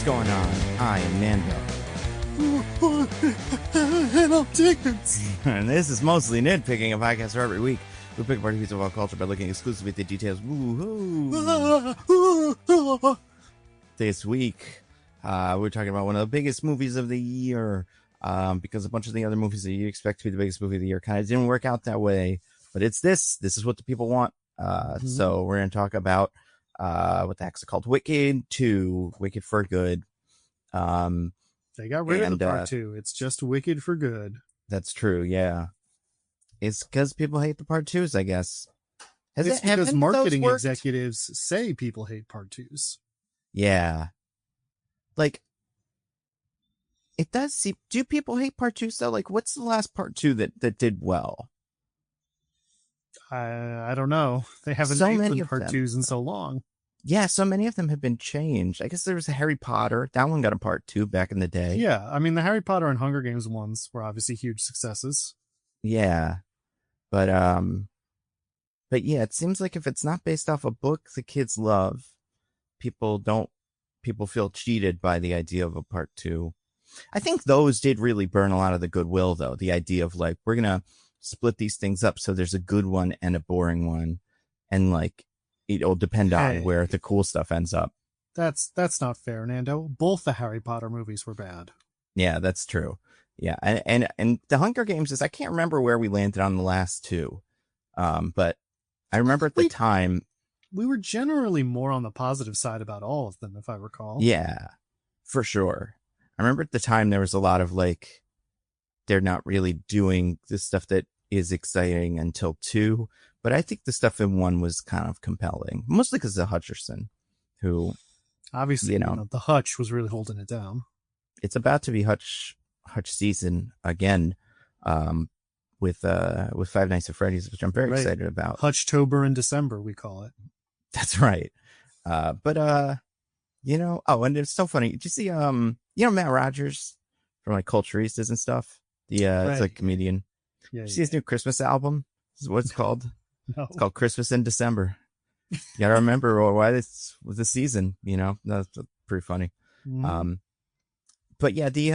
going on? I am Nando. And I'm Diggins. And this is mostly Nitpicking, a podcast for every week. We pick apart a piece of our culture by looking exclusively at the details. Woo-hoo. This week, we're talking about one of the biggest movies of the year, because a bunch of the other movies that you expect to be the biggest movie of the year kind of didn't work out that way. But it's this. This is what the people want. So we're going to talk about what the heck's it called? Wicked 2, Wicked for Good. They got rid of the part 2. It's just Wicked for Good. That's true, yeah. It's because people hate the part 2s, I guess. It's because marketing executives say people hate part 2s. Yeah. Like, it does seem... Do people hate part 2s, though? Like, what's the last part 2 that did well? I don't know. They haven't made part 2s in so long. Yeah, so many of them have been changed. I guess there was a Harry Potter. That one got a part 2 back in the day. Yeah, I mean, the Harry Potter and Hunger Games ones were obviously huge successes. Yeah. But yeah, it seems like if it's not based off a book the kids love, people feel cheated by the idea of a part 2. I think those did really burn a lot of the goodwill, though. The idea of, like, we're going to split these things up so there's a good one and a boring one. And, like, it'll depend on where the cool stuff ends up. That's not fair, Nando. Both the Harry Potter movies were bad. Yeah, that's true. Yeah, and the Hunger Games is, I can't remember where we landed on the last 2. But I remember at the time... We were generally more on the positive side about all of them, if I recall. Yeah, for sure. I remember at the time there was a lot of, like, they're not really doing the stuff that is exciting until 2. But I think the stuff in 1 was kind of compelling, mostly because of Hutcherson, who... Obviously, you know, the Hutch was really holding it down. It's about to be Hutch season again, with Five Nights at Freddy's, which I'm very excited about. Hutchtober in December, we call it. That's right. But you know, and it's so funny. Did you see, you know, Matt Rogers from, like, Culturistas and stuff? It's like a comedian. Yeah, did you see his new Christmas album? This is what it's called. No. It's called Christmas in December. You gotta remember why this was the season, you know. That's pretty funny. But yeah, the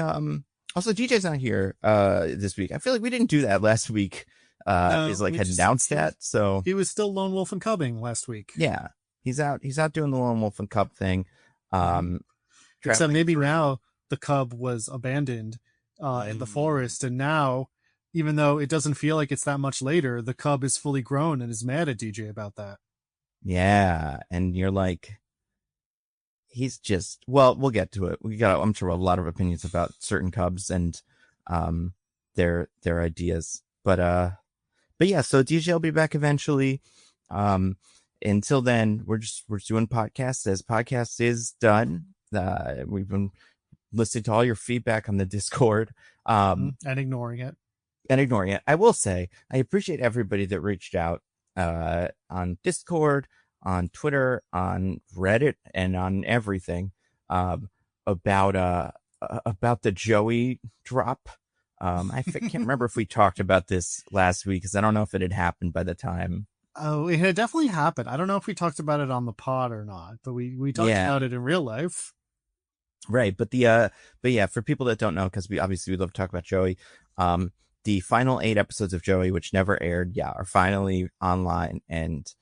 also DJ's not here this week. I feel like we didn't do that last week. He's like had announced that, so he was still lone wolf and cubbing last week. Yeah, he's out doing the lone wolf and cub thing. Except maybe now the cub was abandoned in the forest, and now, even though it doesn't feel like it's that much later, the cub is fully grown and is mad at DJ about that. Yeah, and you're like, he's just, well, we'll get to it. I'm sure, a lot of opinions about certain cubs and their ideas. But yeah, so DJ will be back eventually. Until then, we're doing podcasts. As podcast is done, we've been listening to all your feedback on the Discord. And ignoring it. I will say, I appreciate everybody that reached out on Discord, on Twitter, on Reddit, and on everything about the Joey drop. I can't remember if we talked about this last week, because I don't know if it had happened by the time. Oh, it had definitely happened. I don't know if we talked about it on the pod or not, but we talked about it in real life. Right, but yeah, for people that don't know, because we love to talk about Joey, the final 8 episodes of Joey, which never aired, are finally online, and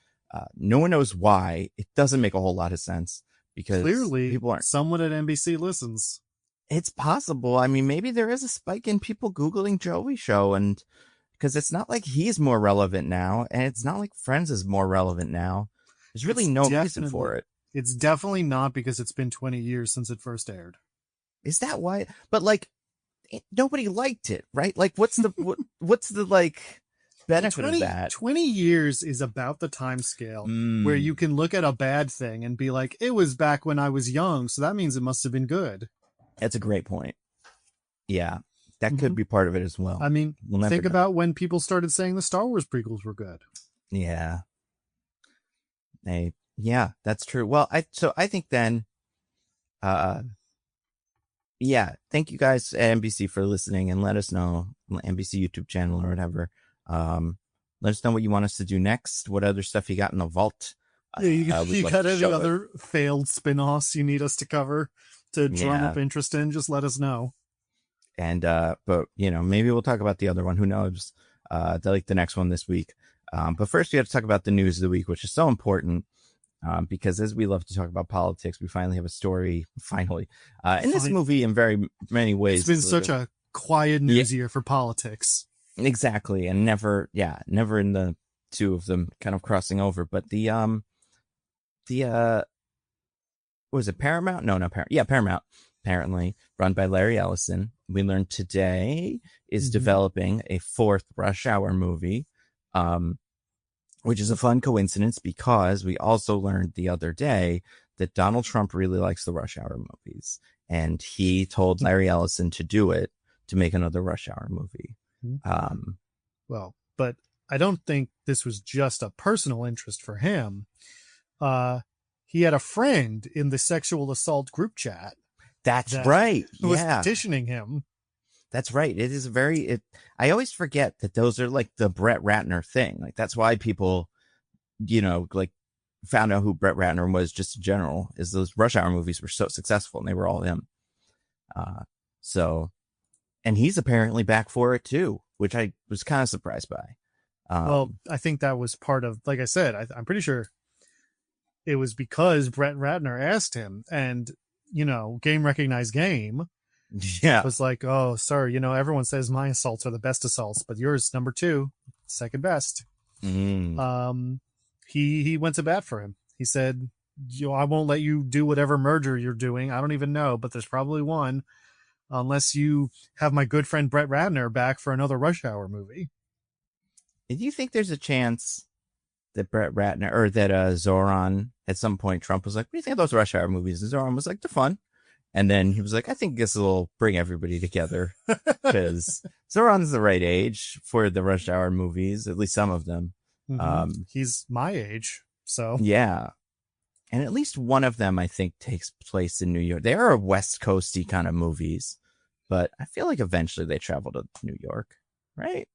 no one knows why. It doesn't make a whole lot of sense, because clearly people aren't. Someone at NBC listens. It's possible. I mean, maybe there is a spike in people Googling Joey show, and because it's not like he's more relevant now, and it's not like Friends is more relevant now. There's really no reason for it. It's definitely not, because it's been 20 years since it first aired. Is that why? But, like, nobody liked it, right? Like, what's the like benefit of that? 20 years is about the time scale where you can look at a bad thing and be like, it was back when I was young, so that means it must have been good. That's a great point. Yeah, that could be part of it as well. I mean, think about when people started saying the Star Wars prequels were good. Yeah. Yeah, that's true. Well, I think then, thank you guys at NBC for listening, and let us know on the NBC YouTube channel or whatever. Let us know what you want us to do next. What other stuff you got in the vault? You got any other failed spin-offs you need us to cover? to drum up interest in, just let us know. And but maybe we'll talk about the other one. Who knows? Like the next one this week. But first we have to talk about the news of the week, which is so important. Because as we love to talk about politics, we finally have a story. In this movie, in very many ways, it's been such a quiet news year for politics. Exactly, and never in the two of them kind of crossing over. But was it Paramount? No, not Paramount. Yeah, Paramount. Apparently, run by Larry Ellison. We learned today is developing a fourth Rush Hour movie. Which is a fun coincidence because we also learned the other day that Donald Trump really likes the Rush Hour movies. And he told Larry Ellison to do it, to make another Rush Hour movie. Well, but I don't think this was just a personal interest for him. He had a friend in the sexual assault group chat. That's right. Who was petitioning him. That's right. It is I always forget that those are like the Brett Ratner thing. Like that's why people, like found out who Brett Ratner was just in general, is those Rush Hour movies were so successful and they were all him. And he's apparently back for it too, which I was kind of surprised by. Well, I think that was part of, like I said, I'm pretty sure it was because Brett Ratner asked him, and, game recognized game. Yeah. It was like, oh, sir, everyone says my assaults are the best assaults, but yours, number 2, second best. He went to bat for him. He said, I won't let you do whatever murder you're doing. I don't even know, but there's probably one, unless you have my good friend Brett Ratner back for another Rush Hour movie. Do you think there's a chance that Brett Ratner, or that Zoran, at some point Trump was like, what do you think of those Rush Hour movies? And Zoran was like, they're fun. And then he was like, I think this will bring everybody together, because Zoran's the right age for the Rush Hour movies, at least some of them. He's my age, so. Yeah. And at least one of them, I think, takes place in New York. They are West Coasty kind of movies, but I feel like eventually they travel to New York, right?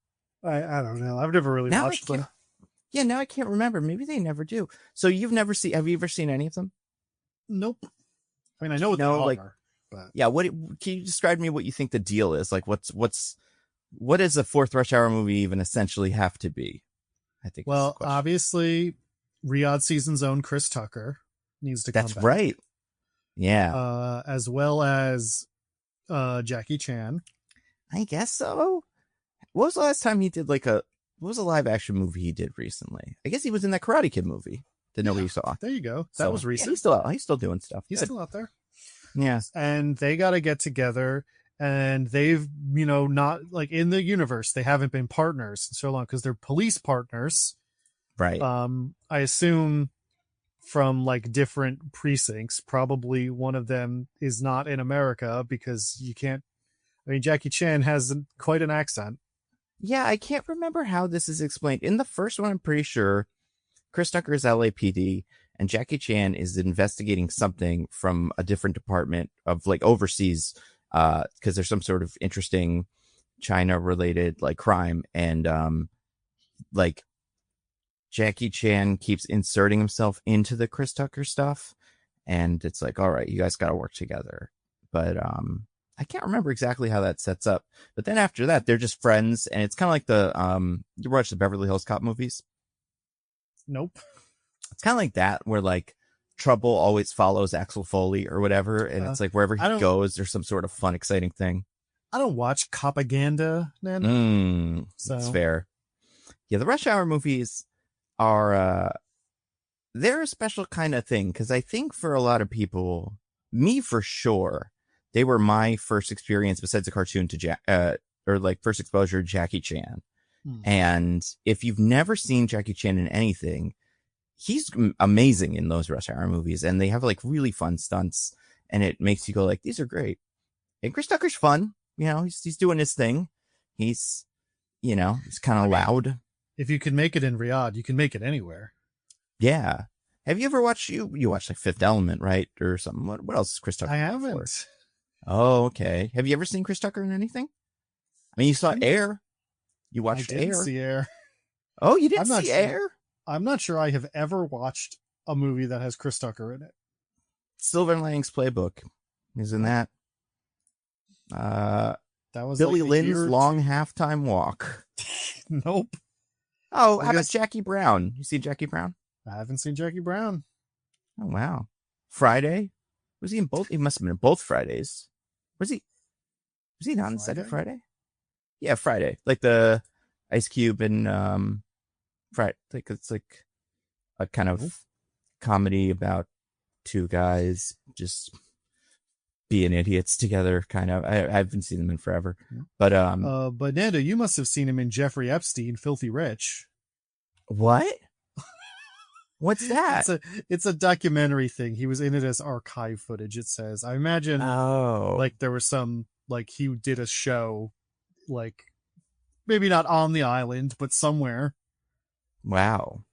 I don't know. I've never really watched them. Yeah, now I can't remember. Maybe they never do. So have you ever seen any of them? Nope. I mean, I know what they are, but yeah. Can you describe to me what you think the deal is? Like, what does a fourth Rush Hour movie even essentially have to be? I think. Well, obviously, Riyadh Season's own Chris Tucker needs to come back. That's right. Yeah. As well as Jackie Chan. I guess so. What was the last time he did what was a live action movie he did recently? I guess he was in that Karate Kid movie that nobody saw. There you go. That was recent. Yeah, he's still doing stuff. He's still out there. Yeah. And they got to get together, and they've, not like in the universe, they haven't been partners in so long because they're police partners. Right. I assume from like different precincts, probably one of them is not in America because you can't, Jackie Chan has quite an accent. Yeah. I can't remember how this is explained. In the first one, I'm pretty sure Chris Tucker is LAPD and Jackie Chan is investigating something from a different department of like overseas, because there's some sort of interesting China related like crime. And, like Jackie Chan keeps inserting himself into the Chris Tucker stuff. And it's like, all right, you guys got to work together. But, I can't remember exactly how that sets up, but then after that, they're just friends. And it's kind of like you watch the Beverly Hills Cop movies. Nope. It's kind of like that, where like trouble always follows Axel Foley or whatever. And it's like wherever he goes, there's some sort of fun, exciting thing. I don't watch propaganda, man. So that's fair. Yeah. The Rush Hour movies are, they're a special kind of thing. Cause I think for a lot of people, me for sure, they were my first experience besides the cartoon to or like first exposure to Jackie Chan. And if you've never seen Jackie Chan in anything, he's amazing in those Rush Hour movies, and they have like really fun stunts, and it makes you go like, these are great. And Chris Tucker's fun. He's doing his thing. He's kind of loud. If you can make it in Riyadh, you can make it anywhere. Yeah. Have you ever watched, you watched like Fifth Element, right? Or something. What else is Chris Tucker? I haven't. For? Oh, okay. Have you ever seen Chris Tucker in anything? I mean, you saw Air. You watched Air. I didn't see Air. Oh, you didn't see Air? I'm not sure I have ever watched a movie that has Chris Tucker in it. Silver Linings Playbook. He's in that. That was Billy Lynn's Long Halftime Walk. Nope. Oh, how about Jackie Brown? You see Jackie Brown? I haven't seen Jackie Brown. Oh, wow. Friday? Was he in both? He must have been in both Fridays. Was he not in the second Friday? Yeah, Friday. Like the Ice Cube and Friday. Like it's like a kind of comedy about two guys just being idiots together, kind of. I haven't seen them in forever. But Nando, you must have seen him in Jeffrey Epstein, Filthy Rich. What? What's that? It's a documentary thing. He was in it as archive footage, it says. I imagine like there was some, like he did a show, like maybe not on the island, but somewhere. Wow.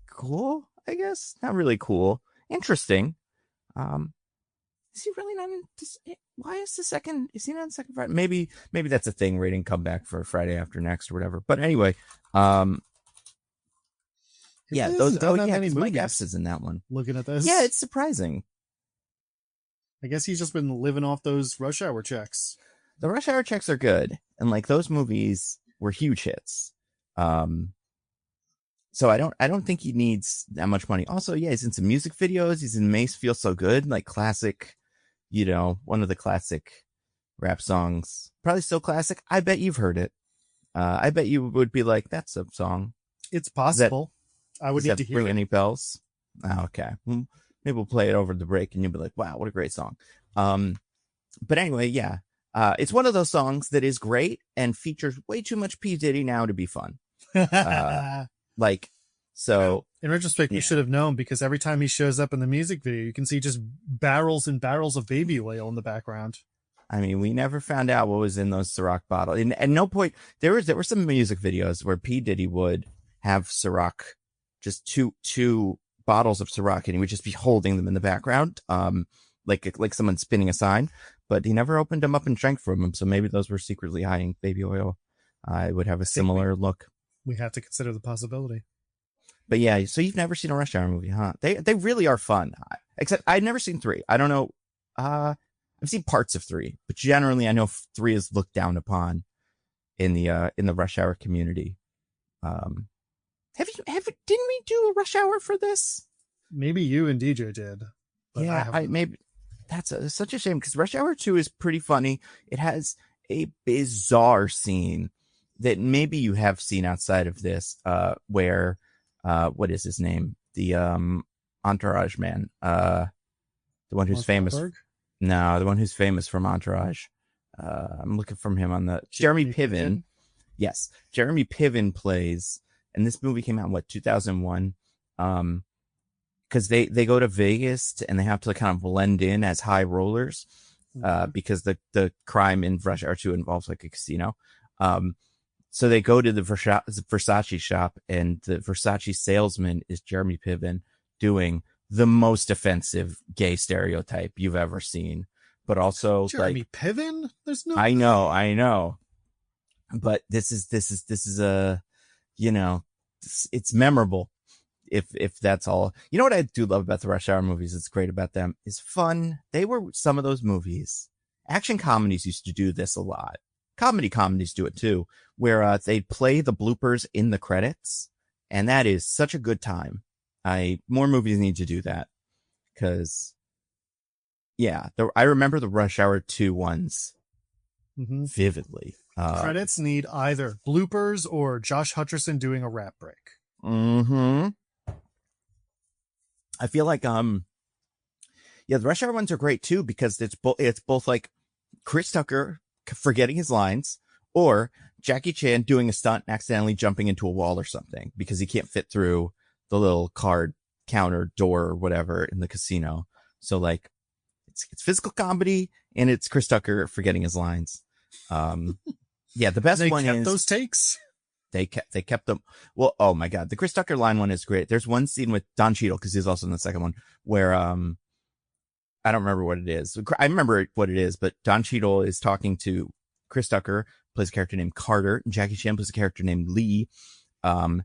Cool, I guess. Not really cool. Interesting. Is he really not in this? Why is the second? Is he not in the second Friday? Maybe that's a thing where he didn't come back for Friday After Next or whatever. But anyway, yeah, those. Oh yeah, Mike Epps is in that one. Looking at this, yeah, it's surprising. I guess he's just been living off those Rush Hour checks. The Rush Hour checks are good, and like those movies were huge hits. So I don't think he needs that much money. Also, yeah, he's in some music videos. He's in Mace Feels So Good, like classic, one of the classic rap songs. Probably still classic. I bet you've heard it. I bet you would be like, that's a song. It's possible. I would need to hear ring it. Any bells? Oh, okay. Maybe we'll play it over the break and you'll be like, wow, what a great song. But anyway, yeah. It's one of those songs that is great and features way too much P. Diddy now to be fun. So in retrospect, we should have known, because every time he shows up in the music video, you can see just barrels and barrels of baby oil in the background. I mean, we never found out what was in those Ciroc bottles. And at no point, there were some music videos where P. Diddy would have Ciroc, just two bottles of Ciroc, and he would just be holding them in the background, like someone spinning a sign. But he never opened them up and drank from them, so maybe those were secretly hiding baby oil. It would have a similar look. We have to consider the possibility. But yeah, so you've never seen a Rush Hour movie, huh? They really are fun. Except I've never seen 3. I don't know. I've seen parts of 3, but generally I know 3 is looked down upon in the Rush Hour community. Didn't we do a Rush Hour for this? Maybe you and DJ did. Yeah, maybe. That's such a shame, because Rush Hour 2 is pretty funny. It has a bizarre scene that maybe you have seen outside of this, where, what is his name? The Entourage man, the one who's famous. No, the one who's famous from Entourage. I'm looking from him on the Jeremy Piven. Yes, Jeremy Piven plays, and this movie came out in 2001. Because they go to Vegas and they have to kind of blend in as high rollers, because the crime in Rush Hour 2 involves like a casino. So they go to the Versace shop, and the Versace salesman is Jeremy Piven doing the most offensive gay stereotype you've ever seen. But also Jeremy Piven? There's no. I know. But this is a, it's memorable. If that's all. You know what I do love about the Rush Hour movies, it's great about them, is fun. They were some of those movies. Action comedies used to do this a lot. Comedies do it too, where they'd play the bloopers in the credits, and that is such a good time. More movies need to do that, because I remember the Rush Hour 2 ones vividly. Credits need either bloopers or Josh Hutcherson doing a rap break. I feel like the Rush Hour ones are great too, because it's both like Chris Tucker forgetting his lines, or Jackie Chan doing a stunt and accidentally jumping into a wall or something because he can't fit through the little card counter door or whatever in the casino. So like it's physical comedy, and it's Chris Tucker forgetting his lines. The best one is those takes. They kept them. Well, oh my God. The Chris Tucker line one is great. There's one scene with Don Cheadle, because he's also in the second one, where, I don't remember what it is. I remember what it is, but Don Cheadle is talking to Chris Tucker, plays a character named Carter, and Jackie Chan plays a character named Lee. And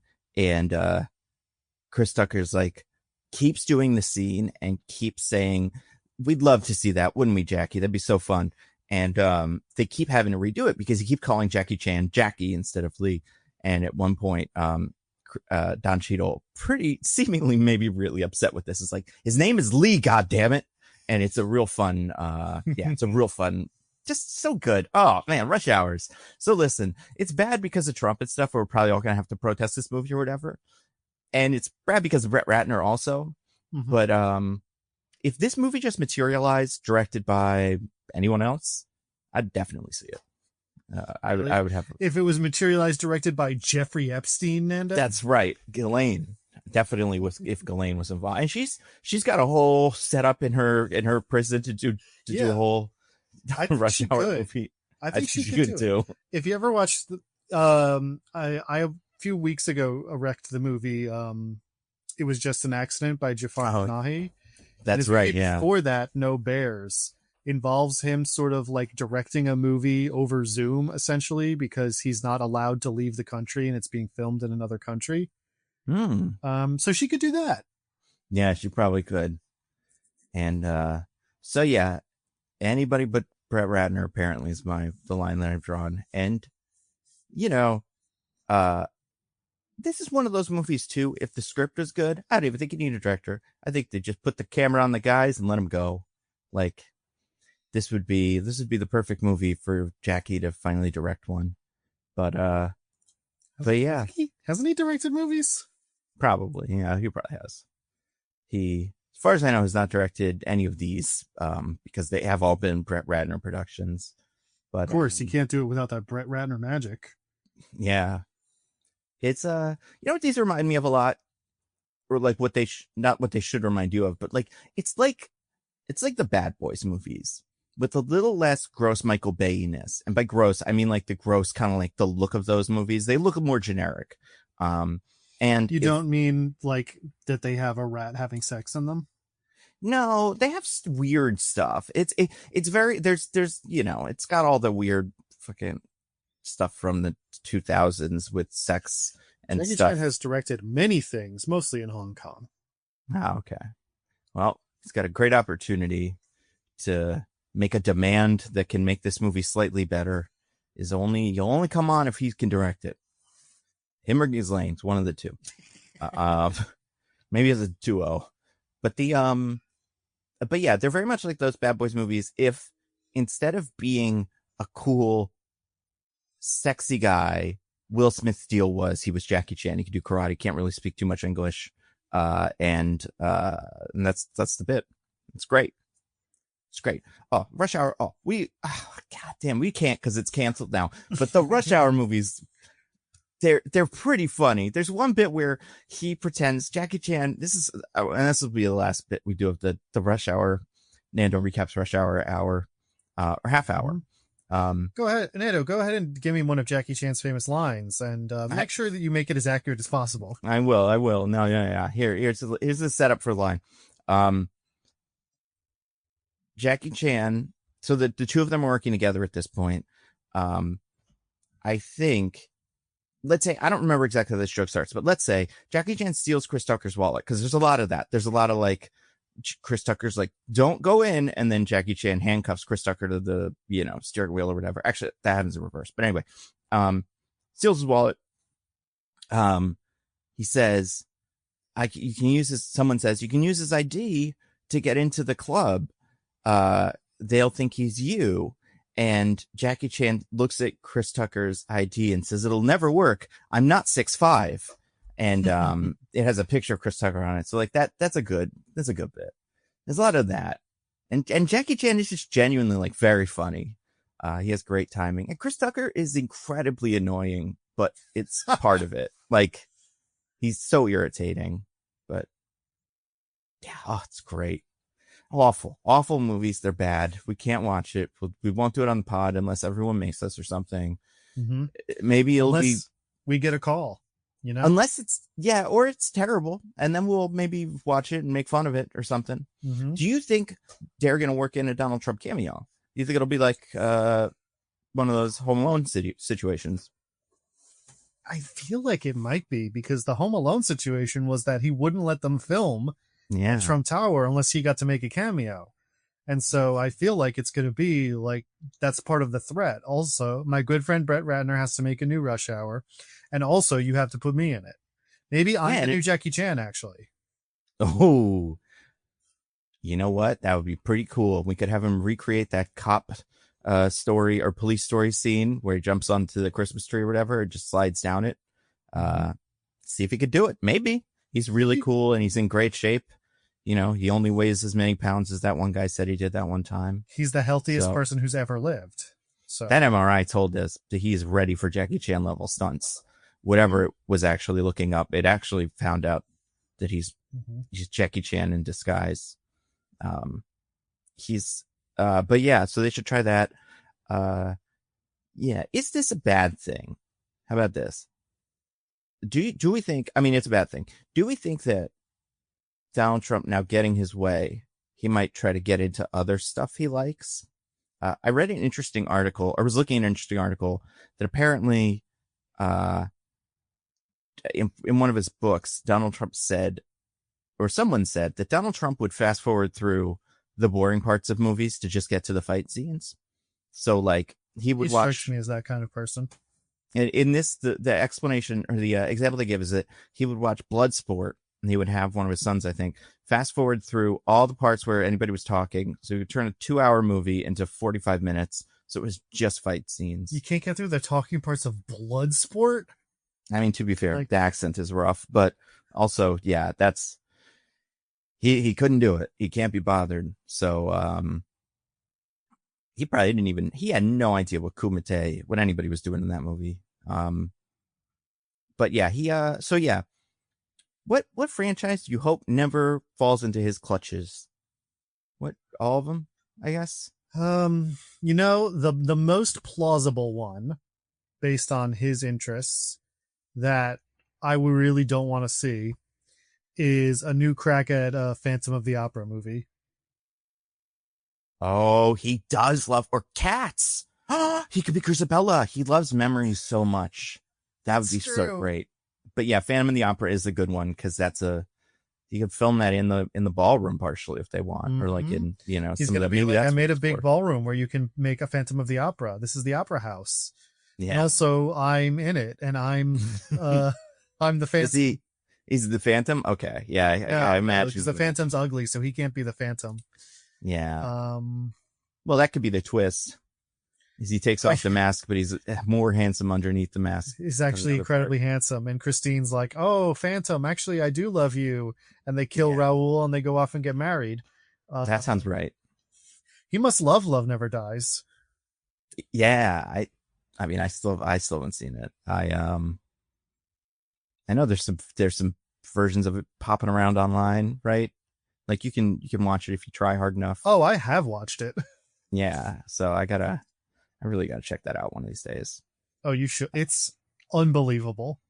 Chris Tucker's like, keeps doing the scene and keeps saying, we'd love to see that, wouldn't we, Jackie? That'd be so fun. And they keep having to redo it because he keep calling Jackie Chan Jackie instead of Lee. And at one point, Don Cheadle pretty seemingly maybe really upset with this. It's like, his name is Lee, God damn it. And it's a real fun, it's a real fun, just so good. Oh man, Rush Hours. So listen, it's bad because of Trump and stuff. We're probably all gonna have to protest this movie or whatever. And it's bad because of Brett Ratner also. Mm-hmm. But if this movie just materialized, directed by anyone else, I'd definitely see it. I would have. If it was materialized, directed by Jeffrey Epstein, Nando. That's right, Ghislaine. Definitely was if Ghislaine was involved, and she's got a whole setup in her prison to do a whole Rush Hour movie. I think she could too. If you ever watched, I a few weeks ago wrecked the movie. It Was Just an Accident by Jafar Panahi. That's right. Yeah. Before that, No Bears involves him sort of like directing a movie over Zoom, essentially, because he's not allowed to leave the country and it's being filmed in another country. So she could do that. Yeah, she probably could. And so yeah, anybody but Brett Ratner apparently is the line that I've drawn. And this is one of those movies too. If the script is good, I don't even think you need a director. I think they just put the camera on the guys and let them go. Like this would be the perfect movie for Jackie to finally direct one. But yeah, hasn't he directed movies? Probably, yeah, he probably has. He, as far as I know, has not directed any of these, because they have all been Brett Ratner productions. But of course, he can't do it without that Brett Ratner magic. Yeah, it's what these remind me of a lot, or like what they not what they should remind you of, but like it's like the Bad Boys movies with a little less gross Michael Bay-ness, and by gross I mean like the gross kind of like the look of those movies. They look more generic. And you don't mean like that they have a rat having sex in them? No, they have weird stuff. It's very, there's, it's got all the weird fucking stuff from the 2000s with sex and Jackie stuff. Chan has directed many things, mostly in Hong Kong. Oh, okay. Well, he's got a great opportunity to make a demand that can make this movie slightly better. You'll only come on if he can direct it. Him or Ghislaine's, one of the two. Maybe as a duo. But but yeah, they're very much like those Bad Boys movies. If instead of being a cool, sexy guy, Will Smith's deal was he was Jackie Chan. He could do karate, can't really speak too much English. And that's the bit. It's great. It's great. Oh, Rush Hour. Oh, God damn, we can't because it's canceled now. But the Rush Hour movies, they're pretty funny. There's one bit where he pretends Jackie Chan. This will be the last bit we do of the Rush Hour. Nando recaps Rush Hour hour, or half hour. Go ahead, Nando. Go ahead and give me one of Jackie Chan's famous lines, and make sure that you make it as accurate as possible. I will. No, yeah. Here's the setup for the line. Jackie Chan. So the two of them are working together at this point. I think. Let's say, I don't remember exactly how this joke starts, but let's say Jackie Chan steals Chris Tucker's wallet, because there's a lot of that. There's a lot of like Chris Tucker's like, don't go in, and then Jackie Chan handcuffs Chris Tucker to the steering wheel or whatever. Actually, that happens in reverse. But anyway, steals his wallet. He says, you can use his. Someone says you can use his ID to get into the club. They'll think he's you. And Jackie Chan looks at Chris Tucker's ID and says, it'll never work. I'm not 6'5". And it has a picture of Chris Tucker on it. So like that's a good bit. There's a lot of that. And Jackie Chan is just genuinely like very funny. He has great timing. And Chris Tucker is incredibly annoying, but it's part of it. Like he's so irritating. But yeah, it's great. Awful movies. They're bad. We can't watch it. We won't do it on the pod unless everyone makes us or something. Mm-hmm. Maybe we get a call, unless or it's terrible. And then we'll maybe watch it and make fun of it or something. Mm-hmm. Do you think they're going to work in a Donald Trump cameo? Do you think it'll be like, one of those Home Alone situations? I feel like it might be, because the Home Alone situation was that he wouldn't let them film Trump Tower unless he got to make a cameo. And so I feel like it's going to be like, that's part of the threat. Also, my good friend Brett Ratner has to make a new Rush Hour. And also, you have to put me in it. Maybe I'm the new Jackie Chan, actually. Oh, you know what? That would be pretty cool. We could have him recreate that cop story or police story scene where he jumps onto the Christmas tree or whatever, and just slides down it. See if he could do it. Maybe. He's really cool and he's in great shape. You know, he only weighs as many pounds as that one guy said he did that one time. He's the healthiest person who's ever lived. So that MRI told us that he's ready for Jackie Chan level stunts. Whatever it was actually looking up, it actually found out that he's Jackie Chan in disguise. But yeah, so they should try that. Yeah, is this a bad thing? How about this? Do we think, I mean, it's a bad thing. Do we think that Donald Trump now getting his way, he might try to get into other stuff he likes? I read an interesting article, or was looking at an interesting article that apparently, in one of his books, Donald Trump said, or someone said that Donald Trump would fast forward through the boring parts of movies to just get to the fight scenes. So like he would watch. Strikes me as that kind of person. In this, the explanation or the example they give is that he would watch Bloodsport and he would have one of his sons, I think, fast forward through all the parts where anybody was talking. So he would turn a 2-hour movie into 45 minutes. So it was just fight scenes. You can't get through the talking parts of Bloodsport? I mean, to be fair, the accent is rough, but also, yeah, that's, he couldn't do it. He can't be bothered. So, he probably didn't even, he had no idea what anybody was doing in that movie. But yeah, so yeah, what franchise do you hope never falls into his clutches? All of them, I guess? You know, the most plausible one based on his interests that I really don't want to see is a new crack at a Phantom of the Opera movie. Oh, he does love, or Cats. He could be Crisabella. He loves memories so much. That would be so great. But yeah, Phantom of the Opera is a good one because you could film that in the ballroom partially if they want, or like in, you know, some of the maybe I made a big ballroom where you can make a Phantom of the Opera. This is the Opera House. Yeah. And also I'm in it and I'm I'm the Phantom. He's the Phantom? Okay. Yeah, I imagine. Because the Phantom's ugly, so he can't be the Phantom. Yeah. Well, that could be the twist. Is he takes off the mask, but he's more handsome underneath the mask. He's actually incredibly handsome. And Christine's like, "Oh, Phantom, actually, I do love you." And they kill Raoul and they go off and get married. That sounds right. He must love Love Never Dies. Yeah, I mean, I still haven't seen it. I know there's some versions of it popping around online, right? Like you can watch it if you try hard enough. Oh, I have watched it. Yeah, so I really gotta check that out one of these days. Oh, you should. It's unbelievable.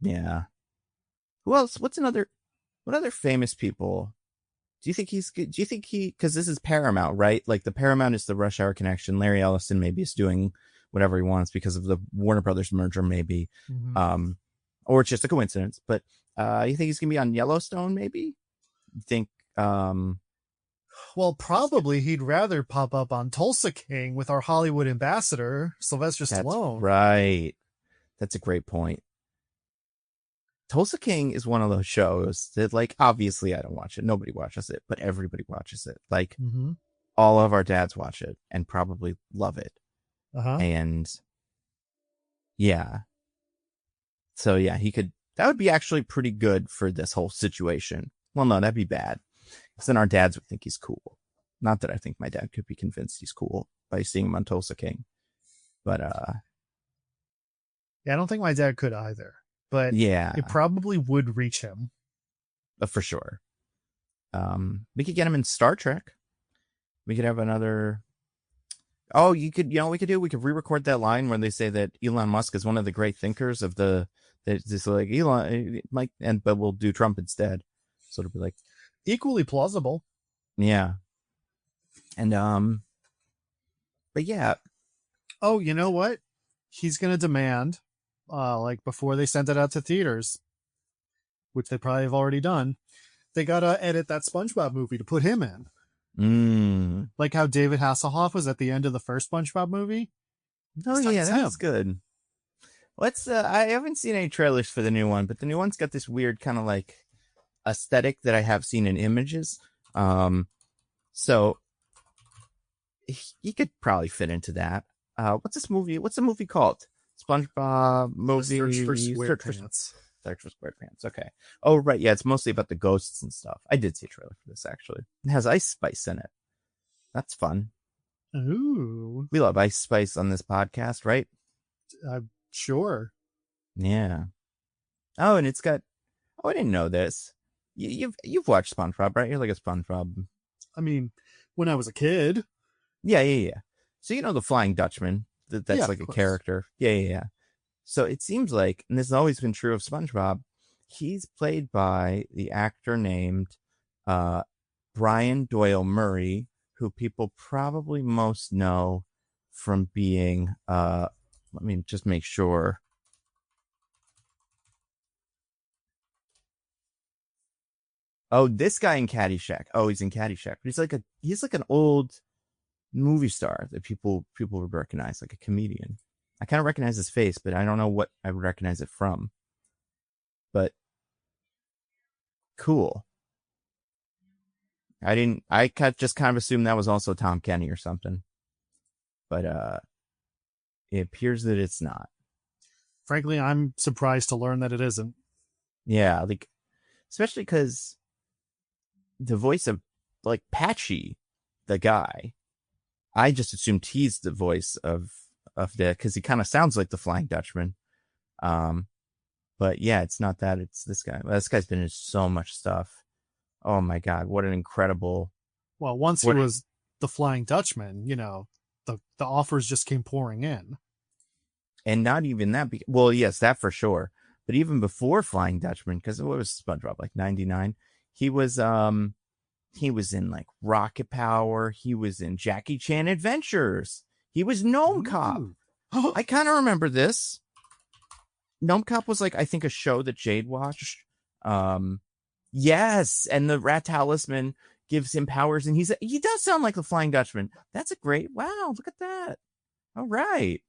Yeah. Who else? What other famous people? Do you think because this is Paramount, right? Like the Paramount is the Rush Hour connection. Larry Ellison maybe is doing whatever he wants because of the Warner Brothers merger, maybe. Mm-hmm. Or it's just a coincidence. But you think he's gonna be on Yellowstone, maybe? You think well, probably he'd rather pop up on Tulsa King with our Hollywood ambassador, Sylvester Stallone. Right. That's a great point. Tulsa King is one of those shows that, like, obviously I don't watch it. Nobody watches it, but everybody watches it. Like, all of our dads watch it and probably love it. And yeah. So yeah, that would be actually pretty good for this whole situation. Well, no, that'd be bad. Because then our dads would think he's cool. Not that I think my dad could be convinced he's cool by seeing him on Tulsa King. But yeah, I don't think my dad could either. But yeah, it probably would reach him. For sure. We could get him in Star Trek. We could have another. Oh, we could re-record that line where they say that Elon Musk is one of the great thinkers of just like Elon, Mike, but we'll do Trump instead. So it'll be like equally plausible. Yeah. And but yeah. Oh, you know what? He's gonna demand, like before they send it out to theaters, which they probably have already done, they gotta edit that SpongeBob movie to put him in. Like how David Hasselhoff was at the end of the first SpongeBob movie. Oh yeah, that's good. Let's. I haven't seen any trailers for the new one, but the new one's got this weird kind of like aesthetic that I have seen in images. So he could probably fit into that. What's this movie? What's the movie called? SpongeBob movie. Search for SquarePants. Search for SquarePants. Okay. Oh right, yeah. It's mostly about the ghosts and stuff. I did see a trailer for this actually. It has Ice Spice in it. That's fun. Ooh. We love Ice Spice on this podcast, right? Sure. Yeah. Oh, and it's got. Oh, I didn't know this. You've watched SpongeBob, right? You're like a SpongeBob. I mean, when I was a kid. Yeah. So you know the Flying Dutchman. That's like a character. Yeah. So it seems like, and this has always been true of SpongeBob, he's played by the actor named Brian Doyle Murray, who people probably most know from being, let me just make sure. Oh, this guy in Caddyshack. Oh, he's in Caddyshack. He's like an old movie star that people would recognize, like a comedian. I kind of recognize his face, but I don't know what I would recognize it from. But cool. I just kind of assumed that was also Tom Kenny or something. But it appears that it's not. Frankly, I'm surprised to learn that it isn't. Yeah, like especially because the voice of like Patchy, the guy, I just assumed he's the voice of that because he kind of sounds like the Flying Dutchman. But yeah, it's not that. It's this guy. This guy's been in so much stuff. Oh my God, what an incredible. Well, once he was the Flying Dutchman, you know, the offers just came pouring in. And not even that. Well, yes, that for sure. But even before Flying Dutchman, because what was SpongeBob, like 99? He was in like Rocket Power. He was in Jackie Chan Adventures. He was Gnome Cop. I kind of remember this. Gnome Cop was like, I think, a show that Jade watched. Yes, and the Rat Talisman gives him powers, and he does sound like the Flying Dutchman. That's a great. Wow, look at that. All right.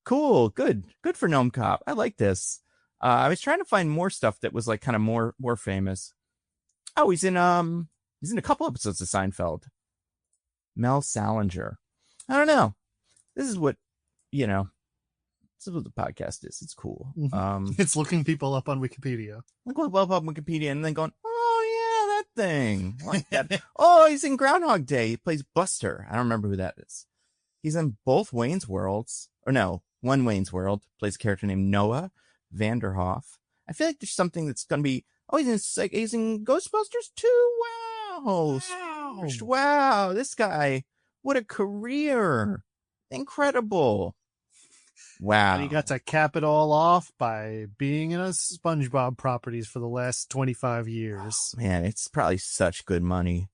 Cool. Good for Gnome Cop. I like this. I was trying to find more stuff that was like kind of more famous. Oh, he's in a couple episodes of Seinfeld. Mel Salinger. I don't know. This is what the podcast is. It's cool. It's looking people up on Wikipedia. Looking people up on Wikipedia and then going, oh yeah, that thing. Like that. Oh, he's in Groundhog Day. He plays Buster. I don't remember who that is. He's in both Wayne's Worlds. Or no, one Wayne's World. Plays a character named Noah Vanderhoff. I feel like there's something that's going to be... Oh, he's in Ghostbusters too? Wow, this guy. What a career. Incredible. Wow. And he got to cap it all off by being in a SpongeBob properties for the last 25 years. Oh, man, it's probably such good money.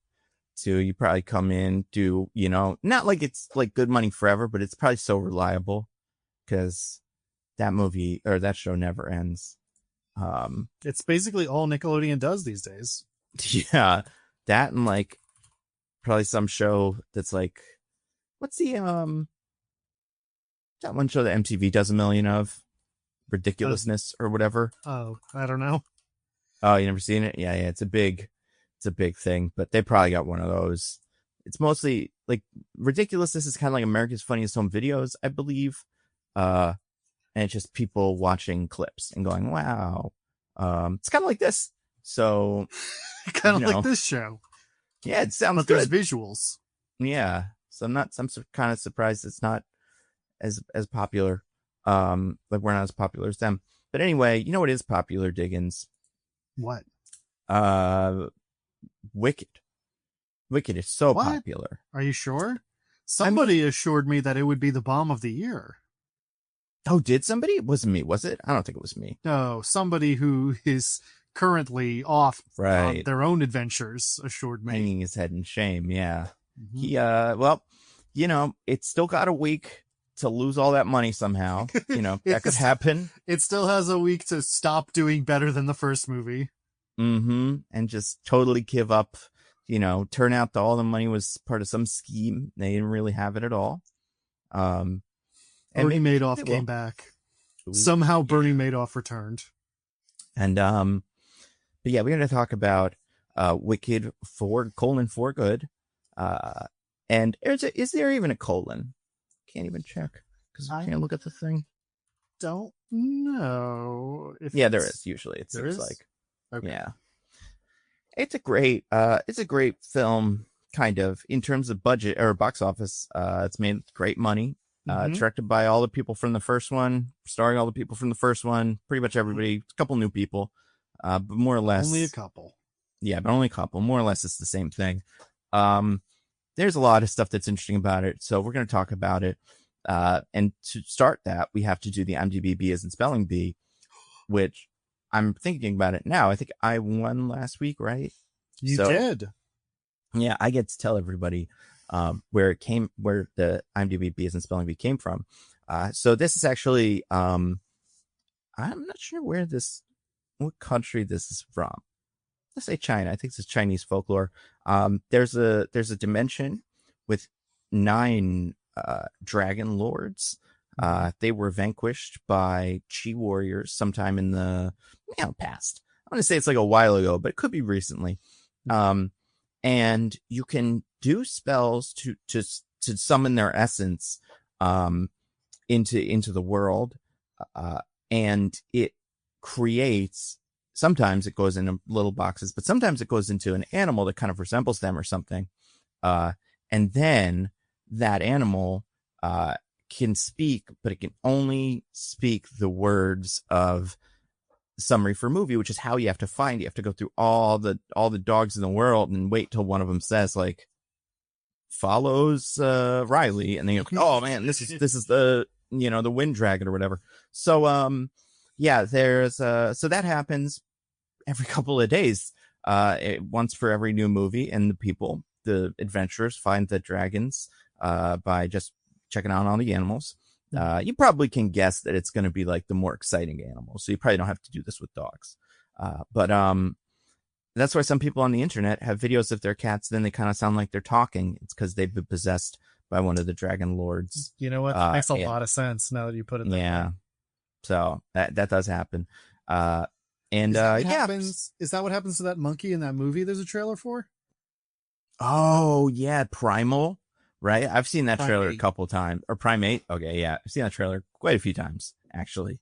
Too. You probably come in, do, not like it's like good money forever, but it's probably so reliable because that movie or that show never ends. It's basically all Nickelodeon does these days. Yeah, that and like probably some show that's like, what's the that one show that MTV does a million of, Ridiculousness or whatever. Oh, I don't know. Oh, you never seen it? Yeah, it's a big thing, but they probably got one of those. It's mostly like Ridiculousness is kind of like America's Funniest Home Videos, I believe. And it's just people watching clips and going, wow. It's kind of like this. So kind of like this show. Yeah, it sounds but good. There's visuals. Yeah. So I'm kind of surprised it's not as popular. Like we're not as popular as them. But anyway, you know what is popular, Diggins? What? Wicked. Wicked is so popular. Are you sure? Somebody assured me that it would be the bomb of the year. Oh, did somebody? It wasn't me, was it? I don't think it was me. No, somebody who is currently off on their own adventures assured me. Hanging his head in shame, yeah. Mm-hmm. He, it's still got a week to lose all that money somehow. That could happen. It still has a week to stop doing better than the first movie. Mm-hmm. And just totally give up turn out that all the money was part of some scheme. They didn't really have it at all. And Bernie Madoff came back. Somehow Bernie Madoff returned. And but yeah, we're going to talk about Wicked for good. And is there even a colon? Can't even check because I can't look at the thing. Don't know. There is usually. It seems like. Okay. Yeah. It's a great film, kind of, in terms of budget or box office. It's made great money. Directed by all the people from the first one, starring all the people from the first one, pretty much everybody, a couple new people, but more or less only a couple. Yeah, but only a couple. More or less, it's the same thing. There's a lot of stuff that's interesting about it, so we're going to talk about it. And to start that, we have to do the IMDb B as in spelling bee, which I'm thinking about it now. I think I won last week, right? You did. Yeah, I get to tell everybody where the IMDb B as in spelling bee came from. So this is actually, I'm not sure what country this is from. Let's say China. I think this is Chinese folklore. There's a dimension with 9 dragon lords. They were vanquished by Chi warriors sometime in the past. I'm going to say it's like a while ago, but it could be recently. And you can do spells to summon their essence into the world, and it creates. Sometimes it goes into little boxes, but sometimes it goes into an animal that kind of resembles them or something. And then that animal can speak, but it can only speak the words of summary for movie, which is how you have to find. You have to go through all the dogs in the world and wait till one of them says like follows Riley, and then you're like, oh man, this is the the wind dragon or whatever. So there's so that happens every couple of days, once for every new movie, and the adventurers find the dragons by just checking out all the animals. You probably can guess that it's going to be like the more exciting animals, so you probably don't have to do this with dogs. But that's why some people on the internet have videos of their cats, then they kind of sound like they're talking. It's because they've been possessed by one of the dragon lords. You know what? That makes a lot of sense now that you put it there. Yeah. So that does happen. Is that what happens to that monkey in that movie there's a trailer for? Oh, yeah. Primal, right? I've seen that trailer a couple times. Or Primate. Okay, yeah. I've seen that trailer quite a few times, actually.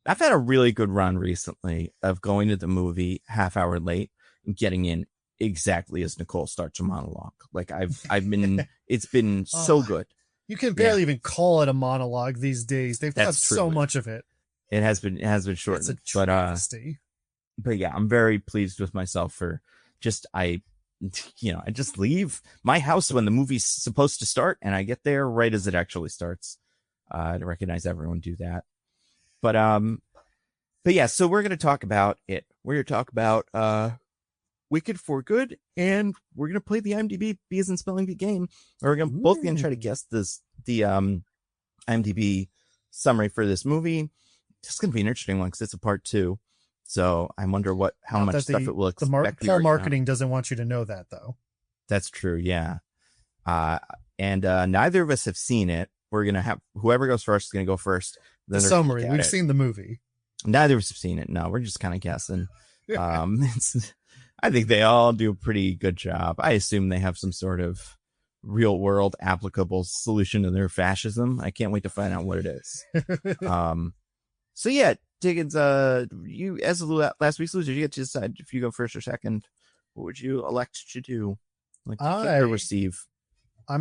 I've had a really good run recently of going to the movie half hour late and getting in exactly as Nicole starts a monologue. Like I've been, it's been so good. You can barely even call it a monologue these days. They've got so much of it. It has been shortened. It's a travesty. But yeah, I'm very pleased with myself for I just leave my house when the movie's supposed to start, and I get there right as it actually starts. To recognize everyone do that. But yeah, so we're going to talk about it. We're going to talk about Wicked for Good, and we're going to play the IMDb B as in spelling bee game. We're both going to try to guess the IMDb summary for this movie. It's going to be an interesting one because it's a part 2. So I wonder how much stuff it will expect. Paul Marketing doesn't want you to know that, though. That's true, yeah. And neither of us have seen it. We're going to have whoever goes first is going to go first. The summary. We've seen the movie. Neither of us have seen it. No, we're just kind of guessing. I think they all do a pretty good job. I assume they have some sort of real world applicable solution to their fascism. I can't wait to find out what it is. So yeah, Diggins, you as last week's loser, you get to decide if you go first or second. What would you elect to do? Like or receive? I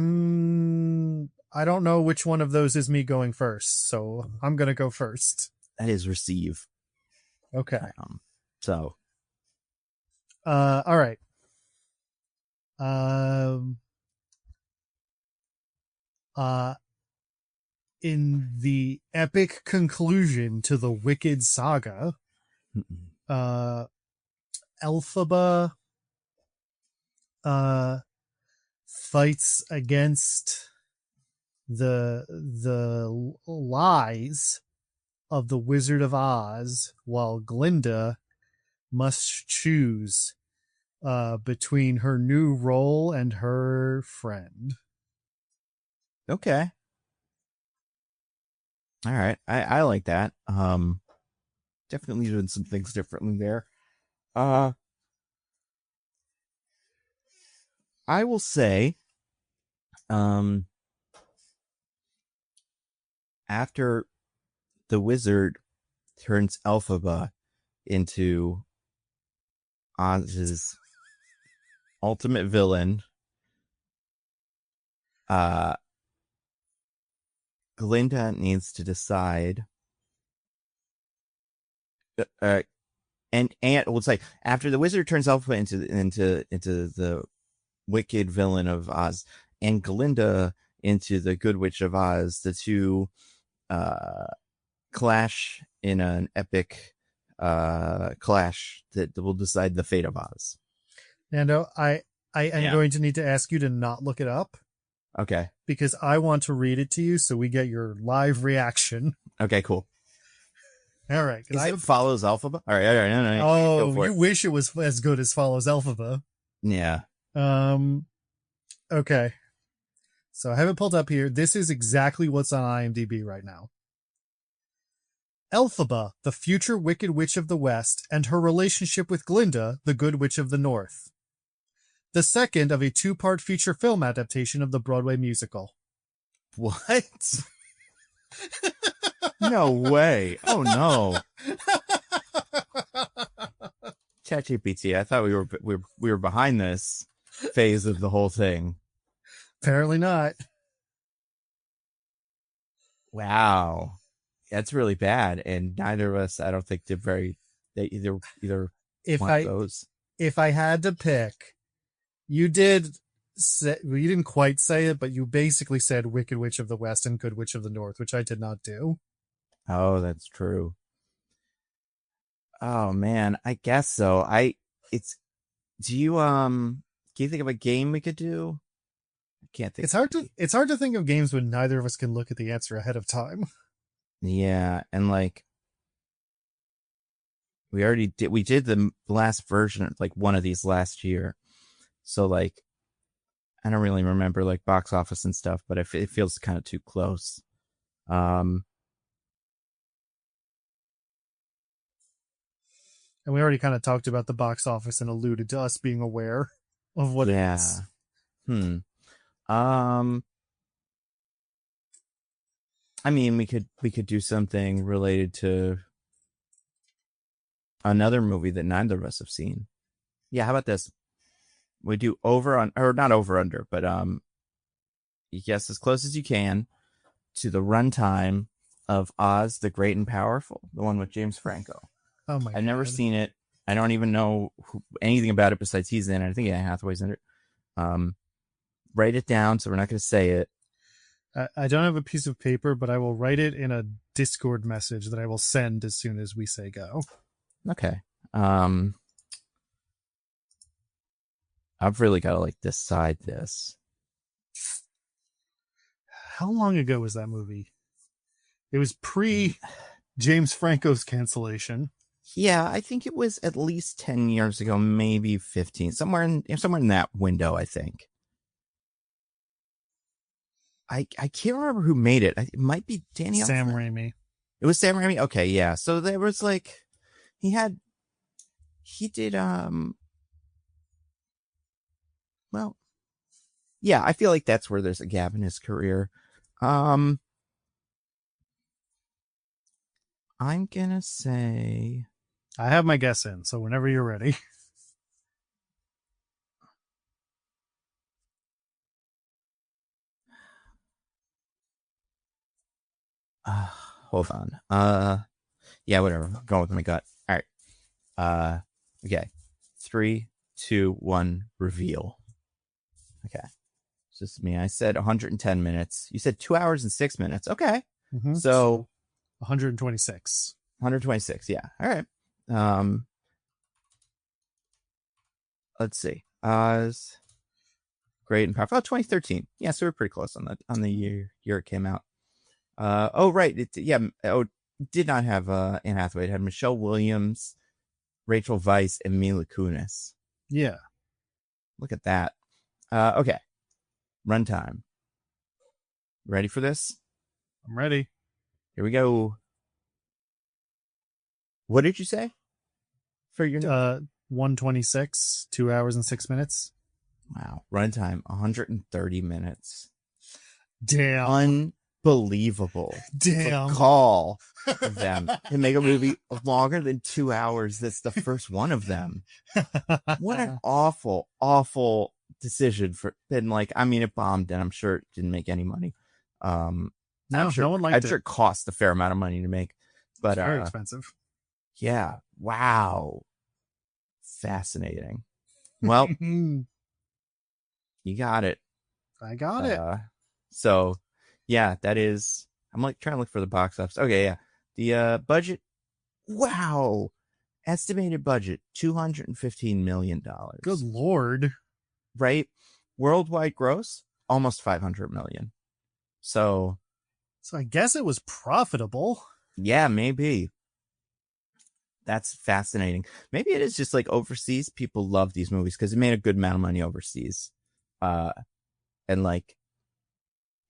don't know which one of those is me going first, so I'm gonna go first. That is receive. Okay. So. All right. In the epic conclusion to the Wicked saga, Elphaba fights against the lies of the Wizard of Oz, while Glinda must choose between her new role and her friend. Okay. All right. I like that. Definitely doing some things differently there. I will say, after the wizard turns Elphaba into Oz's ultimate villain, Glinda needs to decide, and we'll say after the wizard turns Elphaba into the wicked villain of Oz, and Glinda into the good witch of Oz, the two clash in an epic clash that will decide the fate of Oz. Nando, I am going to need to ask you to not look it up. Okay. Because I want to read it to you so we get your live reaction. Okay, cool. All right. It follows Elphaba? All right. No. Oh, you wish it was as good as follows Elphaba. Yeah. Okay. So I have it pulled up here. This is exactly what's on IMDb right now. Elphaba, the future Wicked Witch of the West, and her relationship with Glinda, the Good Witch of the North. The second of a 2-part feature film adaptation of the Broadway musical. What? No way. Oh, no. ChatGPT, I thought we were behind this phase of the whole thing. Apparently not. Wow. That's really bad. And neither of us, I don't think, they either want those. If I had to pick, you didn't quite say it, but you basically said Wicked Witch of the West and Good Witch of the North, which I did not do. Oh, that's true. Oh man, I guess so. Do you can you think of a game we could do? I can't think. It's hard to think of games when neither of us can look at the answer ahead of time. Yeah, and like we did the last version, like one of these last year. So like I don't really remember like box office and stuff, but it feels kind of too close. And we already kind of talked about the box office and alluded to us being aware of what it is. I mean, we could do something related to another movie that neither of us have seen. Yeah, how about this? We do not over under, but you guess as close as you can to the runtime of Oz the Great and Powerful, the one with James Franco. Oh my! I've never seen it. I don't even know anything about it besides he's in it. I think Anne Hathaway's in it. Write it down, so we're not going to say it. I don't have a piece of paper, but I will write it in a Discord message that I will send as soon as we say go. Okay. I've really got to like decide this. How long ago was that movie? It was pre James Franco's cancellation. Yeah, I think it was at least 10 years ago, maybe 15, somewhere in that window, I think. I can't remember who made it. It might be Danny Sam Raimi. It was Sam Raimi? Okay, yeah. So there was like he did well, yeah, I feel like that's where there's a gap in his career. I'm gonna say I have my guess in, so whenever you're ready. Hold on. Yeah, whatever. I'm going with my gut. All right. Okay. 3, 2, 1, reveal. Okay. It's just me. I said 110 minutes. You said 2 hours and 6 minutes. Okay. Mm-hmm. So 126. 126. Yeah. All right. Let's see. Oz Great and Powerful. 2013. Yeah, so we're pretty close on the year it came out. Right. Did not have Anne Hathaway. It had Michelle Williams, Rachel Weisz, and Mila Kunis. Yeah. Look at that. Okay. Runtime. Ready for this? I'm ready. Here we go. What did you say? For your 126, 2 hours and 6 minutes. Wow. Runtime 130 minutes. Damn. Unbelievable. Damn. To call them and make a movie longer than 2 hours. That's the first one of them. What an awful, awful decision for. And like, I mean, it bombed, and I'm sure it didn't make any money. No one liked it. I'm sure it cost a fair amount of money to make, but it's very expensive. Yeah. Wow. Fascinating. Well, you got it. I got it. So, yeah, that is. I'm like trying to look for the box office. Okay, yeah. The budget. Wow. Estimated budget $215 million. Good Lord. Right. Worldwide gross almost 500 million. So I guess it was profitable. Yeah, maybe. That's fascinating. Maybe it is just like overseas people love these movies because it made a good amount of money overseas. And like,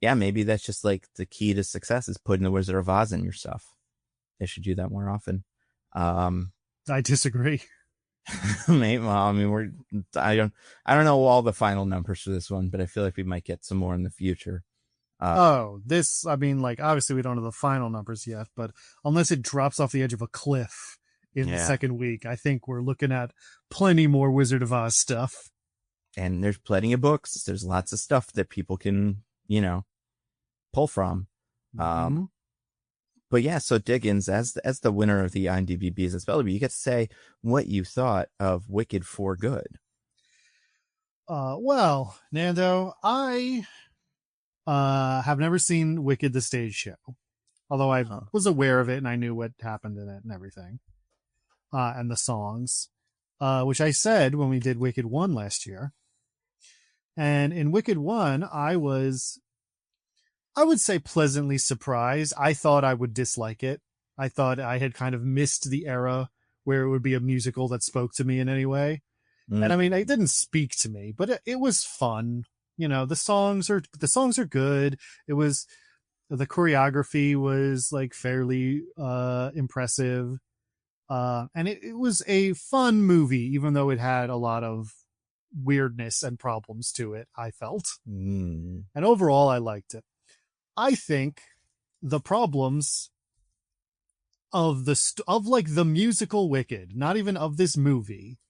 yeah, maybe that's just like the key to success is putting the Wizard of Oz in your stuff. They should do that more often. I disagree. Well, I mean, I don't know all the final numbers for this one, but I feel like we might get some more in the future. I mean, like, obviously we don't know the final numbers yet, but unless it drops off the edge of a cliff in the second week, I think we're looking at plenty more Wizard of Oz stuff. And there's plenty of books. There's lots of stuff that people can, pull from. But yeah, so Diggins, as the winner of the IMDb Business Bellevue, you get to say what you thought of Wicked for Good. Well, Nando, I have never seen Wicked the stage show, although I was aware of it and I knew what happened in it and everything, and the songs, which I said when we did Wicked 1 last year. And in Wicked 1, I would say pleasantly surprised. I thought I would dislike it. I thought I had kind of missed the era where it would be a musical that spoke to me in any way. And I mean, it didn't speak to me, but it was fun. The songs are good. It was, the choreography was like fairly impressive. And it was a fun movie, even though it had a lot of weirdness and problems to it, I felt. And overall, I liked it. I think the problems of the musical Wicked, not even of this movie,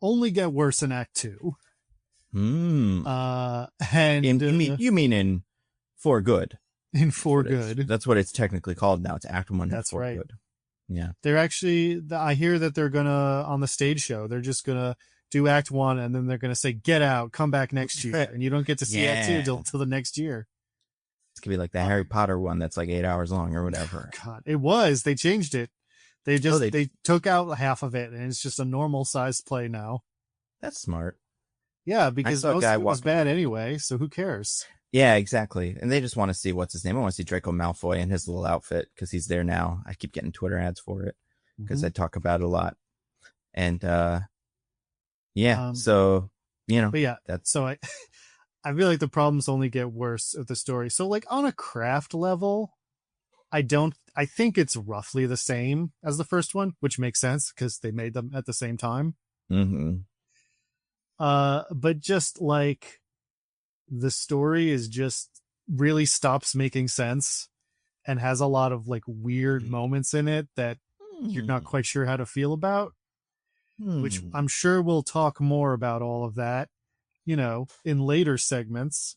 only get worse in Act 2. And you mean in For Good? In For Good. That's what it's technically called now. It's Act 1. That's For right. Good. Yeah. They're actually, I hear that they're gonna, on the stage show, they're just gonna do Act 1 and then they're gonna say, get out, come back next year. And you don't get to see Act 2 till the next year. It's gonna be like the Harry Potter one that's like 8 hours long or whatever. God, it was. They changed it. They took out half of it and it's just a normal sized play now. That's smart. Yeah, because most of it was bad anyway, so who cares? Yeah, exactly. And they just want to see, what's his name? I want to see Draco Malfoy in his little outfit because he's there now. I keep getting Twitter ads for it because I talk about it a lot. And so, But yeah, so I feel like the problems only get worse with the story. So like on a craft level, I think it's roughly the same as the first one, which makes sense because they made them at the same time. But just like the story is just really stops making sense and has a lot of like weird moments in it that you're not quite sure how to feel about, which I'm sure we'll talk more about all of that, in later segments.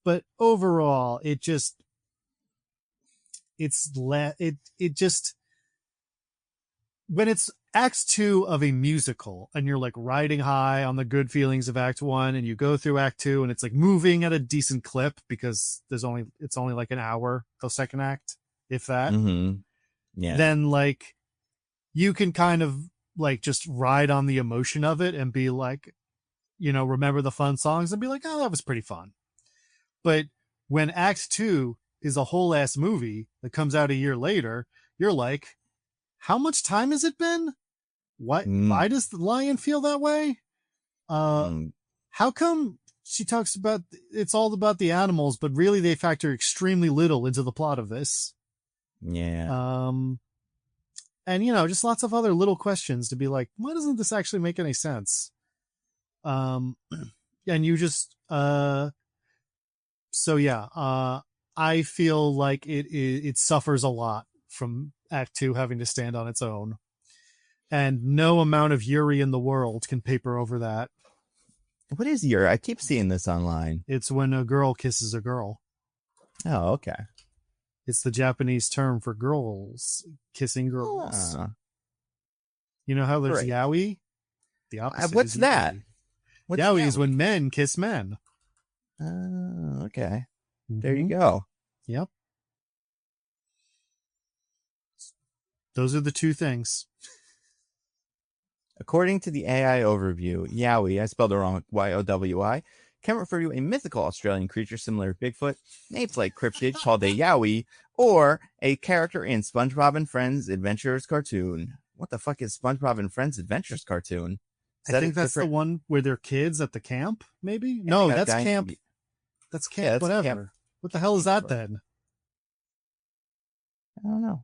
But overall, it just when it's Act 2 of a musical and you're like riding high on the good feelings of Act 1 and you go through Act 2 and it's like moving at a decent clip because it's only like an hour, the second act, if that. Yeah. Then like you can kind of like just ride on the emotion of it and be like, remember the fun songs and be like, oh, that was pretty fun. But when Act 2 is a whole ass movie that comes out a year later, you're like, how much time has it been? Why does the lion feel that way? how come she talks about it's all about the animals, but really they factor extremely little into the plot of this? Yeah. And just lots of other little questions to be like, why doesn't this actually make any sense? And you just so yeah, I feel like it suffers a lot from Act 2 having to stand on its own, and no amount of Yuri in the world can paper over that. What is Yuri? I keep seeing this online. It's when a girl kisses a girl. Oh, okay. It's the Japanese term for girls kissing girls. You know how there's yaoi? The opposite. What's that? Yaoi is when men kiss men. Okay. There you go. Yep. Those are the two things. According to the AI overview, yaoi, I spelled it wrong, Y-O-W-I, can refer to a mythical Australian creature similar to Bigfoot, an ape-like cryptid called a yowie, or a character in SpongeBob and Friends Adventures cartoon. What the fuck is SpongeBob and Friends Adventures cartoon? I think that's the one where they're kids at the camp, maybe? No, that's camp. That's camp, that's whatever. Camp. What the hell is that then? I don't know.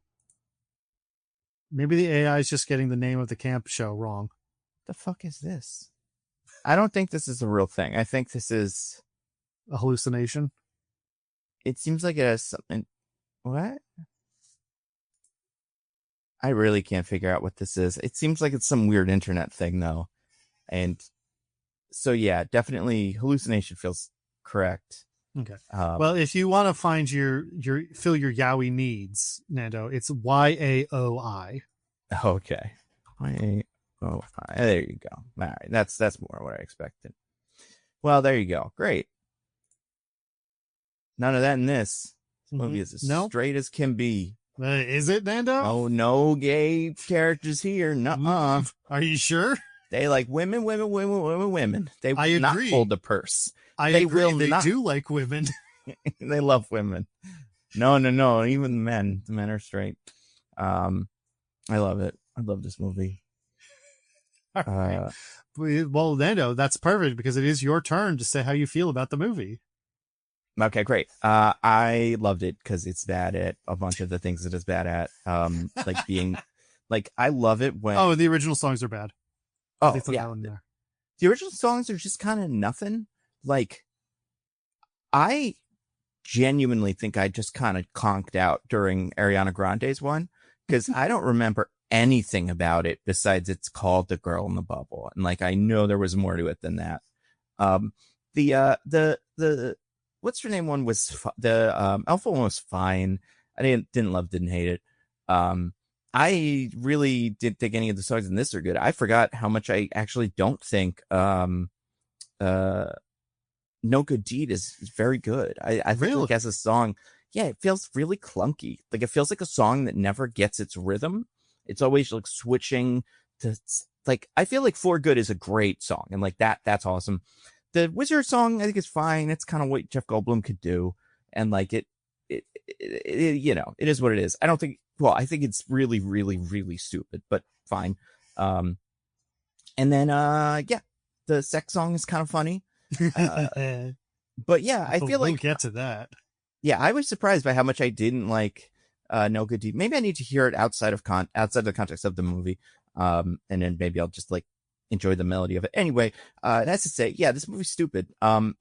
Maybe the AI is just getting the name of the camp show wrong. The fuck is this? I don't think this is a real thing. I think this is a hallucination. It seems like it has something. What? I really can't figure out what this is. It seems like it's some weird internet thing, though. And so, yeah, definitely hallucination feels correct. Okay. Well, if you want to find your fill your yaoi needs, Nando, it's YAOI. Okay. YAOI. There you go. All right. That's more what I expected. Well, there you go. Great. None of that in this. This movie is as straight as can be. Is it, Nando? Oh, no gay characters here. Nuh-uh. Are you sure? They like women. They will not hold the purse. They do like women. They love women. No. Even the men. The men are straight. I love it. I love this movie. Right. Well, Nando, that's perfect because it is your turn to say how you feel about the movie. Okay, great. I loved it because it's bad at a bunch of the things it is bad at. Like being, like I love it when. Oh, the original songs are bad. Oh, yeah. The original songs are just kind of nothing. Like, I genuinely think I just kind of conked out during Ariana Grande's one because I don't remember anything about it besides it's called The Girl in the Bubble. And like, I know there was more to it than that. The what's her name one was the Alpha one was fine. I didn't love, didn't hate it. I really didn't think any of the songs in this are good. I forgot how much I actually don't think No Good Deed is very good. I think like as a song, yeah, it feels really clunky. Like it feels like a song that never gets its rhythm. It's always like switching to like, I feel like For Good is a great song and like that's awesome. The Wizard song, I think is fine. It's kind of what Jeff Goldblum could do. And like it you know, it is what it is. I don't think, well, I think it's really, really, really stupid, but fine. And then, yeah, the sex song is kind of funny. But yeah, I feel like we'll get to that. Yeah, I was surprised by how much I didn't like No Good Deed. Maybe I need to hear it outside of the context of the movie. And then maybe I'll just like enjoy the melody of it. Anyway, that's to say, yeah, this movie's stupid.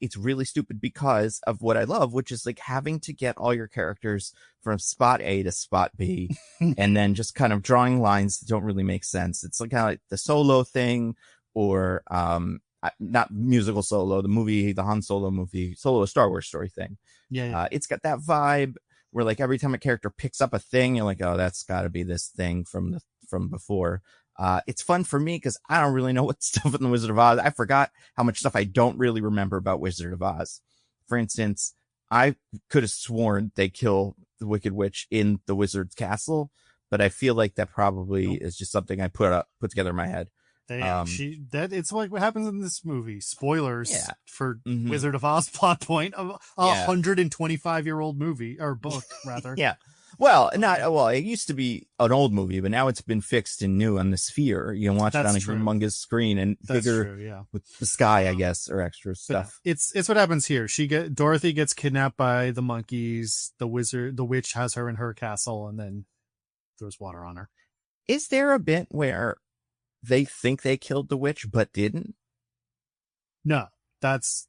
It's really stupid because of what I love, which is like having to get all your characters from spot A to spot B and then just kind of drawing lines that don't really make sense. It's like kind of like the Solo thing or not musical Solo, the Han Solo movie, Solo, a Star Wars story thing. Yeah. It's got that vibe where like every time a character picks up a thing, you're like, oh, that's got to be this thing from before. It's fun for me because I don't really know what stuff in the Wizard of Oz. I forgot how much stuff I don't really remember about Wizard of Oz. For instance, I could have sworn they kill the Wicked Witch in the Wizard's castle, but I feel like that probably is just something I put together in my head. It's like what happens in this movie. Spoilers for Wizard of Oz plot point of a 125-year-old movie or book rather. Yeah. Well, not well. It used to be an old movie, but now it's been fixed and new on the Sphere. You can watch it on a humongous screen and bigger with the sky, I guess, or extra stuff. It's what happens here. Dorothy gets kidnapped by the monkeys. The witch has her in her castle, and then throws water on her. Is there a bit where they think they killed the witch but didn't? No, that's.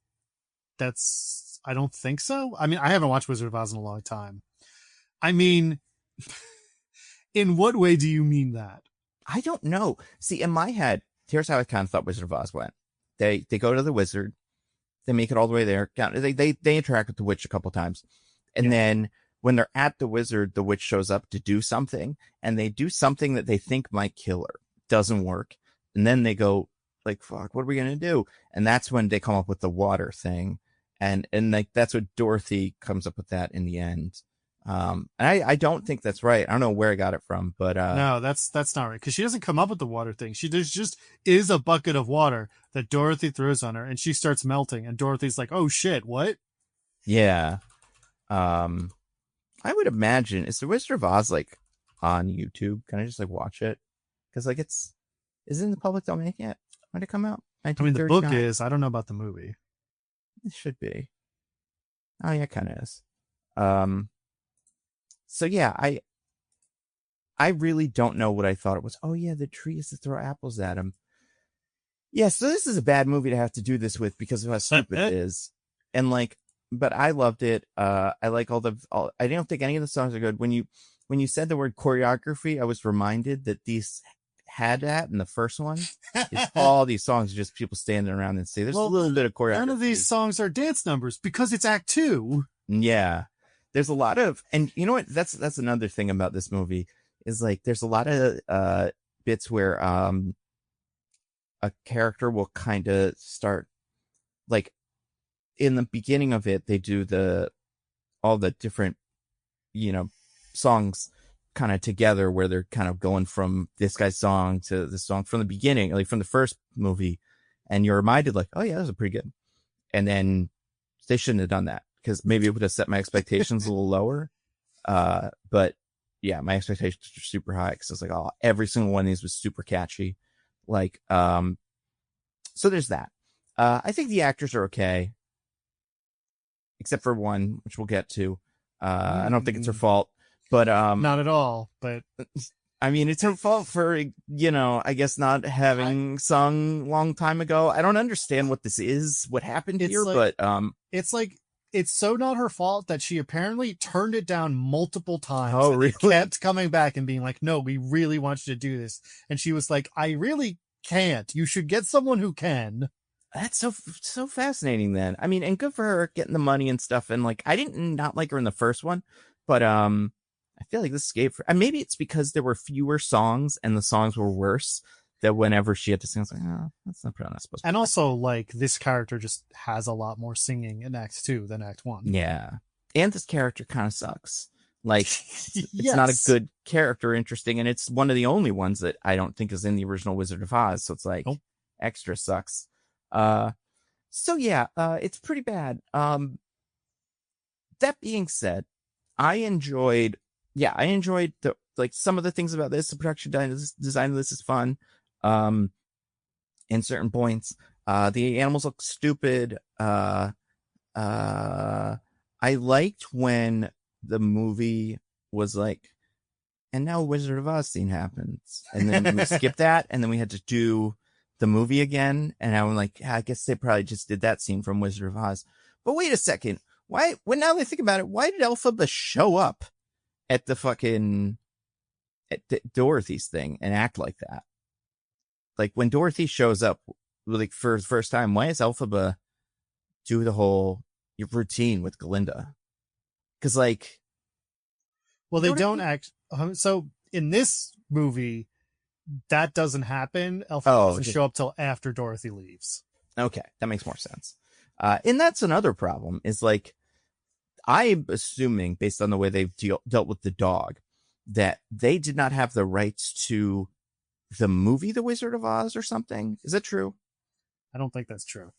I don't think so. I mean, I haven't watched Wizard of Oz in a long time. I mean, in what way do you mean that? I don't know. See, in my head, here's how I kind of thought Wizard of Oz went. They go to the wizard, they make it all the way there. They interact with the witch a couple times, and then when they're at the wizard, the witch shows up to do something, and they do something that they think might kill her. Doesn't work, and then they go like, "Fuck, what are we gonna do?" And that's when they come up with the water thing, and like that's what Dorothy comes up with that in the end. And I don't think that's right. I don't know where I got it from, but no, that's not right, because she doesn't come up with the water thing. There's just is a bucket of water that Dorothy throws on her, and she starts melting, and Dorothy's like, "Oh shit, what?" Yeah. I would imagine, is the Wizard of Oz like on YouTube? Can I just like watch it? Because like is it in the public domain yet? When did it come out? I mean, the book is. I don't know about the movie. It should be. Oh yeah, it kind of is. So yeah, I really don't know what I thought it was. Oh yeah, the tree is to throw apples at him. Yeah, so this is a bad movie to have to do this with because of how stupid it is. And like, but I loved it. I like all. I don't think any of the songs are good. When you said the word choreography, I was reminded that these had that in the first one. All these songs are just people standing around and say there's a little bit of choreography. None of these songs are dance numbers because it's Act 2. Yeah. There's a lot of, and you know what? That's another thing about this movie is like, there's a lot of bits where a character will kind of start, like in the beginning of it, they do all the different, songs kind of together where they're kind of going from this guy's song to the song from the beginning, like from the first movie, and you're reminded like, oh yeah, that was pretty good. And then they shouldn't have done that, because maybe it would have set my expectations a little lower. But yeah, my expectations are super high because it's like, oh, every single one of these was super catchy. Like, so there's that. I think the actors are okay, except for one, which we'll get to. I don't think it's her fault, but not at all. But I mean, it's her fault for, I guess not having sung long time ago. I don't understand what this is, what happened here, but it's like, it's so not her fault that she apparently turned it down multiple times. Oh, really? Kept coming back and being like, no, we really want you to do this. And she was like, I really can't. You should get someone who can. That's so fascinating then. I mean, and good for her getting the money and stuff. And like, I didn't not like her in the first one, but I feel like this escaped her. And maybe it's because there were fewer songs and the songs were worse, that whenever she had to sing, I was like, oh, that's not supposed to be. And also, like, this character just has a lot more singing in Act 2 than Act 1. Yeah. And this character kind of sucks. Like, it's not a good character, interesting, and it's one of the only ones that I don't think is in the original Wizard of Oz, so it's like, extra sucks. So yeah, it's pretty bad. That being said, I enjoyed some of the things about this. The production design of this is fun. In certain points, the animals look stupid. I liked when the movie was like, and now Wizard of Oz scene happens, and then we skip that, and then we had to do the movie again, and I'm like, I guess they probably just did that scene from Wizard of Oz. But wait a second, why? When now they think about it, why did Elphaba show up at the Dorothy's thing and act like that? Like, when Dorothy shows up, like, for the first time, why does Elphaba do the whole routine with Glinda? Because, like... Well, they don't act... So, in this movie, that doesn't happen. Elphaba doesn't show up till after Dorothy leaves. Okay, that makes more sense. And that's another problem, is, like, I'm assuming, based on the way they've dealt with the dog, that they did not have the rights to the movie The Wizard of Oz or something. Is that true? I don't think that's true.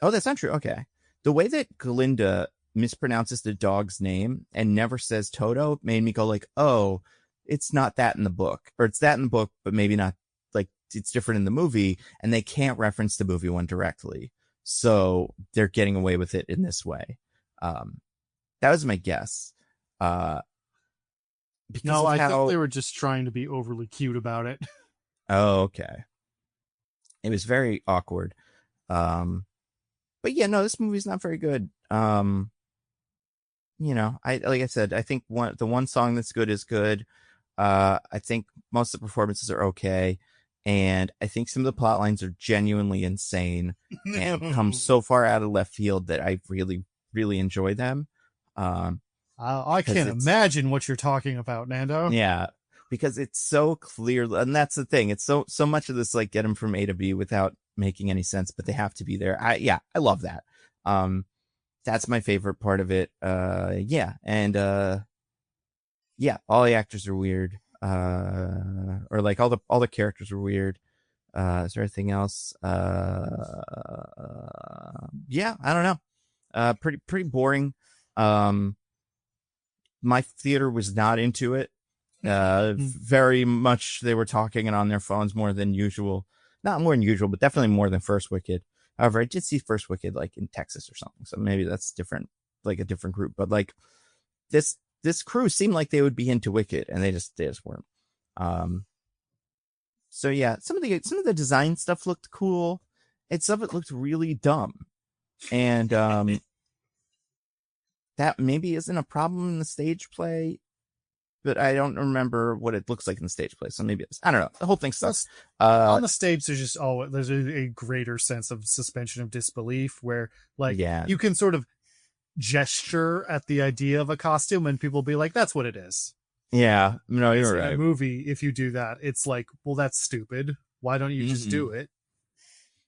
Oh, that's not true. Okay. The way that Glinda mispronounces the dog's name and never says Toto made me go like, oh, it's not that in the book, or it's that in the book, but maybe not, like it's different in the movie, and they can't reference the movie one directly. So they're getting away with it in this way. That was my guess. No, I think they were just trying to be overly cute about it. Oh, okay. It was very awkward. But yeah, no, this movie's not very good. You know, like I said, I think the one song that's good is good. I think most of the performances are okay, and I think some of the plot lines are genuinely insane and come so far out of left field that I really, really enjoy them. I can't imagine what you're talking about, Nando. Yeah, because it's so clear, and that's the thing. It's so much of this, like, get them from A to B without making any sense, but they have to be there. I love that. That's my favorite part of it. Yeah, and yeah, all the actors are weird. Or like all the characters are weird. Is there anything else? Yeah, I don't know. Pretty boring. My theater was not into it. Very much they were talking and on their phones more than usual. Not more than usual, but definitely more than First Wicked. However, I did see First Wicked like in Texas or something, so maybe that's different, like a different group. But like this crew seemed like they would be into Wicked, and they just weren't. So yeah, some of the design stuff looked cool, and some of it looked really dumb, and that maybe isn't a problem in the stage play, but I don't remember what it looks like in the stage play, so maybe I don't know. The whole thing sucks. On the stage, there's a greater sense of suspension of disbelief, where like you can sort of gesture at the idea of a costume, and people be like, "That's what it is." Yeah, no, you're right. In a movie, if you do that, it's like, well, that's stupid. Why don't you just do it?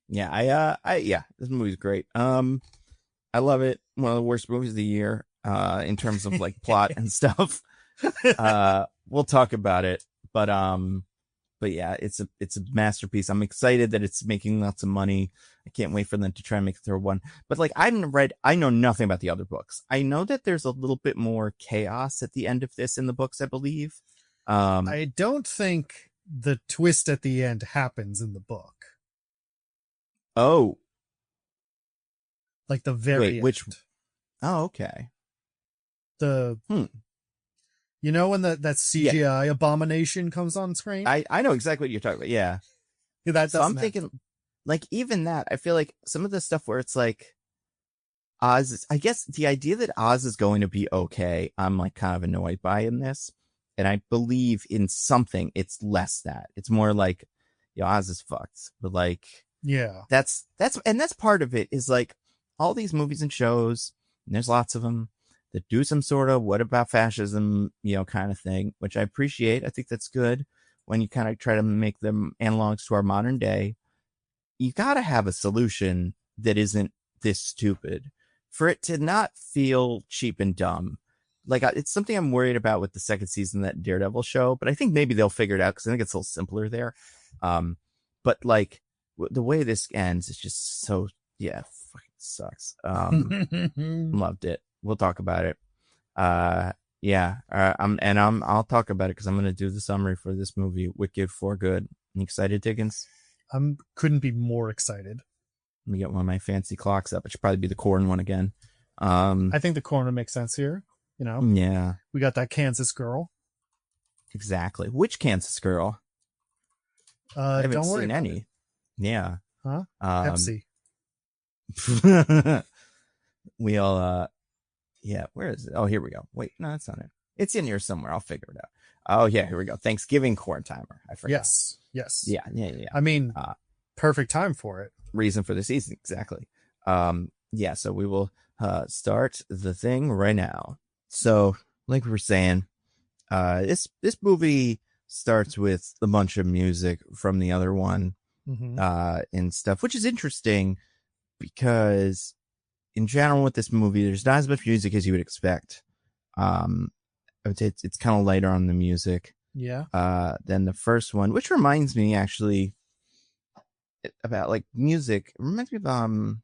Yeah, yeah, this movie's great. I love it. One of the worst movies of the year, in terms of like plot and stuff. We'll talk about it, but yeah, it's a masterpiece. I'm excited that it's making lots of money. I can't wait for them to try and make the third one. But like, I know nothing about the other books. I know that there's a little bit more chaos at the end of this in the books, I believe. I don't think the twist at the end happens in the book. Oh, like the very end. Which? Oh, okay. You know when that CGI abomination comes on screen? I know exactly what you're talking about. Yeah. So I'm thinking, like, even that, I feel like some of the stuff where it's like Oz, I guess the idea that Oz is going to be okay, I'm like kind of annoyed by in this. And I believe in something, it's less that. It's more like, Oz is fucked. But like, yeah, that's part of it, is like all these movies and shows, and there's lots of them, that do some sort of what about fascism, kind of thing, which I appreciate. I think that's good when you kind of try to make them analogs to our modern day. You got to have a solution that isn't this stupid for it to not feel cheap and dumb. Like, it's something I'm worried about with the second season of that Daredevil show, but I think maybe they'll figure it out because I think it's a little simpler there. But like the way this ends is just so, fucking sucks. Loved it. We'll talk about it. I'll talk about it because I'm going to do the summary for this movie, Wicked for Good. You excited, Diggins? Couldn't be more excited. Let me get one of my fancy clocks up. It should probably be the corn one again. I think the corn would make sense here. Yeah. We got that Kansas girl. Exactly. Which Kansas girl? I haven't seen any. Yeah. Huh? Pepsi. We all, where is it? Oh, here we go. Wait, no, that's not it. It's in here somewhere. I'll figure it out. Oh, yeah, here we go. Thanksgiving corn timer. I forgot. Yes. Yeah. I mean, perfect time for it. Reason for the season, exactly. So we will start the thing right now. So, like we were saying, this movie starts with a bunch of music from the other one, and stuff, which is interesting because in general with this movie, there's not as much music as you would expect. I would say it's kind of lighter on the music. Yeah. Than the first one, which reminds me actually about like music. It reminds me of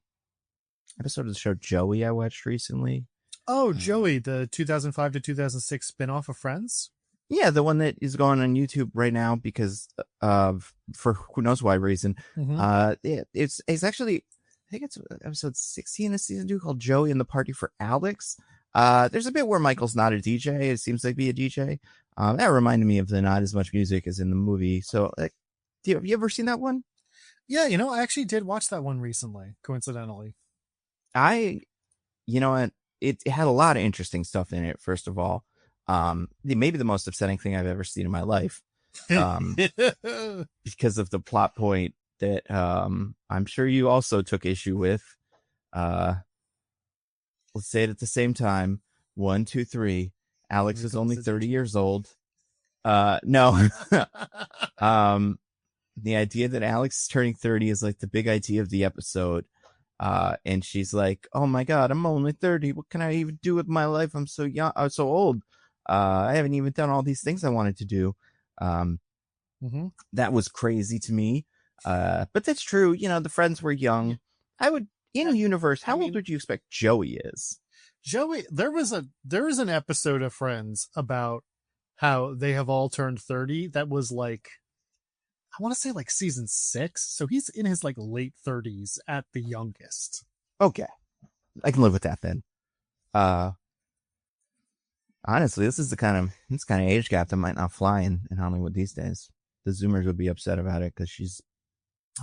episode of the show Joey I watched recently. Oh, Joey, the 2005 to 2006 spinoff of Friends. Yeah, the one that is going on YouTube right now because of for who knows why reason. It's actually, I think it's episode 16 of season 2 called Joey and the Party for Alex. There's a bit where Michael's not a DJ. It seems like be a DJ. That reminded me of the not as much music as in the movie. So, have you ever seen that one? Yeah, I actually did watch that one recently, coincidentally. You know what? It had a lot of interesting stuff in it. First of all, maybe the most upsetting thing I've ever seen in my life, because of the plot point that I'm sure you also took issue with. Let's say it at the same time. 1, 2, 3. Alex is only 30 years old. No. The idea that Alex is turning 30 is like the big idea of the episode. And she's like, oh my God, I'm only 30. What can I even do with my life? I'm so young. I'm so old. I haven't even done all these things I wanted to do. That was crazy to me. But that's true. The friends were young. I would, in universe, how old would you expect Joey is? Joey, there was an episode of Friends about how they have all turned 30. That was like, I want to say like season 6. So he's in his like late 30s at the youngest. Okay. I can live with that then. Honestly, this is the kind of age gap that might not fly in Hollywood these days. The Zoomers would be upset about it because she's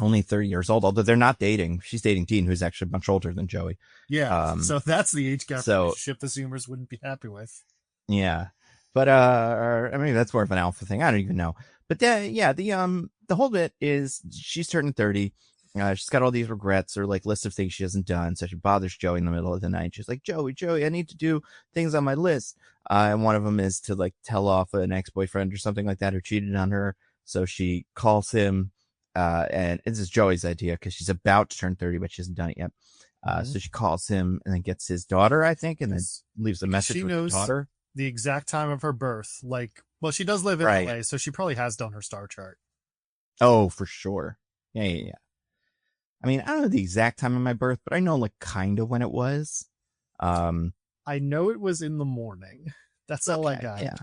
only 30 years old, although they're not dating. She's dating Dean, who's actually much older than Joey. Yeah. So that's the age gap relationship the Zoomers wouldn't be happy with. Yeah. But I mean, that's more of an alpha thing. I don't even know. But the whole bit is she's turning 30. She's got all these regrets or like list of things she hasn't done. So she bothers Joey in the middle of the night. She's like, Joey, I need to do things on my list. And one of them is to like tell off an ex-boyfriend or something like that who cheated on her. So she calls him, and this is Joey's idea because she's about to turn 30, but she hasn't done it yet. So she calls him and then gets his daughter, I think, and then leaves a message with the daughter. The exact time of her birth. Like, well, she does live in LA, so she probably has done her star chart. Oh, for sure. Yeah. I mean, I don't know the exact time of my birth, but I know like kind of when it was. I know it was in the morning. That's all I got. Yeah.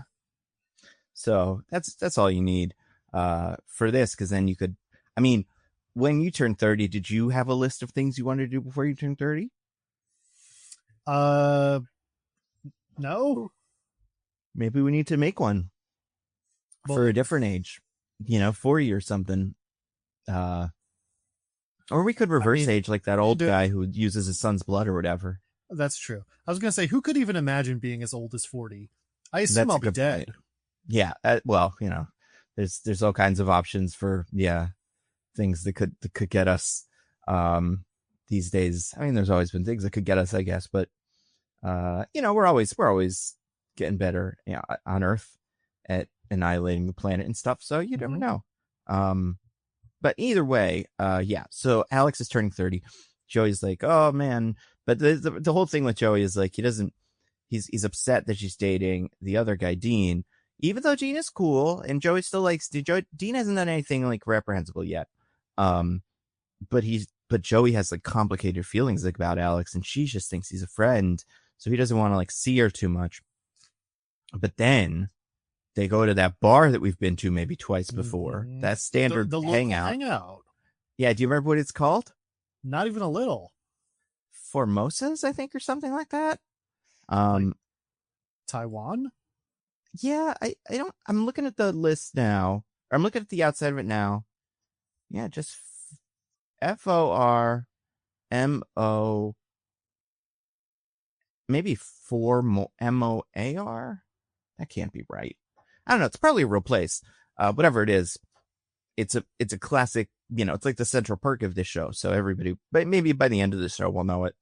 So that's all you need for this, because then you could. I mean, when you turned 30, did you have a list of things you wanted to do before you turned 30? No. Maybe we need to make one for a different age, 40 or something. Or we could reverse age like that old guy who uses his son's blood or whatever. That's true. I was going to say, who could even imagine being as old as 40? I assume I'll be dead. Point. Yeah. Well, there's all kinds of options for, things that could get us, these days. I mean, there's always been things that could get us, I guess, but, we're always getting better on Earth at annihilating the planet and stuff. So you never know. But either way, so Alex is turning 30. Joey's like, oh man. But the whole thing with Joey is like, he's upset that she's dating the other guy, Dean, even though Dean is cool and Joey still likes Dean hasn't done anything like reprehensible yet. But Joey has like complicated feelings like about Alex, and she just thinks he's a friend. So he doesn't want to like see her too much. But then they go to that bar that we've been to maybe twice before. That standard the hangout. Yeah. Do you remember what it's called? Not even a little. Formosas, I think, or something like that. Like Taiwan? Yeah, I'm looking at the list now. Or I'm looking at the outside of it now. Yeah, just FORMO. Maybe MOAR? That can't be right. I don't know. It's probably a real place. Whatever it is, it's a classic, it's like the Central Perk of this show. So everybody, but maybe by the end of the show, we'll know it.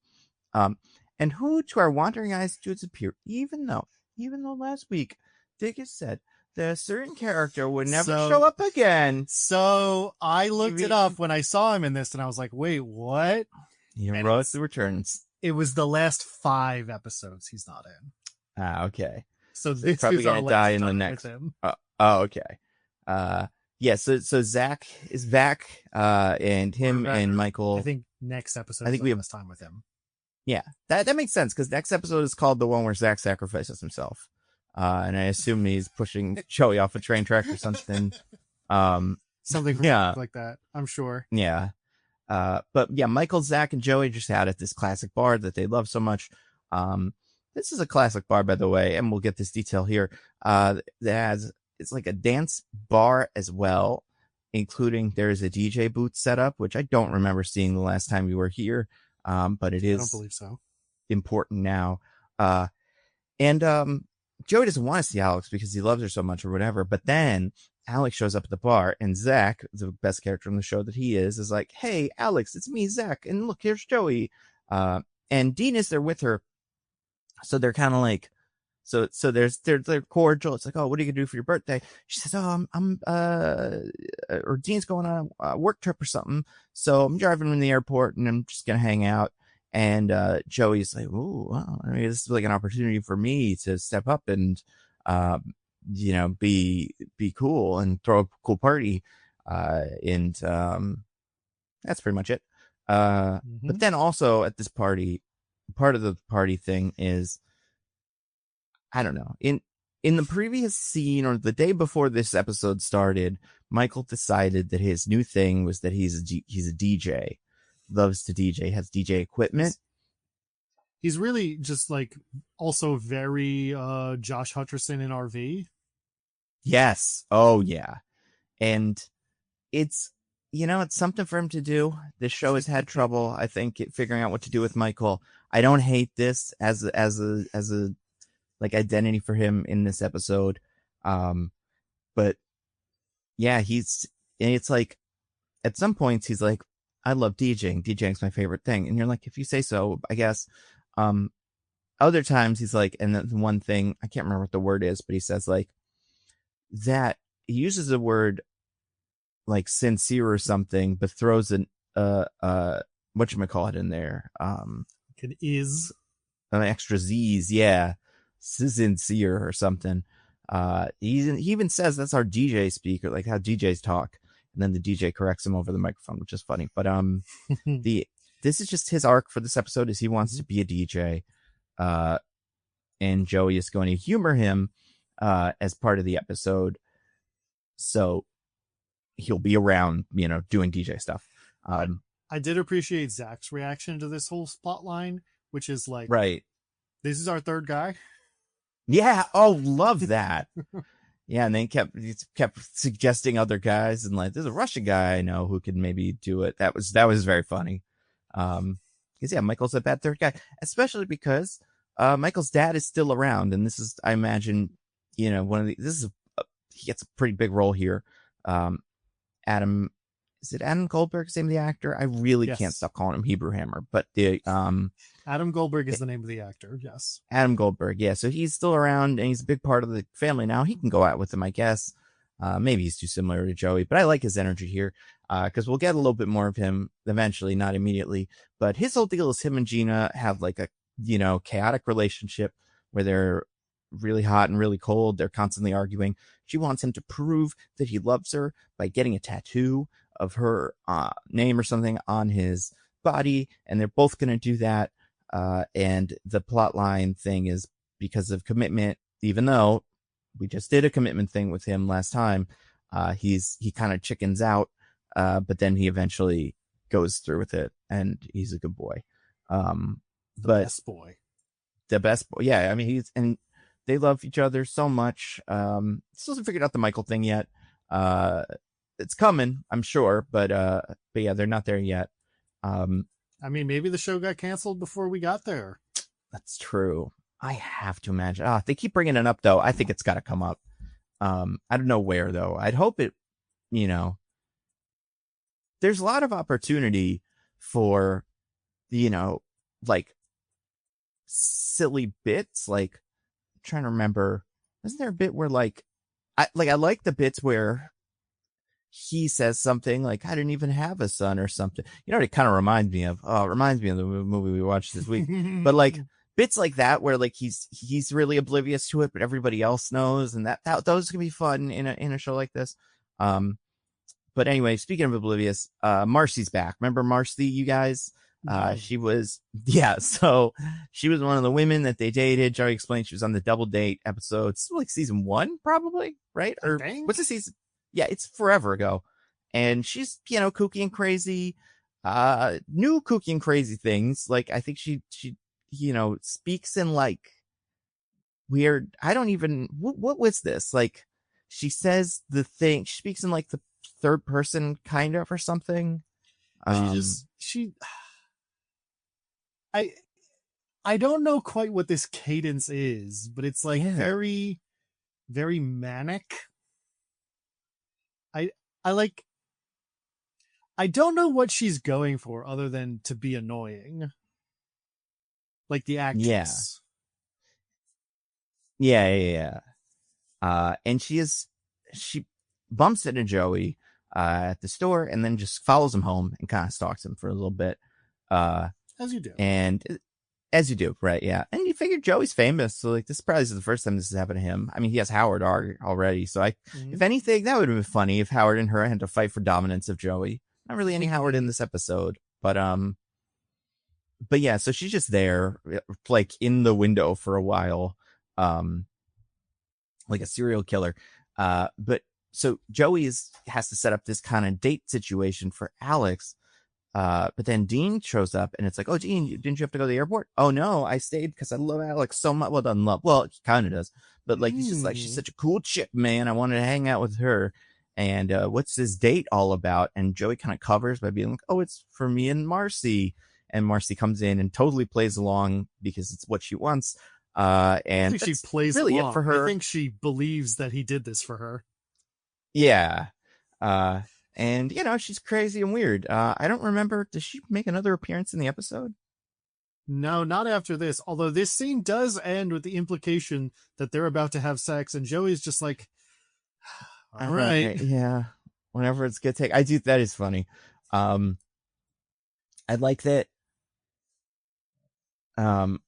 And who to our wandering eyes does appear, even though last week Diggins said that a certain character would never show up again. So I looked it up when I saw him in this, and I was like, wait, what? He heroically returns. It was the last 5 episodes he's not in. Okay. So he's probably gonna die in the next. Okay. So Zach is back, and him and Michael. I think next episode. I think we have time with him. Yeah, that makes sense because next episode is called the one where Zach sacrifices himself, and I assume he's pushing Joey off a train track or something. Something like that, I'm sure. Yeah. But yeah, Michael, Zach, and Joey just had at this classic bar that they love so much. This is a classic bar, by the way, and we'll get this detail here. It's like a dance bar as well, including there's a DJ booth set up, which I don't remember seeing the last time we were here. But it is, I don't believe so, important now. And Joey doesn't want to see Alex because he loves her so much or whatever. But then Alex shows up at the bar, and Zach, the best character on the show that he is like, "Hey, Alex, it's me, Zach, and look, here's Joey." And Dean is there with her, so they're kind of like, so they're cordial. It's like, "Oh, what are you gonna do for your birthday?" She says, "Oh, or Dean's going on a work trip or something, so I'm driving him to the airport, and I'm just gonna hang out." And Joey's like, "Ooh, wow, I mean, this is like an opportunity for me to step up and, be cool and throw a cool party." And that's pretty much it. But then also at this party, part of the party thing is, I don't know, in the previous scene or the day before this episode started, Michael decided that his new thing was that he's a DJ. Loves to DJ, has DJ equipment. He's really just like also very Josh Hutcherson in RV. Yes. Oh yeah. And it's something for him to do. This show has had trouble, I think, figuring out what to do with Michael. I don't hate this as a like identity for him in this episode. But yeah, it's like at some points he's like, "I love DJing. DJing's my favorite thing." And you're like, "If you say so, I guess." Other times he's like, and the one thing, I can't remember what the word is, but he says like that he uses the word like sincere or something, but throws an whatchamacallit in there. An is. An extra Z's, yeah. Sincere or something. He even says that's our DJ speaker, like how DJs talk. And then the DJ corrects him over the microphone, which is funny. But this is just his arc for this episode, is he wants to be a DJ. And Joey is going to humor him as part of the episode. So he'll be around, doing DJ stuff. I did appreciate Zach's reaction to this whole plot line, which is like, right, this is our third guy. Yeah. Oh, love that. Yeah, and they kept suggesting other guys, and like, there's a Russian guy I know who could maybe do it. That was very funny. Because yeah, Michael's a bad third guy, especially because Michael's dad is still around, and this is, I imagine, he gets a pretty big role here. Is it Adam Goldberg's name of the actor? I really can't stop calling him Hebrew Hammer, but Adam Goldberg is the name of the actor. Yes. Adam Goldberg. Yeah. So he's still around, and he's a big part of the family now. He can go out with him, I guess. Maybe he's too similar to Joey, but I like his energy here. Cause we'll get a little bit more of him eventually, not immediately, but his whole deal is him and Gina have like a, chaotic relationship where they're really hot and really cold. They're constantly arguing. She wants him to prove that he loves her by getting a tattoo of her name or something on his body, and they're both going to do that. And the plot line thing is because of commitment, even though we just did a commitment thing with him last time, he kind of chickens out, but then he eventually goes through with it, and he's a good boy. The best boy. Yeah, I mean, and they love each other so much. Still hasn't figured out the Michael thing yet. It's coming, I'm sure, but yeah, they're not there yet. I mean, maybe the show got canceled before we got there. That's true. I have to imagine. They keep bringing it up, though. I think it's got to come up. I don't know where, though. I'd hope it, there's a lot of opportunity for, like silly bits. Like, I'm trying to remember, isn't there a bit where I like the bits where he says something like, "I didn't even have a son," or something. It kind of reminds me of the movie we watched this week. But like bits like that where like he's really oblivious to it, but everybody else knows, and that those can be fun in a show like this. But anyway, speaking of oblivious, Marcy's back. Remember Marcy, you guys? No. So she was one of the women that they dated. Joey explained she was on the double date episodes, like season 1, probably, right? Or what's the season? Yeah, it's forever ago. And she's, kooky and crazy, new kooky and crazy things. Like, I think she, speaks in like weird, I don't even, what was this? Like, she says the thing, she speaks in like the third person kind of or something. I don't know quite what this cadence is, but it's like very, very manic. I don't know what she's going for other than to be annoying. Like the actress. Yeah. And she bumps into Joey at the store and then just follows him home and kind of stalks him for a little bit. As you do. And as you do, right? Yeah. And you figure Joey's famous, so like this probably is the first time this has happened to him. I mean, he has Howard already, so if anything, that would have been funny if Howard and her had to fight for dominance of Joey. Not really any Howard in this episode, but yeah. So she's just there, like in the window for a while, like a serial killer. But so Joey has to set up this kind of date situation for Alex. But then Dean shows up and it's like, oh, Dean, didn't you have to go to the airport? Oh, no, I stayed because I love Alex so much. Well, doesn't love. Well, he kind of does. But like, he's just like, she's such a cool chick, man. I wanted to hang out with her. And what's this date all about? And Joey kind of covers by being like, oh, it's for me and Marcy. And Marcy comes in and totally plays along because it's what she wants. And I think she plays really along. It for her. I think she believes that he did this for her. Yeah. And, she's crazy and weird. I don't remember. Does she make another appearance in the episode? No, not after this. Although this scene does end with the implication that they're about to have sex, and Joey's just like, all right. Yeah. Whenever it's good take. I do. That is funny. I like that. What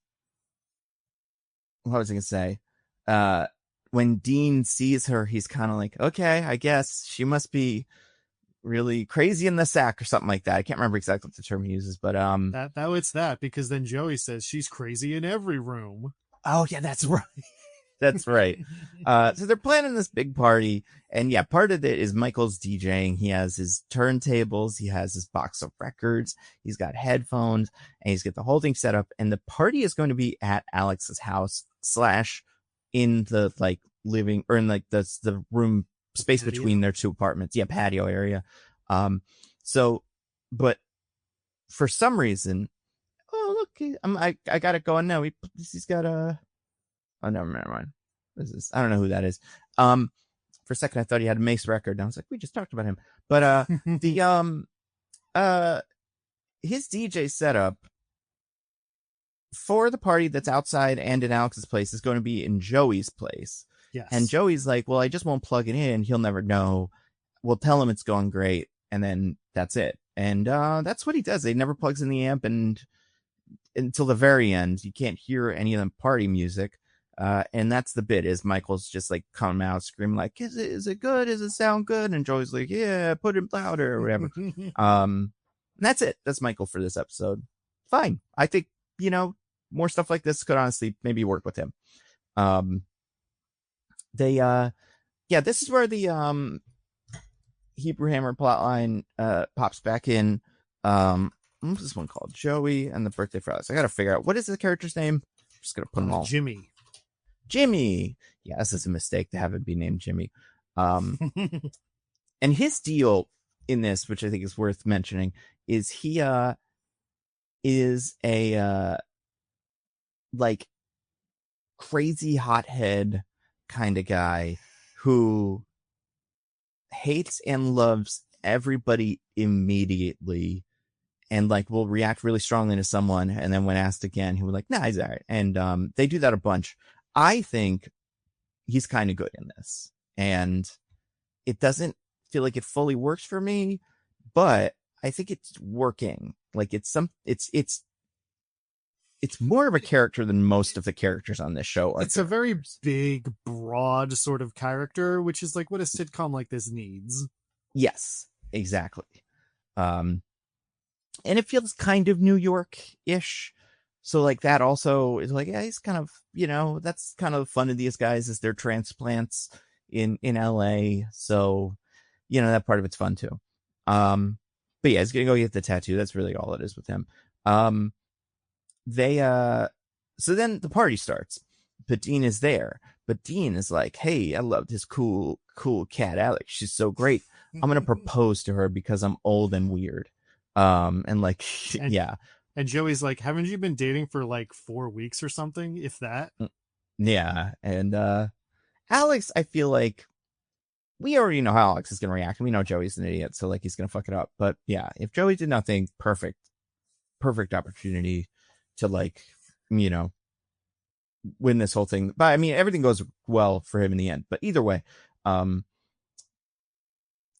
was I going to say? When Dean sees her, he's kind of like, okay, I guess she must be really crazy in the sack or something like that. I can't remember exactly what the term he uses, but it's that, because then Joey says she's crazy in every room. Oh yeah, that's right. That's right. So they're planning this big party, and yeah, part of it is Michael's DJing. He has his turntables, he has his box of records, he's got headphones, and he's got the whole thing set up. And the party is going to be at Alex's house / in the like living or in like the room space between their two apartments. Yeah, patio area. So, but for some reason, oh look, I got it going now. He's got a. Oh, never mind. This is, I don't know who that is. For a second I thought he had a Mace record, and I was like, we just talked about him. But his DJ setup for the party that's outside and in Alex's place is going to be in Joey's place. Yes. And Joey's like, well, I just won't plug it in. He'll never know. We'll tell him it's going great, and then that's it. And that's what he does. He never plugs in the amp, and until the very end, you can't hear any of the party music. And that's the bit, is Michael's just like coming out screaming like, is it good? Does it sound good? And Joey's like, yeah, put it louder or whatever. And that's it. That's Michael for this episode. Fine. I think, more stuff like this could honestly maybe work with him. This is where the Hebrew Hammer plotline pops back in. What's this one called? Joey and the Birthday for Alex. I gotta figure out, what is the character's name? I'm just gonna put them all. Jimmy. Yeah, this is a mistake to have it be named Jimmy. And his deal in this, which I think is worth mentioning, is he is a like crazy hothead kind of guy who hates and loves everybody immediately, and like will react really strongly to someone, and then when asked again, he would like, nah, he's all right. And they do that a bunch. I think he's kind of good in this, and it doesn't feel like it fully works for me, but I think it's working. Like it's more of a character than most of the characters on this show are. It's a very big, broad sort of character, which is like what a sitcom like this needs. Yes, exactly. and it feels kind of New York-ish. So like that also is like, yeah, he's kind of, that's kind of fun of these guys is they're transplants in LA. So, that part of it's fun too. But yeah, he's gonna go get the tattoo. That's really all it is with him. They so then the party starts, but Dean is there. But Dean is like, hey, I love this cool cat Alex. She's so great. I'm gonna propose to her because I'm old and weird. And like, yeah. And Joey's like, haven't you been dating for like 4 weeks or something, if that? Yeah. And Alex, I feel like we already know how Alex is going to react. We know Joey's an idiot, so like he's going to fuck it up. But yeah, if Joey did nothing, perfect opportunity to like, win this whole thing. But I mean, everything goes well for him in the end. But either way,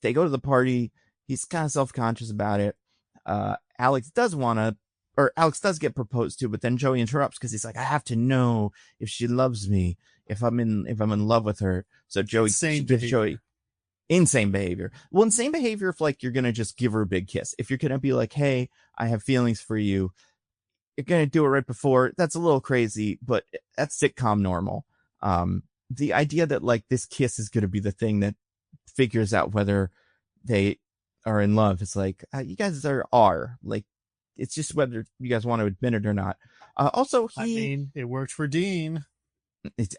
they go to the party. He's kind of self-conscious about it. Alex does get proposed to, but then Joey interrupts because he's like, I have to know if she loves me, if I'm in love with her. So Joey gives Joey insane behavior. Well, insane behavior if like you're gonna just give her a big kiss. If you're gonna be like, hey, I have feelings for you, you're gonna do it right before. That's a little crazy, but that's sitcom normal. The idea that like this kiss is gonna be the thing that figures out whether they are in love is like, you guys are like, it's just whether you guys want to admit it or not. Also, I mean, it worked for Dean.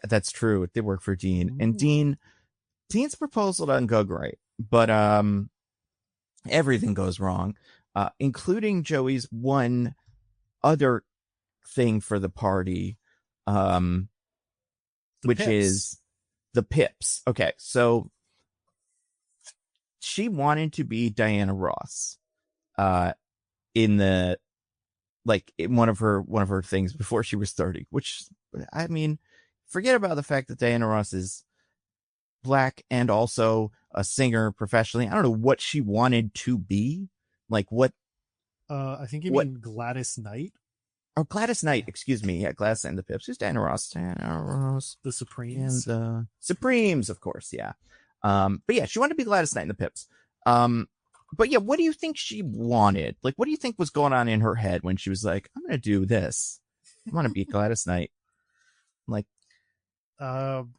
That's true. It did work for Dean. And Dean's proposal doesn't go great, but everything goes wrong, including Joey's one other thing for the party, which is the Pips. Okay, so she wanted to be Diana Ross, in one of her things before she was 30. Which, I mean, forget about the fact that Diana Ross is Black and also a singer professionally. I don't know what she wanted to be. Like what? I think you mean Gladys Knight. Oh, Gladys Knight. Excuse me. Yeah, Gladys and the Pips. Who's Diana Ross? Diana Ross. The Supremes. And the Supremes, of course. Yeah. But yeah, she wanted to be Gladys Knight and the Pips. But yeah, what do you think she wanted? Like, what do you think was going on in her head when she was like, I'm gonna do this. I want to be Gladys Knight. Like, God,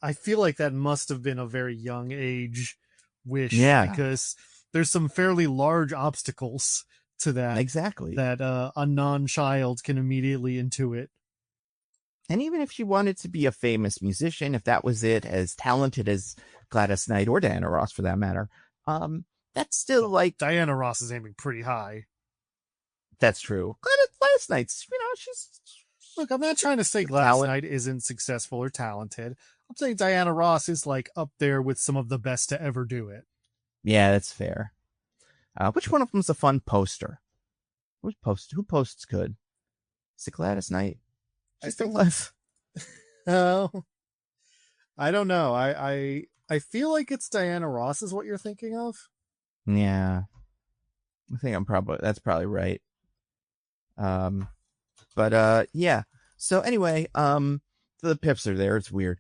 I feel like that must have been a very young age wish. Yeah, because there's some fairly large obstacles to that. Exactly. That a non-child can immediately intuit. And even if she wanted to be a famous musician, if that was it, as talented as Gladys Knight or Diana Ross for that matter, that's still like Diana Ross is aiming pretty high. That's true. Gladys Knight's, she's. Look, I'm not trying to say Gladys Knight isn't successful or talented. I'm saying Diana Ross is like up there with some of the best to ever do it. Yeah, that's fair. Which one of them's a fun poster? Who posts good? Is it Gladys Knight? She's still alive. Oh, I don't know. I feel like it's Diana Ross is what you're thinking of. Yeah, I think that's probably right. But yeah. So anyway, the Pips are there. It's weird.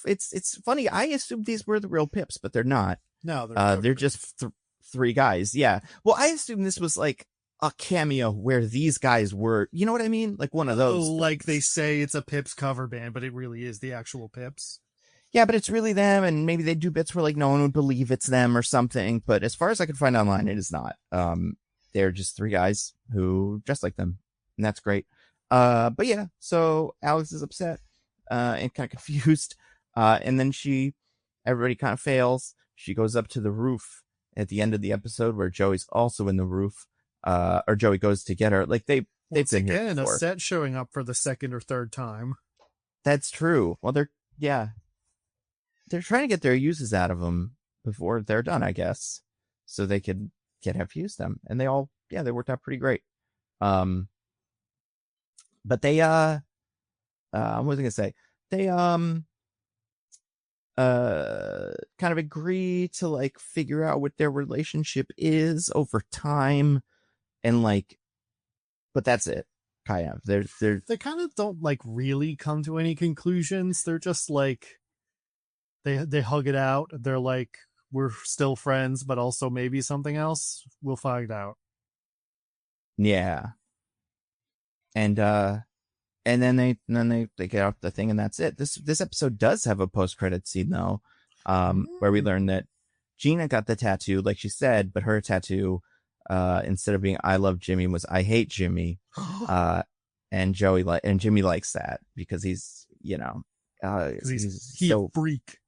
It's funny. I assumed these were the real Pips, but they're not. No, they're just three guys. Yeah. Well, I assumed this was like a cameo where these guys were, you know what I mean? Like one of those. Like they say it's a Pips cover band, but it really is the actual Pips. Yeah, but it's really them, and maybe they do bits where like no one would believe it's them or something. But as far as I could find online, it is not. They're just three guys who dress like them, and that's great. But yeah, so Alex is upset and kind of confused, and then everybody kind of fails. She goes up to the roof at the end of the episode where Joey's also in the roof, or Joey goes to get her. Like they've been here before. A set showing up for the second or third time. That's true. Well, they're trying to get their uses out of them before they're done, I guess, so they could have used them, and they worked out pretty great. But they what was I gonna say? They kind of agree to like figure out what their relationship is over time, and like, but that's it. Kind of. They kind of don't like really come to any conclusions. They're just like they hug it out. They're like, we're still friends, but also maybe something else. We'll find out. Yeah. And then they get off the thing, and that's it. This episode does have a post-credit scene though, where we learn that Gina got the tattoo, like she said, but her tattoo, instead of being "I love Jimmy," was "I hate Jimmy." And Jimmy likes that because he's, because he's so freak,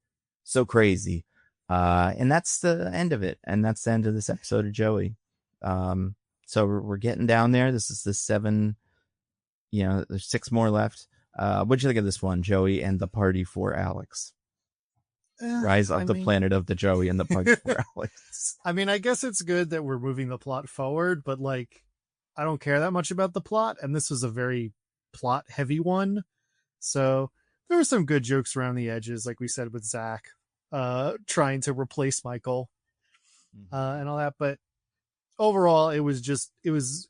so crazy. And that's the end of it, and that's the end of this episode of Joey. So we're getting down there. This is the 7. There's 6 more left. What'd you think of this one, Joey and the Party for Alex? Rise of the Planet of the Joey and the Party for Alex. I mean, I guess it's good that we're moving the plot forward, but like, I don't care that much about the plot, and this was a very plot heavy one. So there were some good jokes around the edges, like we said with Zach, trying to replace Michael, and all that. But overall, it was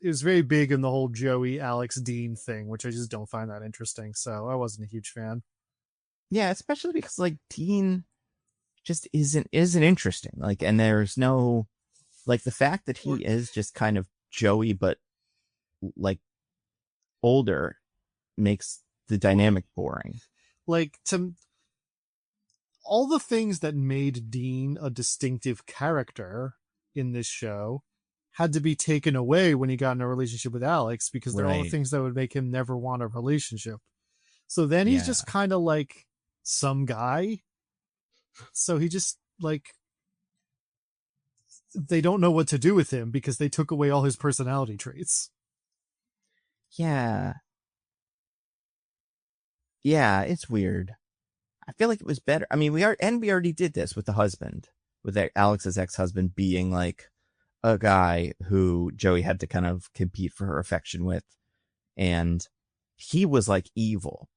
very big in the whole Joey, Alex, Dean thing, which I just don't find that interesting. So I wasn't a huge fan. Yeah, especially because like Dean just isn't interesting. Like, and there's no, like, the fact that he is just kind of Joey, but like older, makes the dynamic boring. Like, to all the things that made Dean a distinctive character in this show had to be taken away when he got in a relationship with Alex, because they're all the things that would make him never want a relationship. So then he's just kind of like some guy. So he just, like, they don't know what to do with him because they took away all his personality traits. Yeah, it's weird. I feel like it was better. I mean, we already did this with the husband, with Alex's ex-husband being like a guy who Joey had to kind of compete for her affection with, and he was like evil.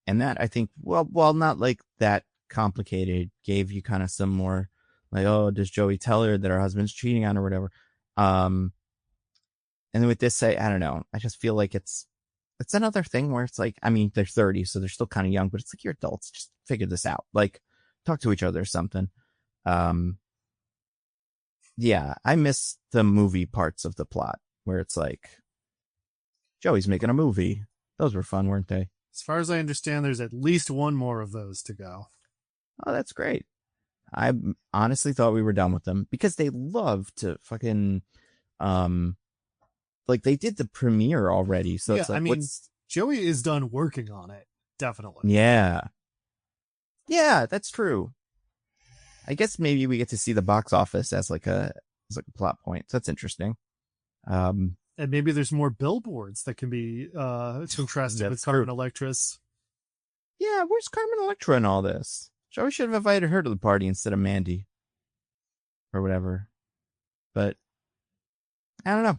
And that, I think, well, not like that complicated, gave you kind of some more like, oh, does Joey tell her that her husband's cheating on her or whatever? And then with this, I don't know. I just feel like it's another thing where it's like, I mean, they're 30, so they're still kind of young, but it's like, you're adults, just figure this out. Like, talk to each other or something. Yeah, I miss the movie parts of the plot where it's like, Joey's making a movie. Those were fun, weren't they? As far as I understand, there's at least one more of those to go. Oh, that's great. I honestly thought we were done with them because they love to fucking, like, they did the premiere already. So yeah, it's like, I mean, Joey is done working on it. Definitely. Yeah, that's true. I guess maybe we get to see the box office as like a plot point. So that's interesting. And maybe there's more billboards that can be contrasted with Carmen Electra's. Yeah, where's Carmen Electra in all this? Joey should have invited her to the party instead of Mandy. Or whatever. But I don't know.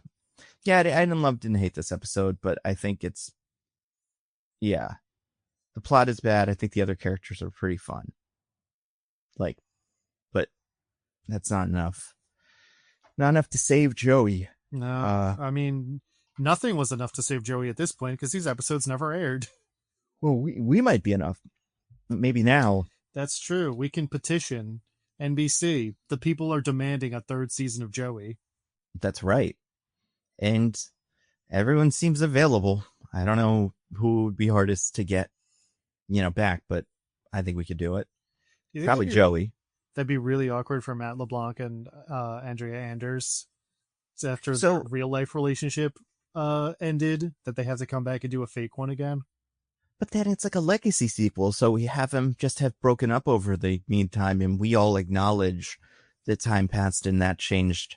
Yeah, I didn't hate this episode, but I think it's, yeah. The plot is bad. I think the other characters are pretty fun. Like, but that's not enough. Not enough to save Joey. No, I mean, nothing was enough to save Joey at this point because these episodes never aired. Well, we might be enough. Maybe now. That's true. We can petition NBC. The people are demanding a 3rd season of Joey. That's right. And everyone seems available. I don't know who would be hardest to get, back, but I think we could do it. Probably Joey. That'd be really awkward for Matt LeBlanc and Andrea Anders. After their real life relationship ended, that they have to come back and do a fake one again. But then it's like a legacy sequel, so we have them just have broken up over the meantime, and we all acknowledge that time passed and that changed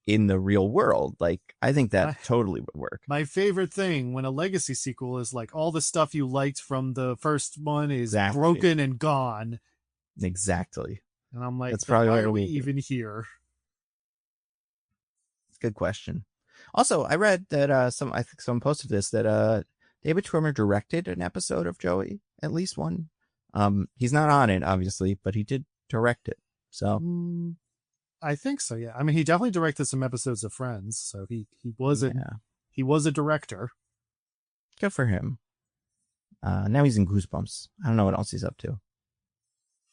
in the real world. Like, I think that totally would work. My favorite thing when a legacy sequel is like all the stuff you liked from the first one is broken and gone. Exactly. And I'm like, that's probably why are we even here? Good question. Also, I read that I think someone posted this, that David Schwimmer directed an episode of Joey, at least one. He's not on it, obviously, but he did direct it. So I think so, yeah. I mean, he definitely directed some episodes of Friends, so he was a director. Good for him. Now he's in Goosebumps. I don't know what else he's up to.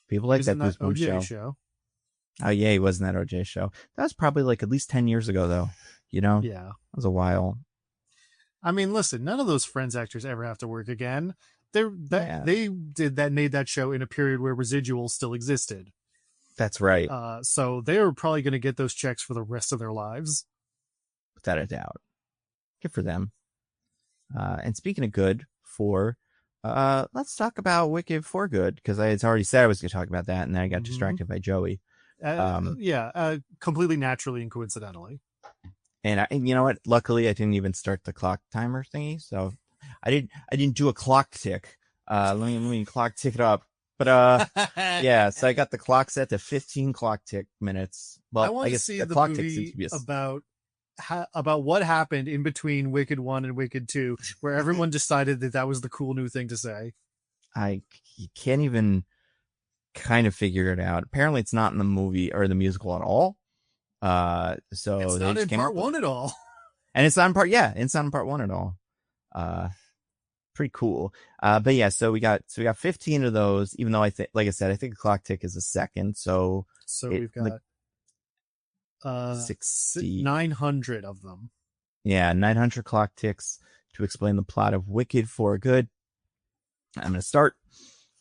People like that Goosebumps show. Oh yeah, he was in that OJ show. That was probably like at least 10 years ago, though. You know, Yeah, it was a while. I mean, listen, none of those Friends actors ever have to work again. They made that show in a period where residuals still existed. That's right. So they are probably going to get those checks for the rest of their lives, without a doubt. Good for them. And speaking of good for, let's talk about Wicked for Good, because I had already said I was going to talk about that, and then I got distracted by Joey. Completely naturally and coincidentally. And you know what? Luckily, I didn't even start the clock timer thingy, so I didn't do a clock tick. Let me clock tick it up. But yeah, so I got the clock set to 15 clock tick minutes. Well, I guess see the clock tick seems to be about what happened in between Wicked 1 and Wicked 2, where everyone decided that was the cool new thing to say. I can't even kind of figure it out. Apparently, it's not in the movie or the musical at all. So it's not in part 1 at all. And it's not in part, it's not in part 1 at all. Pretty cool. But yeah, so we got 15 of those, even though I think, like I said, I think a clock tick is a second. So we've got 900 of them. Yeah, 900 clock ticks to explain the plot of Wicked for Good. I'm going to start,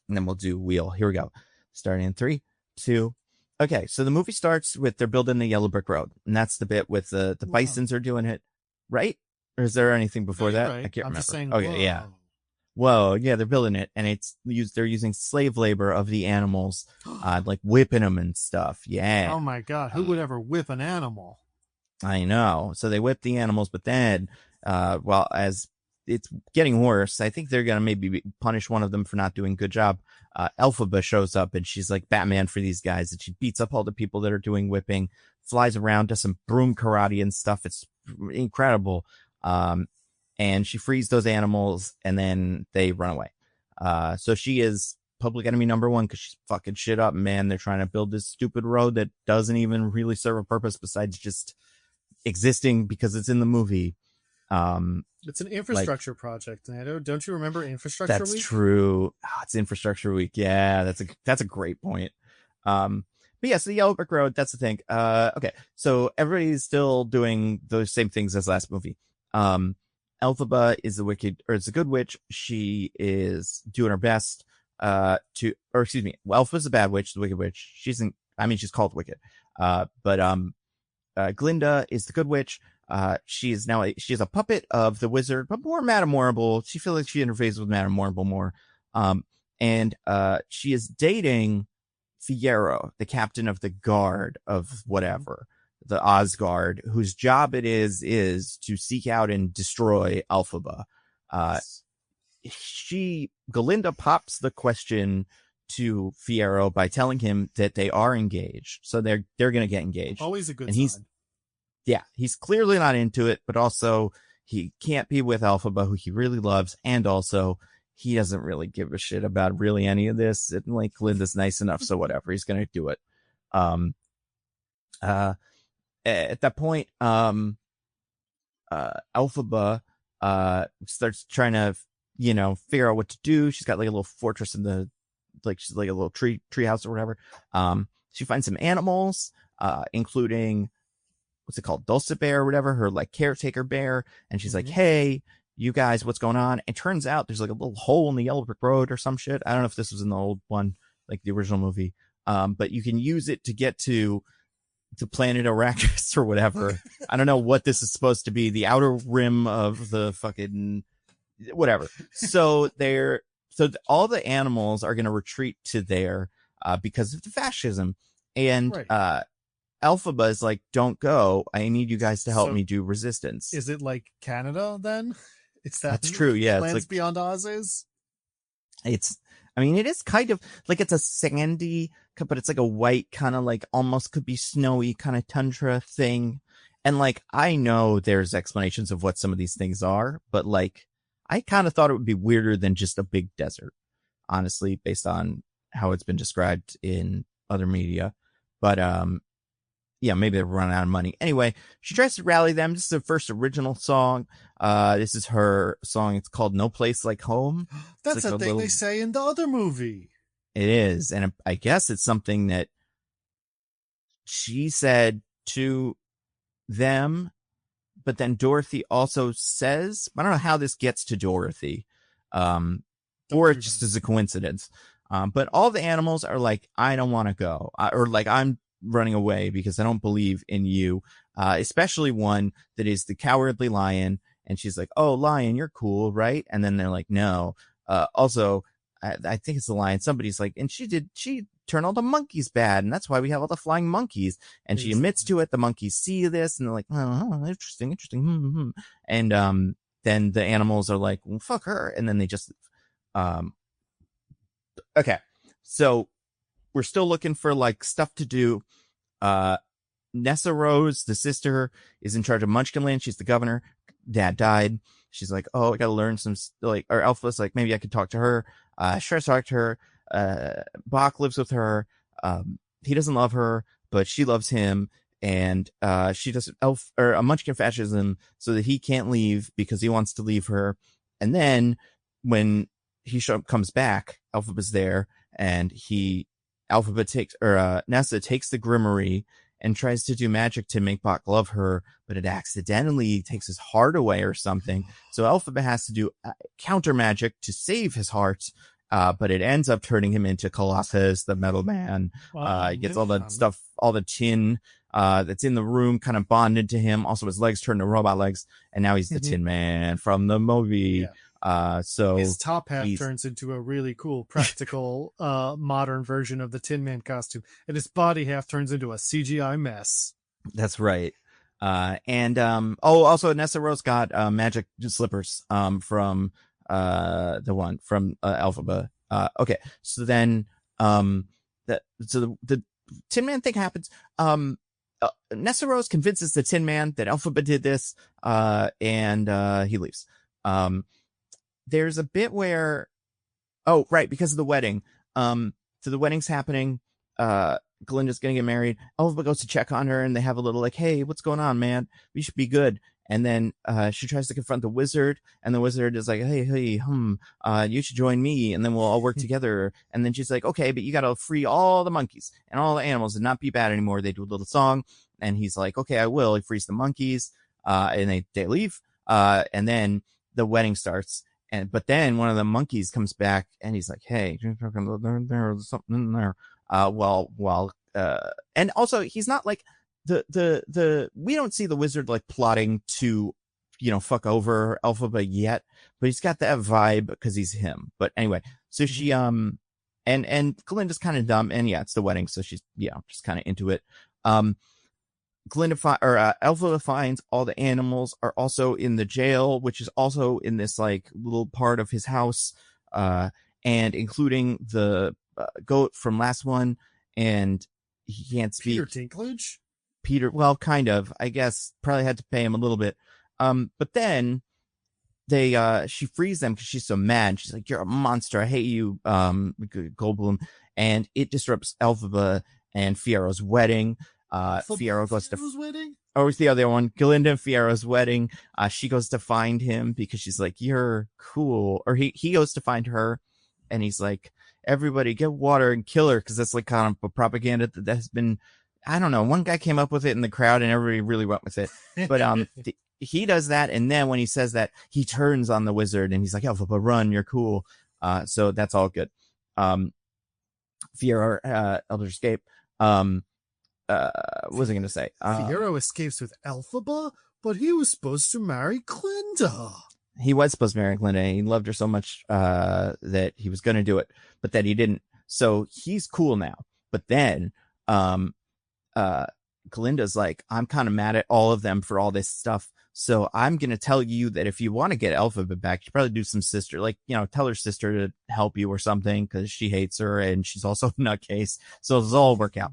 and then we'll do wheel. Here we go. Starting in 3, 2. Okay, so the movie starts with they're building the yellow brick road, and that's the bit with the bisons are doing it, right? Or is there anything before that? Right. I can't remember. Just saying, okay, whoa. Yeah. Whoa, yeah, they're building it, and they're using slave labor of the animals, like whipping them and stuff. Yeah. Oh my God, who would ever whip an animal? I know. So they whip the animals, but then, as it's getting worse, I think they're gonna maybe punish one of them for not doing a good job. Elphaba shows up, and she's like Batman for these guys, and she beats up all the people that are doing whipping, flies around, does some broom karate and stuff. It's incredible. And she frees those animals, and then they run away. So she is public enemy number 1 because she's fucking shit up, man. They're trying to build this stupid road that doesn't even really serve a purpose besides just existing because it's in the movie. It's an infrastructure project, Nando. Don't you remember Infrastructure Week? That's true. It's Infrastructure Week. Yeah, that's a great point. But yeah, so the yellow brick road, that's the thing. Okay, so everybody's still doing those same things as last movie. Elphaba is the good witch. She is doing her best Elphaba's a bad witch, the wicked witch. She's called wicked. Glinda is the good witch. She is a puppet of the wizard, but more Madame Morrible. She feels like she interfaces with Madame Morrible more. And she is dating Fiyero, the captain of the guard of whatever, the Osgard, whose job it is to seek out and destroy Elphaba. Galinda pops the question to Fiyero by telling him that they are engaged. So they're going to get engaged. Always a good sign. He's clearly not into it, but also he can't be with Elphaba, who he really loves. And also he doesn't really give a shit about really any of this. And like Galinda's nice enough. So whatever, he's going to do it. At that point, Elphaba, starts trying to, figure out what to do. She's got like a little fortress she's like a little tree house or whatever. She finds some animals, including, what's it called? Dulce bear or whatever, her like caretaker bear. And she's like, hey, you guys, what's going on? And turns out there's like a little hole in the yellow brick road or some shit. I don't know if this was in the old one, like the original movie. But you can use it to get to the planet Arrakis or whatever. I don't know what this is supposed to be. The outer rim of the fucking whatever. So all the animals are going to retreat to there, because of the fascism. And, Elphaba is like, don't go. I need you guys to help me do resistance. Is it like Canada then? That's true. Yeah. Lands like, Beyond Oz is? It is kind of like it's a sandy, but it's like a white kind of like almost could be snowy kind of tundra thing. And like, I know there's explanations of what some of these things are, but like, I kind of thought it would be weirder than just a big desert, honestly, based on how it's been described in other media. But, yeah, maybe they're running out of money. Anyway, she tries to rally them. This is her first original song. This is her song. It's called No Place Like Home. That's like a thing they say in the other movie. It is. And I guess it's something that she said to them but then Dorothy also says, I don't know how this gets to Dorothy, or it just is a coincidence. But all the animals are like, I don't want to go, or like, I'm running away because I don't believe in you. Especially one that is the cowardly lion. And she's like, oh, lion, you're cool, right? And then they're like, no. Also, I think it's the lion. Somebody's like, and she turned all the monkeys bad. And that's why we have all the flying monkeys. And she admits to it. The monkeys see this and they're like, oh, interesting. And then the animals are like, well, fuck her. And then they just, okay. So we're still looking for like stuff to do. Nessa Rose, the sister, is in charge of Munchkinland. She's the governor. Dad died. She's like, oh, I gotta learn some, like, or Alpha's like, maybe I could talk to her. Sure, talk to her. Bach lives with her. He doesn't love her, but she loves him. And she does a Munchkin fascism so that he can't leave because he wants to leave her. And then when he comes back, Alphaba's there, and Nessa takes the Grimoire and tries to do magic to make Bach love her, but it accidentally takes his heart away or something. So Elphaba has to do counter magic to save his heart, but it ends up turning him into Colossus, the metal man. He gets all the stuff, all the tin that's in the room kind of bonded to him. Also, his legs turn to robot legs, and now he's the Tin Man from the movie. Yeah. So his top hat turns into a really cool practical modern version of the Tin Man costume, and his body half turns into a CGI mess. That's right. Also Nessa Rose got magic slippers from the one from Elphaba. Okay, so then the Tin Man thing happens. Nessa Rose convinces the Tin Man that Elphaba did this, and he leaves. There's a bit where, because of the wedding. So the wedding's happening. Glinda's gonna get married. Elphaba goes to check on her, and they have a little like, hey, what's going on, man? We should be good. And then she tries to confront the wizard, and the wizard is like, hey, you should join me, and then we'll all work together. And then she's like, okay, but you gotta free all the monkeys and all the animals and not be bad anymore. They do a little song, and he's like, okay, I will. He frees the monkeys, and they leave. And then the wedding starts. But then one of the monkeys comes back and he's like, hey, there's something in there. And also he's not like we don't see the wizard like plotting to, fuck over Elphaba yet, but he's got that vibe because he's him. But anyway, so she, and Glinda's kind of dumb, and yeah, it's the wedding. So she's, just kind of into it. Elphaba finds all the animals are also in the jail, which is also in this like little part of his house, and including the goat from last one, and he can't speak. Peter Dinklage? Well, kind of, I guess. Probably had to pay him a little bit. But then she frees them because she's so mad. She's like, you're a monster. I hate you, Goldblum. And it disrupts Elphaba and Fiero's wedding. Fiero goes to wedding? Oh, it's the other one. Glinda and Fiero's wedding. She goes to find him because she's like, you're cool. Or he goes to find her, and he's like, everybody get water and kill her, because that's like kind of a propaganda that has been, I don't know. One guy came up with it in the crowd, and everybody really went with it. But he does that, and then when he says that, he turns on the wizard, and he's like, Elphaba, run, you're cool. So that's all good. Fiero, Elder Escape. What was I going to say? Fiero escapes with Elphaba, but he was supposed to marry Glinda. He was supposed to marry Glinda. He loved her so much that he was going to do it, but that he didn't. So he's cool now. But then Glinda's like, I'm kind of mad at all of them for all this stuff. So I'm going to tell you that if you want to get Elphaba back, you should probably do some sister, like, tell her sister to help you or something, because she hates her and she's also a nutcase. So it'll all work out.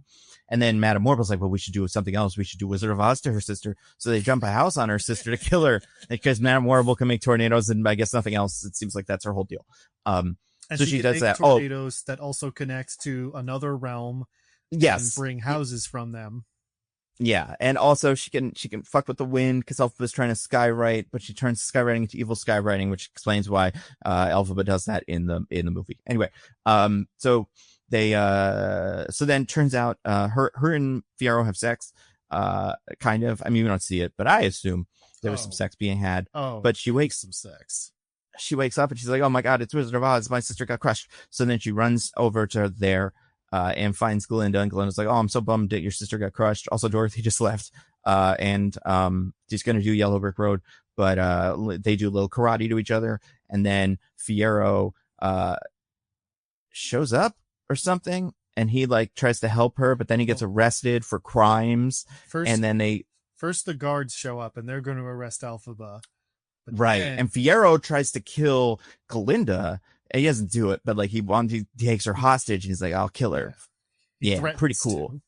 And then Madame Morble's like, well, we should do something else. We should do Wizard of Oz to her sister. So they jump a house on her sister to kill her, because Madame Morble can make tornadoes and I guess nothing else. It seems like that's her whole deal. And so she does that. Tornadoes that also connect to another realm. Yes. And bring houses from them. Yeah, and also she can fuck with the wind, because Elphaba's trying to skywrite, but she turns skywriting into evil skywriting, which explains why Elphaba does that in the movie. Anyway, so they so then turns out her and Fiero have sex, kind of. I mean, we don't see it, but I assume there was some sex being had. But she wakes some sex. She wakes up and she's like, "Oh my God, it's Wizard of Oz. My sister got crushed." So then she runs over to there and finds Glinda. And Glinda's like, "Oh, I'm so bummed that your sister got crushed. Also, Dorothy just left. And she's going to do Yellow Brick Road. But they do a little karate to each other. And then Fiyero shows up or something. And he like tries to help her, but then he gets arrested for crimes. And then First the guards show up and they're going to arrest Elphaba. Right. And Fiyero tries to kill Glinda. And he doesn't do it, but like he takes her hostage and he's like, "I'll kill her." Yeah, pretty cool.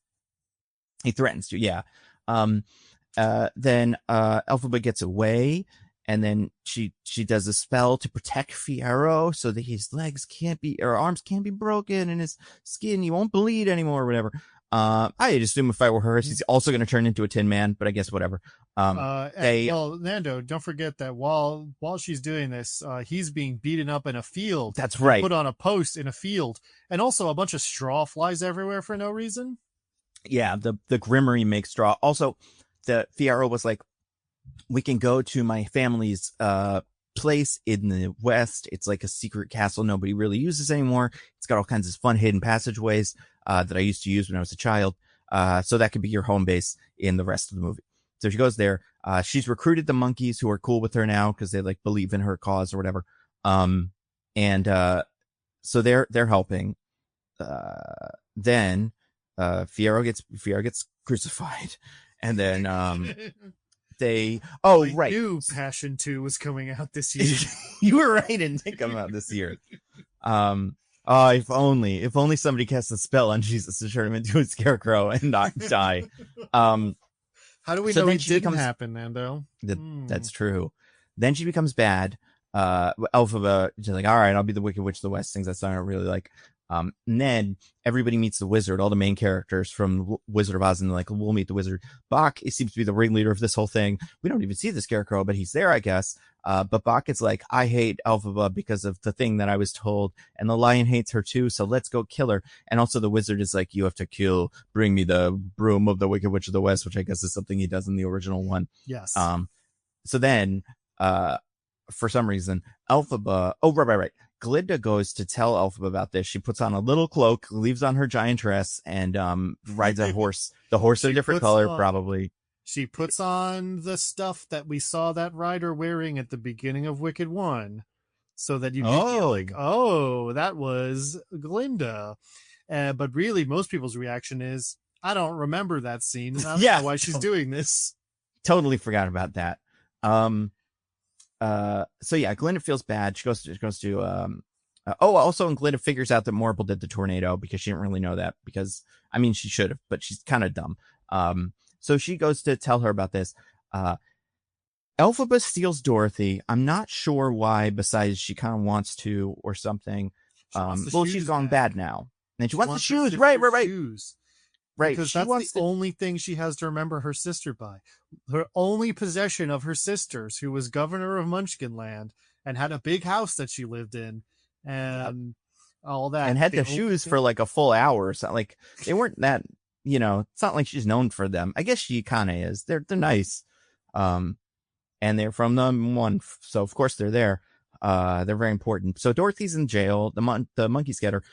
He threatens to, yeah. Then Elphaba gets away, and then she does a spell to protect Fiyero so that his legs can't be, or arms can't be broken, and his skin, he won't bleed anymore or whatever. I'd assume if I were her, she's also going to turn into a Tin Man, but I guess whatever. Well, Nando, don't forget that while she's doing this, he's being beaten up in a field. That's right. Put on a post in a field, and also a bunch of straw flies everywhere for no reason. Yeah, the Grimmery makes straw. Also, the Fiyero was like, "We can go to my family's place in the West. It's like a secret castle nobody really uses anymore. It's got all kinds of fun hidden passageways that I used to use when I was a child. So that could be your home base in the rest of the movie." So she goes there. She's recruited the monkeys who are cool with her now because they like believe in her cause or whatever. So they're helping. Then Fiyero gets crucified, and then right. New Passion 2 was coming out this year. You were right, it didn't come out this year. If only somebody cast a spell on Jesus to turn him into a scarecrow and not die. How do we know it didn't happen, Nando? That's true. Then she becomes bad. Elphaba, she's like, "All right, I'll be the Wicked Witch of the West," things that I don't really like. And then everybody meets the wizard, all the main characters from Wizard of Oz, and like, we'll meet the wizard. Bach seems to be the ringleader of this whole thing. We don't even see the scarecrow, but he's there, I guess. But Bach is like, "I hate Elphaba because of the thing that I was told, and the lion hates her too, so let's go kill her." And also the wizard is like, "You have to bring me the broom of the Wicked Witch of the West," which I guess is something he does in the original one. Yes. So then, for some reason, Elphaba, right. Glinda goes to tell Elphaba about this. She puts on a little cloak, leaves on her giant dress, and rides a horse. The horse is a different color, probably. She puts on the stuff that we saw that rider wearing at the beginning of Wicked 1, so that you can feel like, "Oh, that was Glinda." But really, most people's reaction is, "I don't remember that scene. I don't know why she's doing this." Totally forgot about that. So yeah, Glinda feels bad. She goes to also, and Glinda figures out that Morble did the tornado because she didn't really know that, because I mean she should have, but she's kind of dumb. So she goes to tell her about this. Elphaba steals Dorothy. I'm not sure why, besides she kind of wants to or something. She's gone bad now. And she wants the shoes. Right. Shoes. Right. Because that's the only thing she has to remember her sister by. Her only possession of her sisters, who was governor of Munchkinland and had a big house that she lived in, and all that. And had the shoes for like a full hour. So like, they weren't that, it's not like she's known for them. I guess she kind of is. They're nice. And they're from the one. So of course they're there. They're very important. So Dorothy's in jail. The monkeys get her.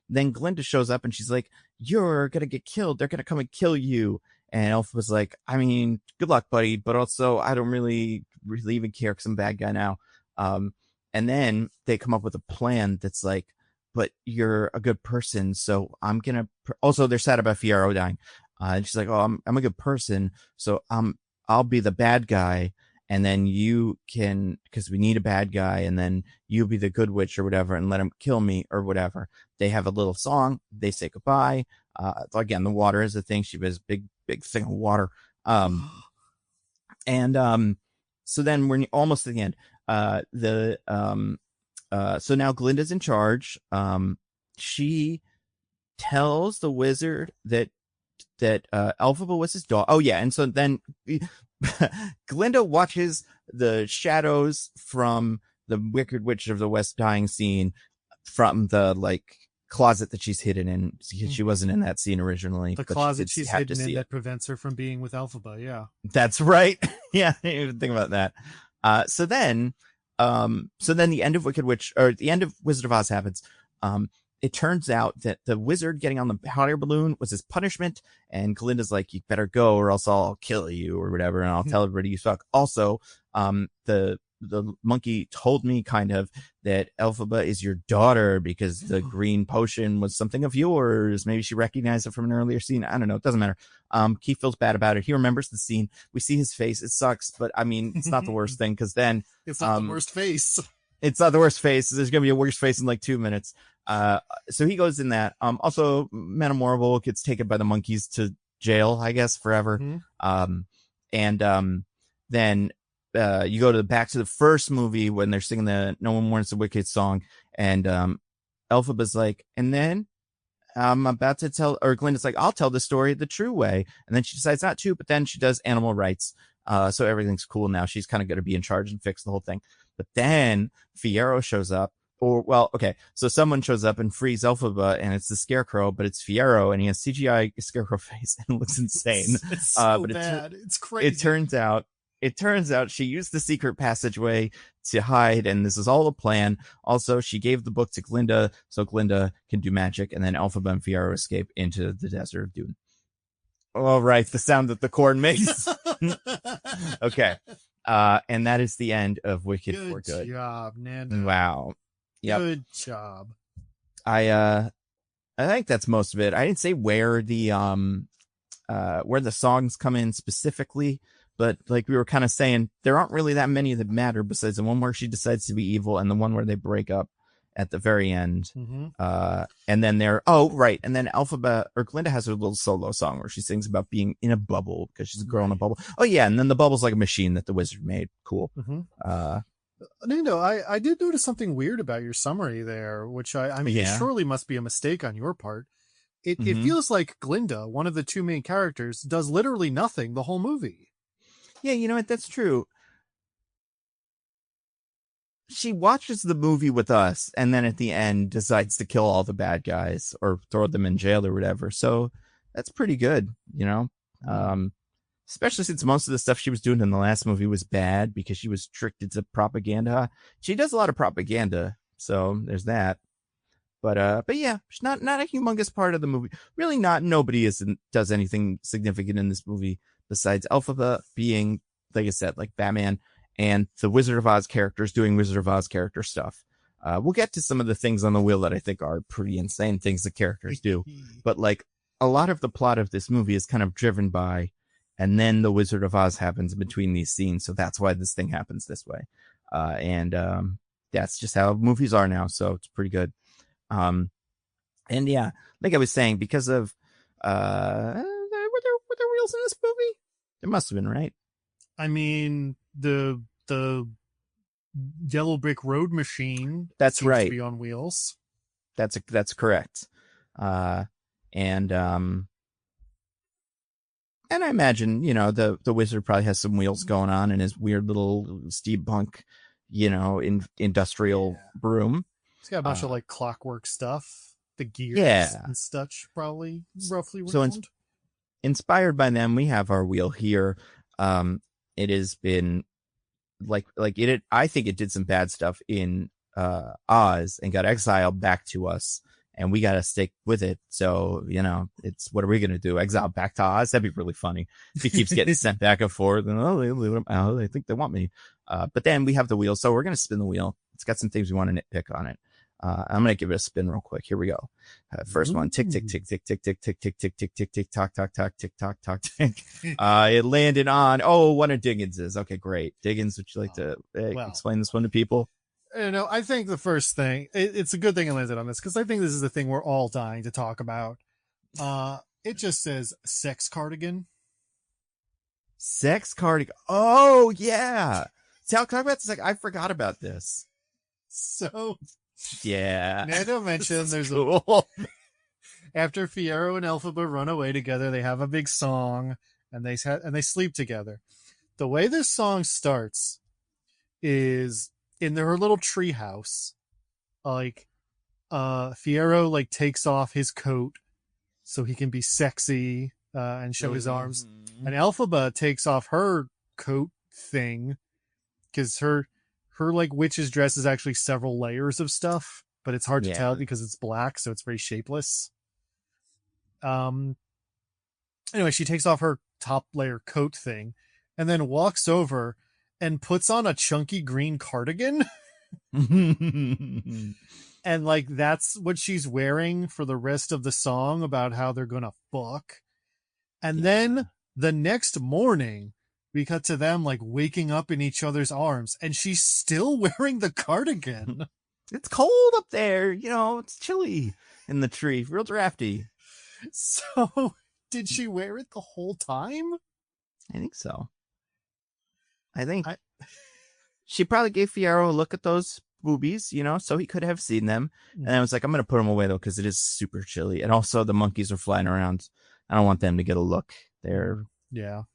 Then Glinda shows up and she's like, "You're going to get killed. They're going to come and kill you." And Elf was like, "I mean, good luck, buddy. But also, I don't really even care because I'm a bad guy now." And then they come up with a plan that's like, "But you're a good person. So I'm going to," also they're sad about Fiyero dying. And she's like, "Oh, I'm a good person. So I'll be the bad guy. And then you can, because we need a bad guy, and then you be the good witch or whatever and let him kill me or whatever." They have a little song. They say goodbye. Again, the water is a thing. She has a big thing of water. So then we're almost at the end. So now Glinda's in charge. She tells the wizard that Elphaba was his dog. Oh yeah, and so then Glinda watches the shadows from the Wicked Witch of the West dying scene from the like closet that she's hidden in. She wasn't in that scene originally. The closet she's hidden in that prevents her from being with Elphaba. Yeah, that's right. Yeah, I didn't even think about that. So then the end of Wicked Witch, or the end of Wizard of Oz happens. It turns out that the wizard getting on the hot air balloon was his punishment, and Glinda's like, you better go or else I'll kill you or whatever, and I'll tell everybody you suck. Also, the monkey told me kind of that Elphaba is your daughter because the green potion was something of yours. Maybe she recognized it from an earlier scene. I don't know. It doesn't matter. Keith feels bad about it. He remembers the scene. We see his face. It sucks, but I mean, it's not the worst thing, because then it's not the worst face. It's not the worst face. There's going to be a worse face in like 2 minutes. So he goes in that. Also, Metamorphle gets taken by the monkeys to jail, I guess, forever. Then you go back to the first movie when they're singing the No One Warns the Wicked song, and Elphaba's like, and then I'm about to tell, or Glinda's like, I'll tell the story the true way, and then she decides not to, but then she does animal rights, so everything's cool now. She's kind of going to be in charge and fix the whole thing. But then Fiyero shows up, so someone shows up and frees Elphaba, and it's the Scarecrow, but it's Fiyero, and he has CGI Scarecrow face and it looks insane. It's so bad. It's crazy. It turns out she used the secret passageway to hide, and this is all a plan. Also, she gave the book to Glinda so Glinda can do magic, and then Elphaba and Fiyero escape into the desert of Dune. All right, the sound that the corn makes. Okay. And that is the end of Wicked for Good. Good job, Nando. Wow. Yep. Good job. I think that's most of it. I didn't say where the songs come in specifically, but like we were kind of saying, there aren't really that many that matter besides the one where she decides to be evil and the one where they break up at the very end. And then and then Elphaba or Glinda has her little solo song where she sings about being in a bubble because she's a girl in a bubble. Oh yeah, and then the bubble's like a machine that the wizard made. Cool. Nando, I did notice something weird about your summary there, which I mean, it surely must be a mistake on your part. It feels like Glinda, one of the two main characters, does literally nothing the whole movie. Yeah, you know what? That's true. She watches the movie with us and then at the end decides to kill all the bad guys or throw them in jail or whatever. So that's pretty good, you know? Especially since most of the stuff she was doing in the last movie was bad because she was tricked into propaganda. She does a lot of propaganda, so there's that. But yeah, she's not a humongous part of the movie. Really not. Nobody does anything significant in this movie besides Elphaba being, like I said, like Batman, and the Wizard of Oz characters doing Wizard of Oz character stuff. We'll get to some of the things on the wheel that I think are pretty insane things the characters do. But like a lot of the plot of this movie is kind of driven by, and then the Wizard of Oz happens in between these scenes. So that's why this thing happens this way. And that's just how movies are now. So it's pretty good. And yeah, like I was saying, because of, were there wheels in this movie? There must have been, right? I mean, the yellow brick road machine. That's seems right. To be on wheels. That's correct. And I imagine, you know, the wizard probably has some wheels going on in his weird little steampunk, you know, industrial broom. He's got a bunch of like clockwork stuff, the gears and such, probably roughly. So inspired by them, we have our wheel here. It has been like it. I think it did some bad stuff in Oz and got exiled back to us, and we got to stick with it. So, you know, it's, what are we going to do? Exile back to Oz? That'd be really funny if he keeps getting sent back and forth. And they think they want me. But then we have the wheel, so we're going to spin the wheel. It's got some things we want to nitpick on it. I'm going to give it a spin real quick. Here we go. First one, tick, tick, tick, tick, tick, tick, tick, tick, tick, tick, tick, tick, tock, tock, tock, tick, tock, tock, tick. It landed on, one of Diggins's. Okay, great. Diggins, would you like to explain this one to people? You know, I think the first thing, it's a good thing it landed on this, because I think this is the thing we're all dying to talk about. It just says sex cardigan. Sex cardigan. Oh, yeah. See, I'll talk about this. Like, I forgot about this. So, yeah. Nando mentioned there's cool. After Fiyero and Elphaba run away together, they have a big song and they sleep together. The way this song starts is in their little tree house. Like, Fiyero like takes off his coat so he can be sexy and show his arms, and Elphaba takes off her coat thing because her like witch's dress is actually several layers of stuff, but it's hard to tell because it's black, so it's very shapeless. Anyway, she takes off her top layer coat thing and then walks over and puts on a chunky green cardigan. And like that's what she's wearing for the rest of the song about how they're gonna fuck. And then the next morning we cut to them like waking up in each other's arms and she's still wearing the cardigan. It's cold up there, you know, it's chilly in the tree, real drafty. So did she wear it the whole time? I think so. I think she probably gave Fiyero a look at those boobies, you know, so he could have seen them. And I was like, I'm going to put them away, though, because it is super chilly. And also the monkeys are flying around. I don't want them to get a look. They're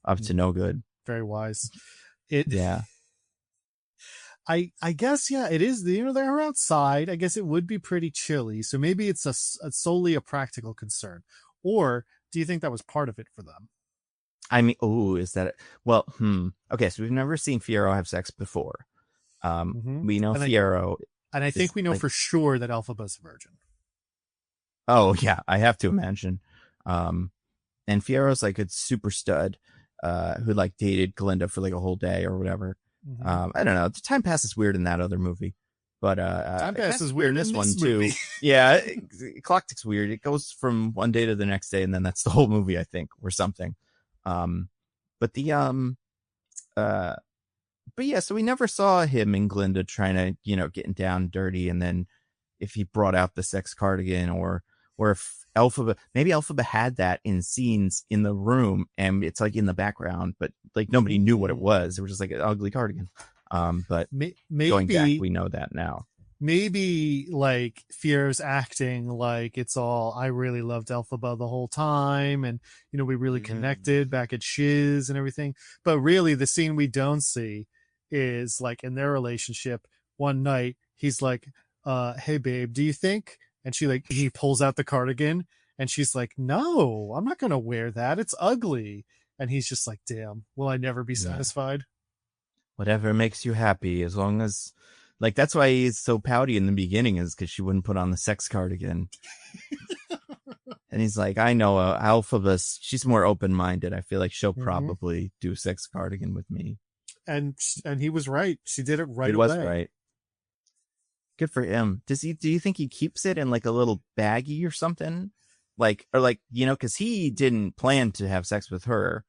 up to no good. Very wise. I guess, it is, you know, they're outside. I guess it would be pretty chilly. So maybe it's solely a practical concern. Or do you think that was part of it for them? I mean, is that it? Well, okay, so we've never seen Fiyero have sex before. We know Fiyero. And I think we know for sure that Elphaba's a virgin. Oh, yeah, I have to imagine. And Fiero's like a super stud who like dated Glinda for like a whole day or whatever. I don't know. The time passes weird in that other movie. But time passes weird in this one too. Yeah, clock ticks weird. It goes from one day to the next day, and then that's the whole movie, I think, or something. But yeah, so we never saw him and Glinda trying to, you know, getting down dirty, and then if he brought out the sex cardigan or if maybe Elphaba had that in scenes in the room and it's like in the background, but like nobody knew what it was. It was just like an ugly cardigan. But maybe going back, we know that now. Maybe like Fiero's acting like it's all, I really loved Elphaba the whole time, and you know, we really connected back at Shiz and everything. But really the scene we don't see is like in their relationship. One night he's like, hey babe, do you think? And he pulls out the cardigan and she's like, no, I'm not gonna wear that, it's ugly. And he's just like, damn, will I never be satisfied? Whatever makes you happy, as long as, like, that's why he's so pouty in the beginning, is because she wouldn't put on the sex cardigan. And he's like, I know Elphaba, she's more open-minded. I feel like she'll probably do sex cardigan with me. And he was right. She did it right away. He was right. Good for him. Do you think he keeps it in like a little baggie or something? You know, because he didn't plan to have sex with her.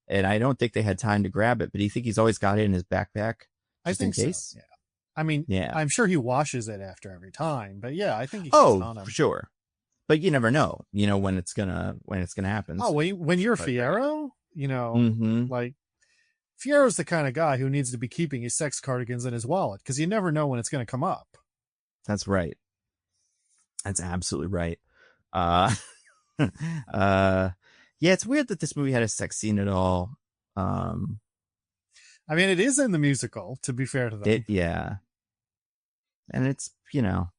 And I don't think they had time to grab it, but do you think he's always got it in his backpack? I think in case? So, yeah. I mean, I'm sure he washes it after every time, but yeah, I think he keeps it on him. For sure. But you never know, you know, when it's gonna happen. Oh, when you're Fiyero, you know, like Fiero's the kind of guy who needs to be keeping his sex cardigans in his wallet because you never know when it's going to come up. That's right. That's absolutely right. Yeah, it's weird that this movie had a sex scene at all. I mean, it is in the musical, to be fair to them. And it's, you know,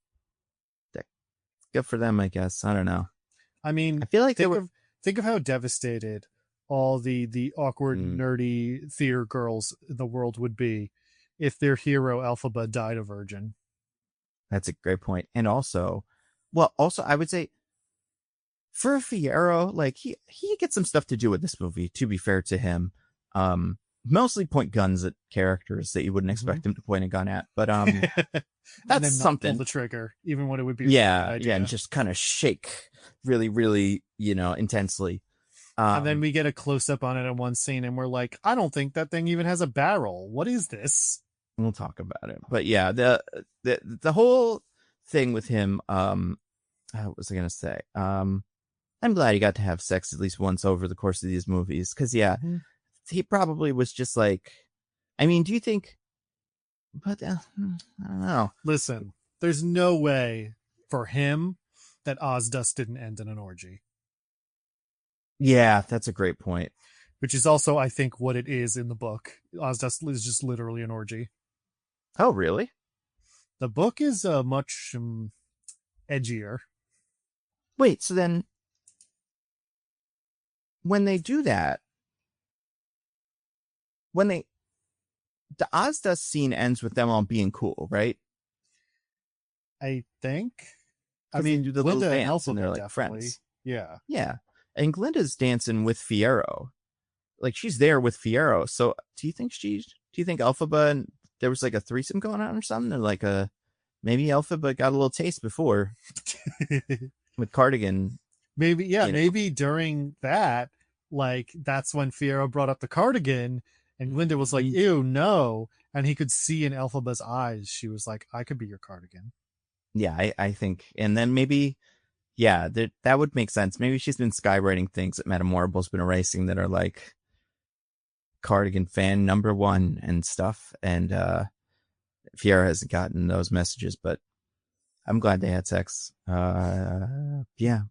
good for them, I guess. I don't know. I mean, I feel like think of how devastated all the awkward, nerdy theater girls in the world would be if their hero Elphaba died a virgin. That's a great point. And also I would say, for Fiyero, like he gets some stuff to do with this movie, to be fair to him. Mostly point guns at characters that you wouldn't expect him to point a gun at, but that's something. Pull the trigger, even when it would be and just kind of shake really, really, you know, intensely. And then we get a close up on it in one scene, and we're like, I don't think that thing even has a barrel. What is this? We'll talk about it, but yeah, the whole thing with him. What was I gonna say? I'm glad he got to have sex at least once over the course of these movies. Cause he probably was just like, I mean, do you think, but I don't know. Listen, there's no way for him that Ozdust didn't end in an orgy. Yeah, that's a great point. Which is also, I think, what it is in the book. Ozdust is just literally an orgy. Oh, really? The book is much edgier. Wait, so then when they do that, the Ozda scene ends with them all being cool, right? I think. I mean, the Glinda and dance, and they're Elphaba like definitely. friends. Yeah. Yeah. And Glinda's dancing with Fiyero. Like, she's there with Fiyero. So do you think Elphaba and there was like a threesome going on or something? Or like maybe Elphaba got a little taste before with Cardigan. Maybe, yeah, maybe during that, like, that's when Fiyero brought up the cardigan, and Glinda was like, ew, no. And he could see in Elphaba's eyes, she was like, I could be your cardigan. Yeah, I think. And then maybe, yeah, that would make sense. Maybe she's been skywriting things that Metamorable's been erasing that are like Cardigan fan #1 and stuff. And Fiyero hasn't gotten those messages, but I'm glad they had sex. Yeah.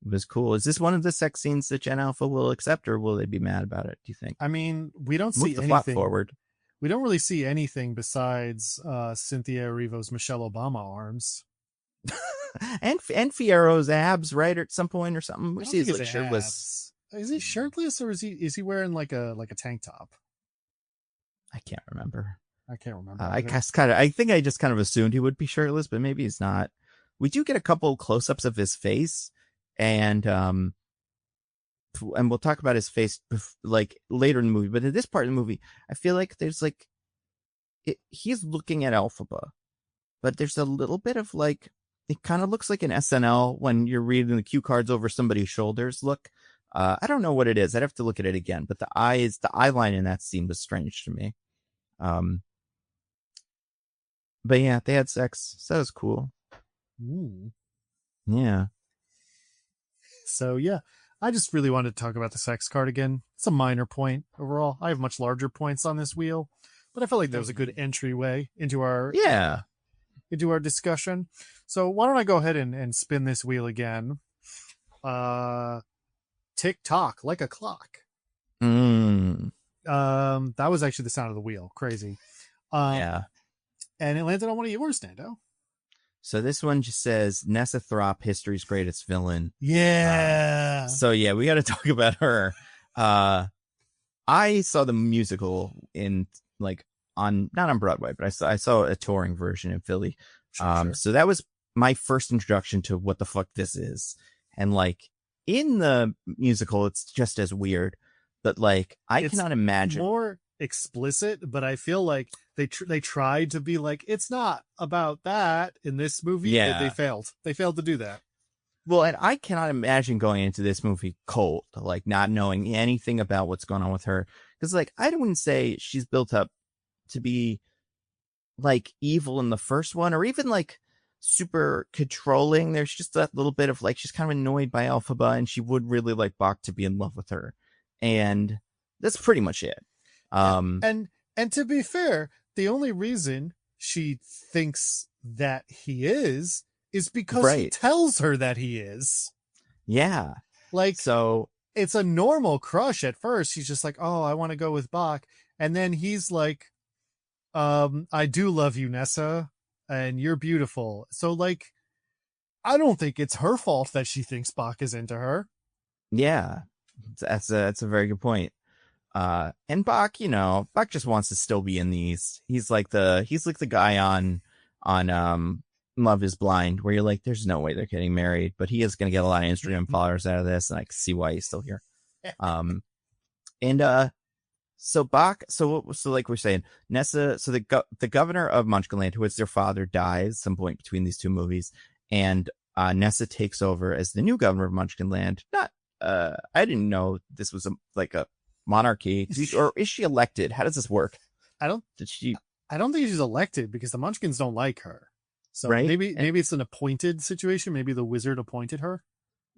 It was cool. Is this one of the sex scenes that Gen Alpha will accept, or will they be mad about it, do you think? I mean, we don't see anything. Plot forward. We don't really see anything besides Cynthia Erivo's Michelle Obama arms. and Fiero's abs, right, at some point or something. We see his like shirtless. Is he shirtless, or is he wearing like a tank top? I can't remember. I think I just kind of assumed he would be shirtless, but maybe he's not. We do get a couple close-ups of his face, and we'll talk about his face like later in the movie. But in this part of the movie, I feel like there's like he's looking at Elphaba, but there's a little bit of like it kind of looks like an SNL when you're reading the cue cards over somebody's shoulders look. I don't know what it is. I'd have to look at it again. But the eye line in that scene was strange to me. But yeah, they had sex. So that was cool. Yeah. So yeah, I just really wanted to talk about the sex cardigan. It's a minor point overall. I have much larger points on this wheel, but I felt like that was a good entryway into our discussion. So why don't I go ahead and spin this wheel again? Tick tock like a clock. That was actually the sound of the wheel. Crazy. Yeah. And it landed on one of yours, Nando. So this one just says Nessa Throp, history's greatest villain. Yeah. So yeah, we got to talk about her. I saw the musical in like not on Broadway, but I saw a touring version in Philly. Sure. So that was my first introduction to what the fuck this is. And like in the musical, it's just as weird, but like I cannot imagine more explicit, but I feel like they tried to be like, it's not about that in this movie. Yeah. They failed to do that. Well, and I cannot imagine going into this movie cold, like not knowing anything about what's going on with her. Because like, I wouldn't say she's built up to be like evil in the first one, or even like super controlling. There's just that little bit of like, she's kind of annoyed by Elphaba, and she would really like Bach to be in love with her. And that's pretty much it. And to be fair, the only reason she thinks that he is because he tells her that he is. Yeah. Like, so it's a normal crush at first. She's just like, oh, I want to go with Bach. And then he's like, I do love you, Nessa, and you're beautiful. So like, I don't think it's her fault that she thinks Bach is into her. Yeah. That's a very good point. And Bach, Bach just wants to still be in these. He's like the guy on Love is Blind, where you're like, there's no way they're getting married, but he is going to get a lot of Instagram followers out of this, and I can see why he's still here. So Bach, so like we're saying, Nessa, so the governor of Munchkinland, who is their father, dies some point between these two movies, and Nessa takes over as the new governor of Munchkinland. I didn't know this was like a monarchy, or is she elected? How does this work? I don't think she's elected, because the Munchkins don't like her. So maybe it's an appointed situation. Maybe the wizard appointed her.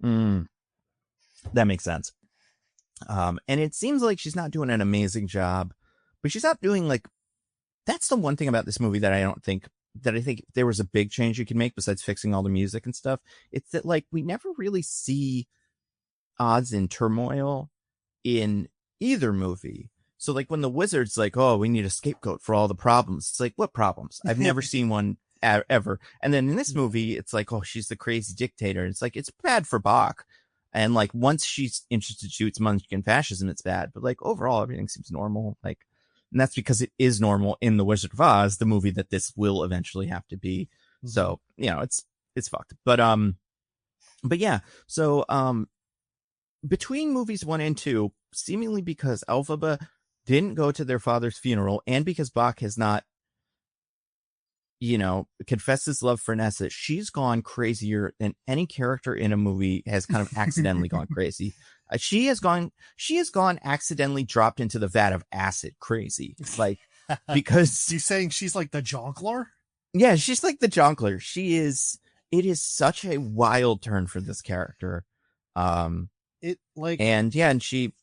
That makes sense. And it seems like she's not doing an amazing job, but she's not doing like, that's the one thing about this movie that I think there was a big change you can make besides fixing all the music and stuff. It's that like, we never really see Oz in turmoil in either movie. So like when the wizard's like, oh, we need a scapegoat for all the problems. It's like, what problems? I've never seen one ever. And then in this movie, it's like, oh, she's the crazy dictator. It's like, it's bad for Bach. And like, once she's institutes Munchkin fascism, it's bad. But like, overall, everything seems normal. Like, and that's because it is normal in The Wizard of Oz, the movie that this will eventually have to be. Mm-hmm. So, you know, it's fucked. But yeah. So, between movies 1 and 2, seemingly because Elphaba didn't go to their father's funeral and because Bach has not, you know, confessed his love for Nessa, she's gone crazier than any character in a movie has kind of accidentally gone crazy. She has gone accidentally dropped into the vat of acid crazy. Like, because you saying she's like the Jonkler? Yeah, she's like the Jonkler. It is such a wild turn for this character. And she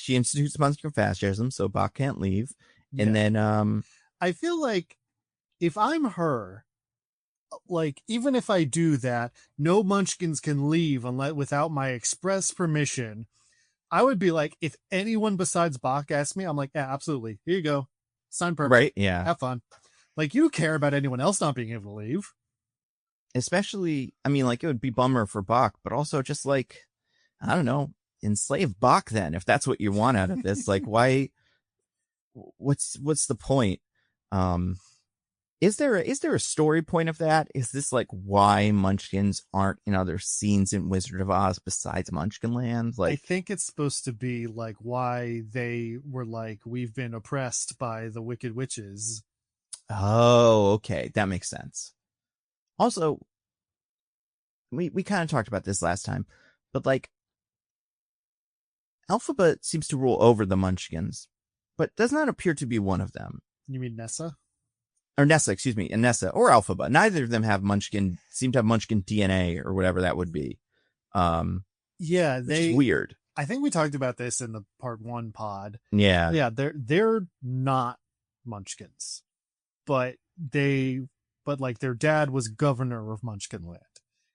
institutes Munchkin fascism, so Bach can't leave. And then I feel like if I'm her, like, even if I do that, no Munchkins can leave unless without my express permission. I would be like, if anyone besides Bach asked me, I'm like, yeah, absolutely. Here you go. Sign permit. Right? Yeah. Have fun. Like, you care about anyone else not being able to leave. Especially, I mean, like, it would be bummer for Bach, but also just like, I don't know, enslave Bach then, if that's what you want out of this. Like, why? What's the point? Is there a story point of that? Is this like why Munchkins aren't in other scenes in Wizard of Oz besides Munchkinland? Like, I think it's supposed to be like why they were like, we've been oppressed by the wicked witches. Oh, okay, that makes sense. Also, we kind of talked about this last time, but like, Elphaba seems to rule over the Munchkins, but does not appear to be one of them. You mean Nessa? Or Nessa, excuse me, and Nessa or Elphaba. Neither of them seem to have Munchkin DNA or whatever that would be. Yeah, which is weird. I think we talked about this in the part 1 pod. Yeah. Yeah, they're not Munchkins. But like their dad was governor of Munchkinland.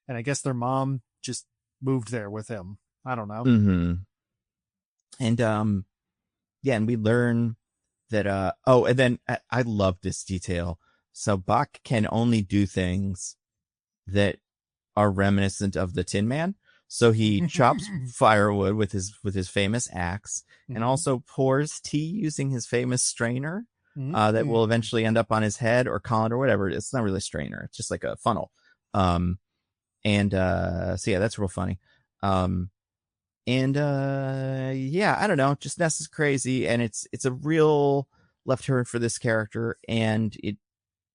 And I guess their mom just moved there with him. I don't know. Mm-hmm. And yeah, and we learn that and then I love this detail. So Bach can only do things that are reminiscent of the Tin Man. So he chops firewood with his famous axe, and also pours tea using his famous strainer that will eventually end up on his head or collar or whatever. It's not really a strainer; it's just like a funnel. So yeah, that's real funny. Yeah, I don't know. Just Ness is crazy, and it's a real left turn for this character, and it,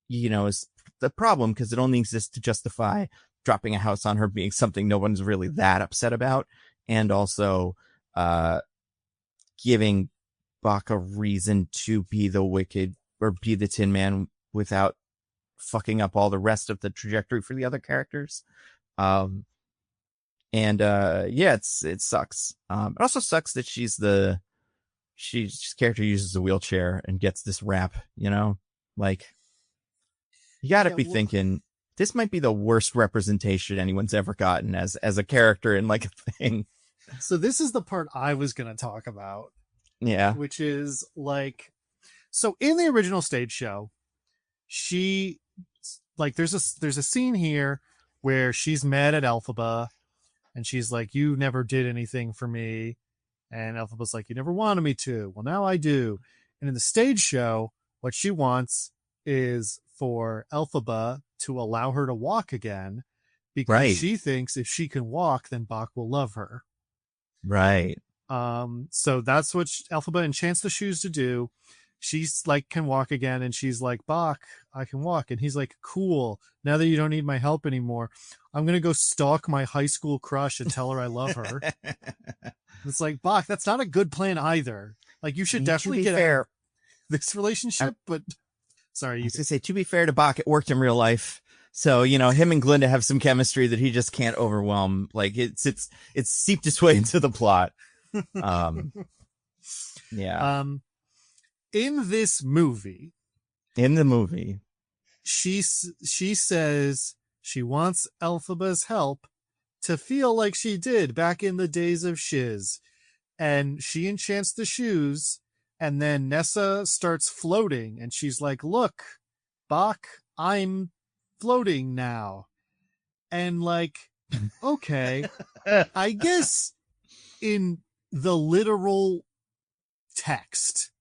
you know, is the problem because it only exists to justify dropping a house on her being something no one's really that upset about, and also giving Bach a reason to be the wicked or be the Tin Man without fucking up all the rest of the trajectory for the other characters. Yeah, it sucks. It also sucks that she's character uses a wheelchair and gets this rap, you know, like, you gotta be thinking this might be the worst representation anyone's ever gotten as a character in like a thing. So this is the part I was going to talk about. Yeah. Which is like, so in the original stage show, she like, there's a scene here where she's mad at Elphaba and she's like, you never did anything for me. And Elphaba's like, you never wanted me to. Well, now I do. And in the stage show, what she wants is for Elphaba to allow her to walk again, because she thinks if she can walk, then Bach will love her. Right. So that's what Elphaba enchants the shoes to do. She's like, can walk again, and she's like, Bach, I can walk. And he's like, cool. Now that you don't need my help anymore, I'm going to go stalk my high school crush and tell her I love her. It's like, Bach, that's not a good plan either. Like, you should definitely get fair this relationship, but sorry. I was going to say, to be fair to Bach, it worked in real life. So, you know, him and Glinda have some chemistry that he just can't overwhelm. Like, it's seeped its way into the plot. Yeah. In this movie, she says she wants Elphaba's help to feel like she did back in the days of Shiz, and she enchants the shoes, and then Nessa starts floating, and she's like, look, Bach, I'm floating now. And like, okay, I guess in the literal text,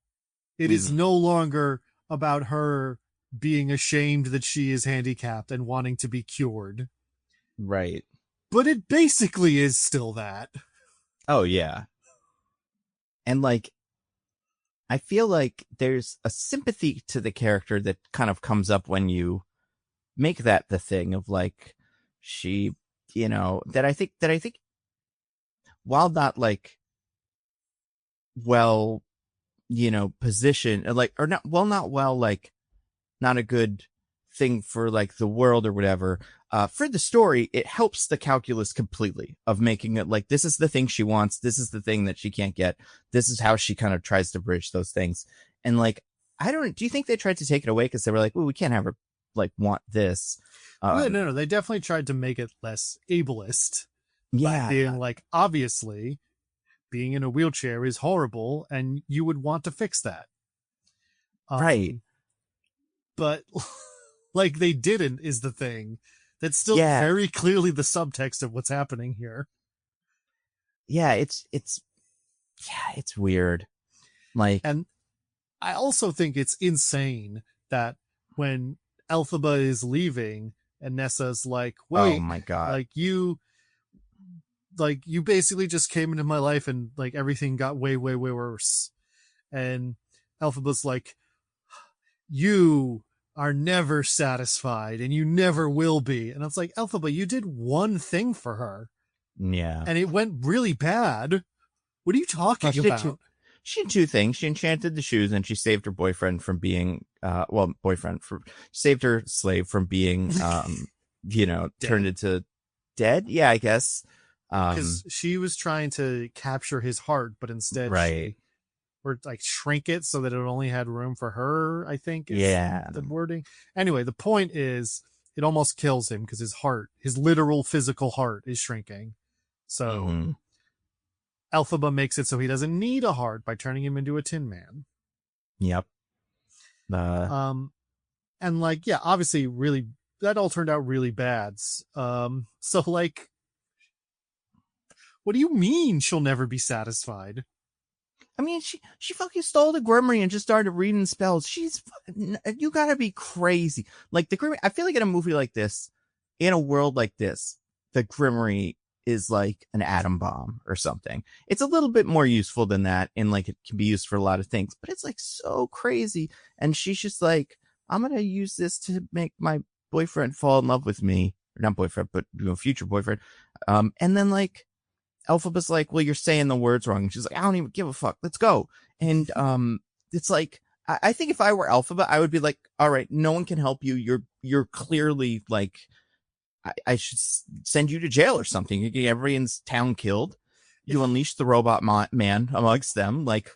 it is no longer about her being ashamed that she is handicapped and wanting to be cured. Right. But it basically is still that. Oh, yeah. And like, I feel like there's a sympathy to the character that kind of comes up when you make that the thing of like, she, you know, that I think while not like, well, you know, position, like, or not, well, not well, like, not a good thing for like the world or whatever. For the story, it helps the calculus completely of making it like, this is the thing she wants. This is the thing that she can't get. This is how she kind of tries to bridge those things. And like, do you think they tried to take it away? Cause they were like, well, we can't have her like want this. No. They definitely tried to make it less ableist. Yeah. By being like, obviously being in a wheelchair is horrible and you would want to fix that. Right. But like they didn't is the thing. That's still very clearly the subtext of what's happening here. Yeah, it's weird. Like, and I also think it's insane that when Elphaba is leaving and Nessa's like, wait, oh my God. you basically just came into my life and like everything got way, way, way worse. And Elphaba's like, you are never satisfied and you never will be. And I was like, Elphaba, you did one thing for her. Yeah. And it went really bad. What are you talking about? She did two things. She enchanted the shoes and she saved her boyfriend from being, saved her slave from being, turned into dead. Yeah, I guess. Because she was trying to capture his heart, but instead or like shrink it so that it only had room for her, I think. The wording. Anyway, the point is it almost kills him because his literal physical heart is shrinking. So Elphaba makes it so he doesn't need a heart by turning him into a Tin Man. Yep. And like, yeah, obviously really, that all turned out really bad. So like, what do you mean she'll never be satisfied? I mean, she fucking stole the Grimoire and just started reading spells. You gotta be crazy. Like the Grimoire, I feel like in a movie like this, in a world like this, the Grimoire is like an atom bomb or something. It's a little bit more useful than that, and like it can be used for a lot of things, but it's like so crazy. And she's just like, I'm gonna use this to make my boyfriend fall in love with me, or not boyfriend, but future boyfriend. And then like, Elphaba's like, well, you're saying the words wrong. And she's like, I don't even give a fuck. Let's go. And it's like, I think if I were Elphaba, I would be like, all right, no one can help you. You're clearly like, I should send you to jail or something. You get everyone's town killed. You unleash the robot man amongst them. Like,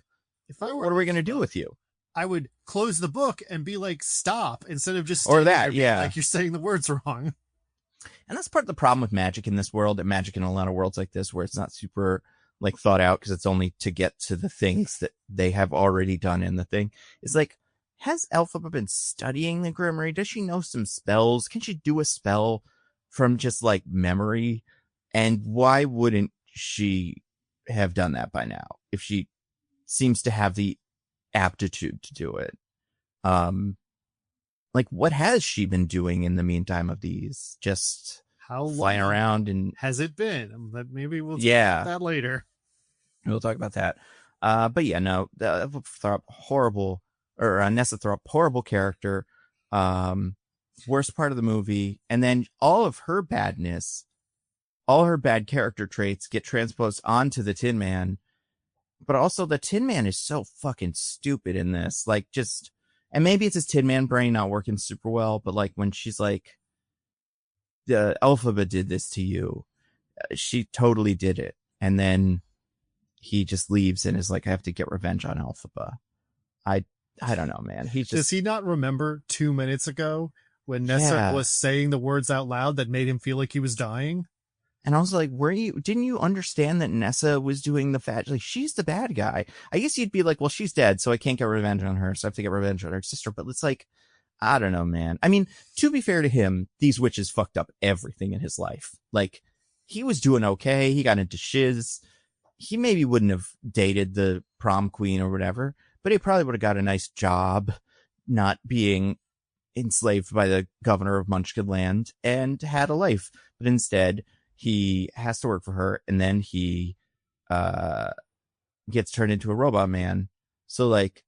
what are we going to do with you? I would close the book and be like, stop, instead of just or that, like you're saying the words wrong. And that's part of the problem with magic in this world, and magic in a lot of worlds like this, where it's not super like thought out because it's only to get to the things that they have already done in the thing. It's like, has Elphaba been studying the Grimoire? Does she know some spells? Can she do a spell from just like memory? And why wouldn't she have done that by now if she seems to have the aptitude to do it? Like, what has she been doing in the meantime of these? Just flying around? And has it been? Maybe we'll talk about that later. We'll talk about that. But yeah, no, horrible, or Nessa Thorpe, horrible character. Worst part of the movie. And then all of her badness, all her bad character traits get transposed onto the Tin Man. But also the Tin Man is so fucking stupid in this. Like, just, and maybe it's his Tin Man brain not working super well, but like when she's like, the Elphaba did this to you, she totally did it. And then he just leaves and is like, I have to get revenge on Elphaba. I don't know, man. Does he not remember 2 minutes ago when Nessa was saying the words out loud that made him feel like he was dying? And I was like, didn't you understand that Nessa was doing like, she's the bad guy? I guess you'd be like, well, she's dead, so I can't get revenge on her, so I have to get revenge on her sister. But it's like, I don't know, man. I mean, to be fair to him, these witches fucked up everything in his life. Like, he was doing okay. He got into shiz. He maybe wouldn't have dated the prom queen or whatever, but he probably would have got a nice job, not being enslaved by the governor of Munchkinland, and had a life. But instead, he has to work for her, and then he gets turned into a robot man. So, like,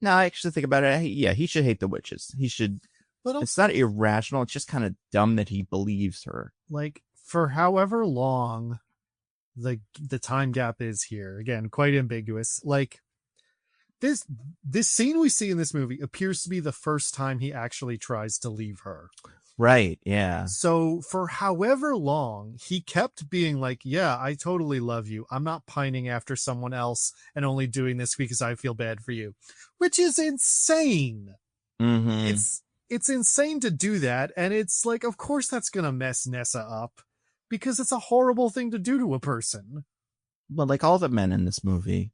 no, I actually think about it. Yeah, he should hate the witches. He should. But it's not irrational. It's just kind of dumb that he believes her. Like, for however long the time gap is here, again, quite ambiguous. Like, this scene we see in this movie appears to be the first time he actually tries to leave her. Right, yeah. So for however long, he kept being like, yeah, I totally love you. I'm not pining after someone else and only doing this because I feel bad for you, which is insane. Mm-hmm. It's insane to do that. And it's like, of course that's going to mess Nessa up because it's a horrible thing to do to a person. But like all the men in this movie,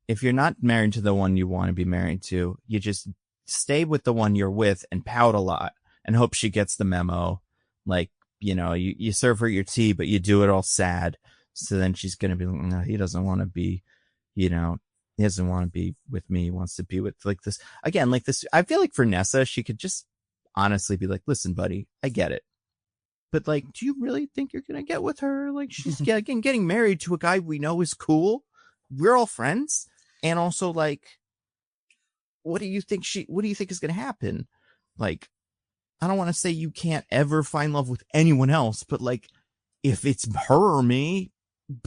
if you're not married to the one you want to be married to, you just stay with the one you're with and pout a lot and hope she gets the memo. Like, you know, you serve her your tea, but you do it all sad. So then she's going to be like, no, he doesn't want to be, you know, he doesn't want to be with me. He wants to be with like this. Again, like this. I feel like for Nessa, she could just honestly be like, listen, buddy, I get it. But like, do you really think you're going to get with her? Like, she's getting married to a guy we know is cool. We're all friends. And also, like, what do you think is going to happen? Like, I don't want to say you can't ever find love with anyone else, but like, if it's her or me,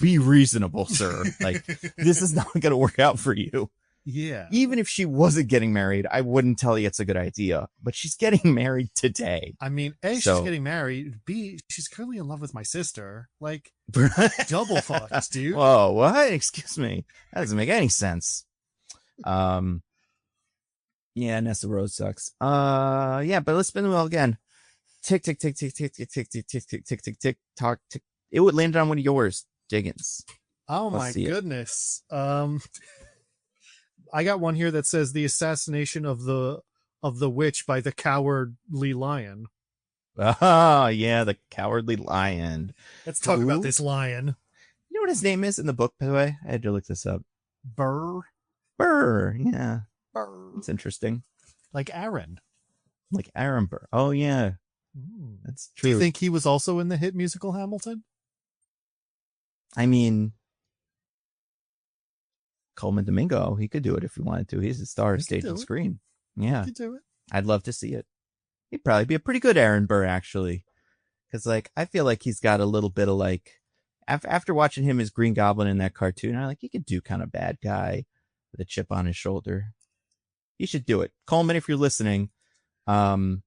be reasonable, sir. Like, this is not going to work out for you. Yeah. Even if she wasn't getting married, I wouldn't tell you it's a good idea, but she's getting married today. I mean, she's getting married. B, she's clearly in love with my sister. Like, double fucks, dude. Whoa, what? Excuse me. That doesn't make any sense. Yeah, Nessa Rose sucks. Yeah, but let's spin the wheel again. Tick, tick, tick, tick, tick, tick, tick, tick, tick, tick, tick, tick, tick, tock, tick. It would land on one of yours, Diggins. Oh my goodness. I got one here that says the assassination of the witch by the cowardly lion. Oh, yeah, the cowardly lion. Let's talk about this lion. You know what his name is in the book, by the way? I had to look this up. Burr, yeah. Burr. It's interesting. Like Aaron. Like Aaron Burr. Oh, yeah. That's true. Do you think he was also in the hit musical Hamilton? I mean, Coleman Domingo, he could do it if he wanted to. He's a star of stage and screen. Yeah. He could do it. I'd love to see it. He'd probably be a pretty good Aaron Burr, actually. Because, like, I feel like he's got a little bit of, like, after watching him as Green Goblin in that cartoon, I'm like, he could do kind of bad guy with a chip on his shoulder. You should do it. Coleman, if you're listening. And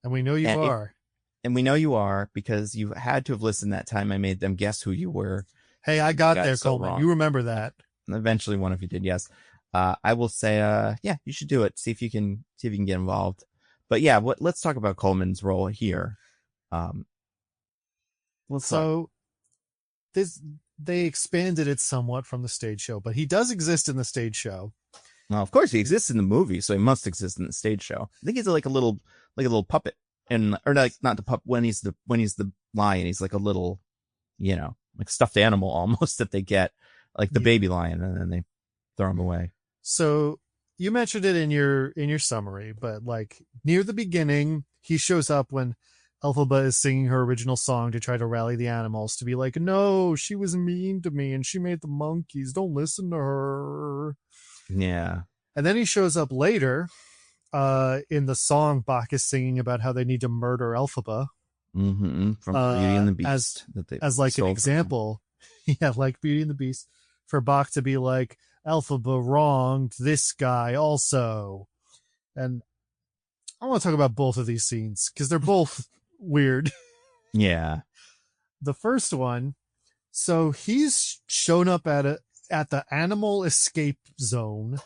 we know you are. And we know you are because you had to have listened that time I made them guess who you were. Hey, I got there, so Coleman. Wrong. You remember that. Eventually one of you did, yes. I will say, yeah, you should do it. See if you can get involved. But yeah, let's talk about Coleman's role here. They expanded it somewhat from the stage show, but he does exist in the stage show. Well, of course he exists in the movie, so he must exist in the stage show. I think he's like a little puppet, or like not the pup when he's the lion. He's like a little, you know, like stuffed animal almost that they get, like the baby lion, and then they throw him away. So you mentioned it in your summary, but like near the beginning, he shows up when Elphaba is singing her original song to try to rally the animals to be like, no, she was mean to me and she made the monkeys. Don't listen to her. Yeah. And then he shows up later in the song Bach is singing about how they need to murder Elphaba. Mm-hmm. From Beauty and the Beast. As like an example. Yeah, like Beauty and the Beast. For Bach to be like, Elphaba wronged this guy also. And I want to talk about both of these scenes because they're both weird. Yeah. The first one, so he's shown up at the animal escape zone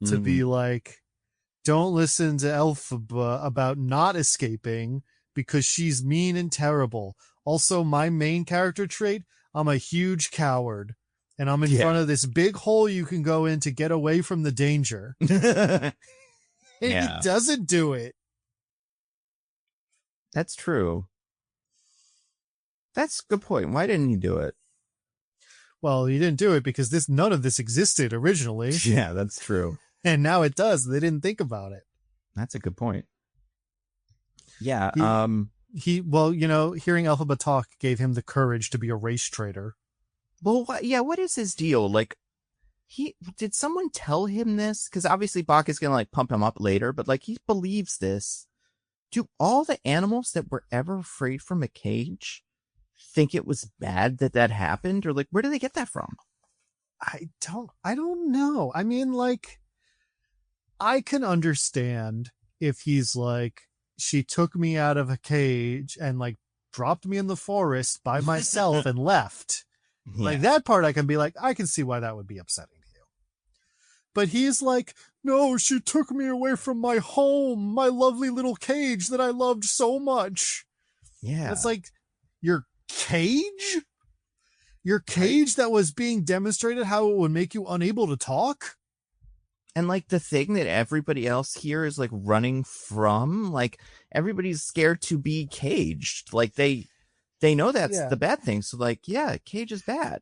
to be like, don't listen to Elphaba about not escaping because she's mean and terrible. Also, my main character trait, I'm a huge coward. And I'm in front of this big hole you can go in to get away from the danger. And he doesn't do it. That's true. That's a good point. Why didn't he do it? Well, he didn't do it because none of this existed originally. Yeah, that's true. And now it does. They didn't think about it. That's a good point. Yeah. Well, hearing Elphaba talk gave him the courage to be a race trader. Well, what is his deal? Like, did someone tell him this? Because obviously Bach is going to, like, pump him up later, but, like, he believes this. Do all the animals that were ever freed from a cage think it was bad that happened? Or, like, where do they get that from? I don't know. I mean, like, I can understand if he's like, she took me out of a cage and, like, dropped me in the forest by myself and left. Yeah. Like, that part I can be like, I can see why that would be upsetting to you. But he's like, no, she took me away from my home, my lovely little cage that I loved so much. Yeah. It's like, your cage? Your cage that was being demonstrated how it would make you unable to talk? And, like, the thing that everybody else here is, like, running from, like, everybody's scared to be caged. Like, they know that's the bad thing. So, like, yeah, cage is bad.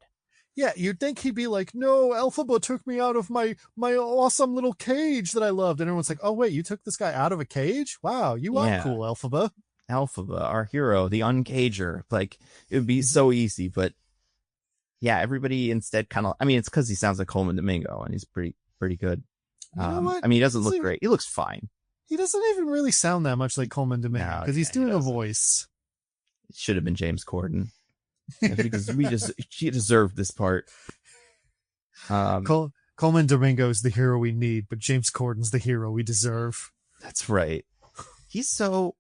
Yeah, you'd think he'd be like, no, Elphaba took me out of my awesome little cage that I loved. And everyone's like, oh, wait, you took this guy out of a cage? Wow, you are cool, Elphaba. Elphaba, our hero, the uncager. Like, it would be so easy. But, yeah, everybody instead kind of, I mean, it's because he sounds like Coleman Domingo, and he's pretty good. You know what? I mean, he doesn't look great. He looks fine. He doesn't even really sound that much like Coleman Domingo because he's doing a voice. It should have been James Corden because she deserved this part. Coleman Domingo is the hero we need, but James Corden's the hero we deserve. That's right. He's so.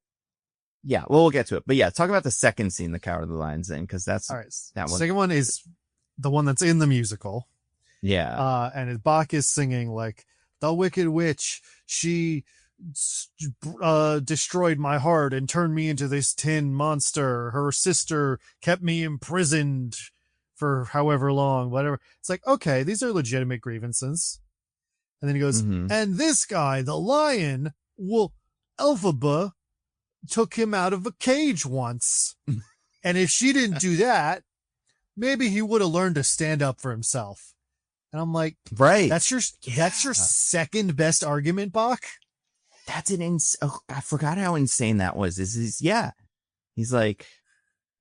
Yeah, well, we'll get to it, but yeah, talk about the second scene, the Cowardly Lion's in, because that's all right. That one. Second one is the one that's in the musical. Yeah, and Bach is singing like, the Wicked Witch, she destroyed my heart and turned me into this tin monster. Her sister kept me imprisoned for however long, whatever. It's like, okay, these are legitimate grievances. And then he goes, and this guy, the lion, Elphaba took him out of a cage once. And if she didn't do that, maybe he would have learned to stand up for himself. And I'm like, right. That's your second best argument, Bach? That's I forgot how insane that was. He's like,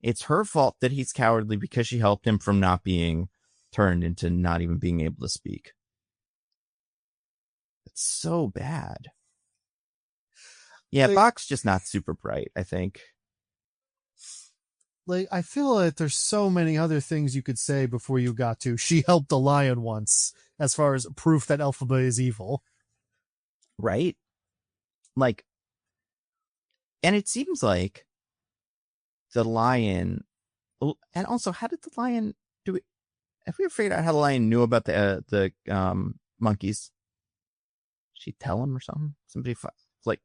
it's her fault that he's cowardly because she helped him from not being turned into not even being able to speak. It's so bad. Yeah, like, Bach's just not super bright, I think. Like, I feel like there's so many other things you could say before you got to, she helped the lion once, as far as proof that Elphaba is evil. Right? Like, and it seems like the lion, and also, how did the lion do it? Have we ever figured out how the lion knew about the monkeys? Did she tell him or something? Somebody, like,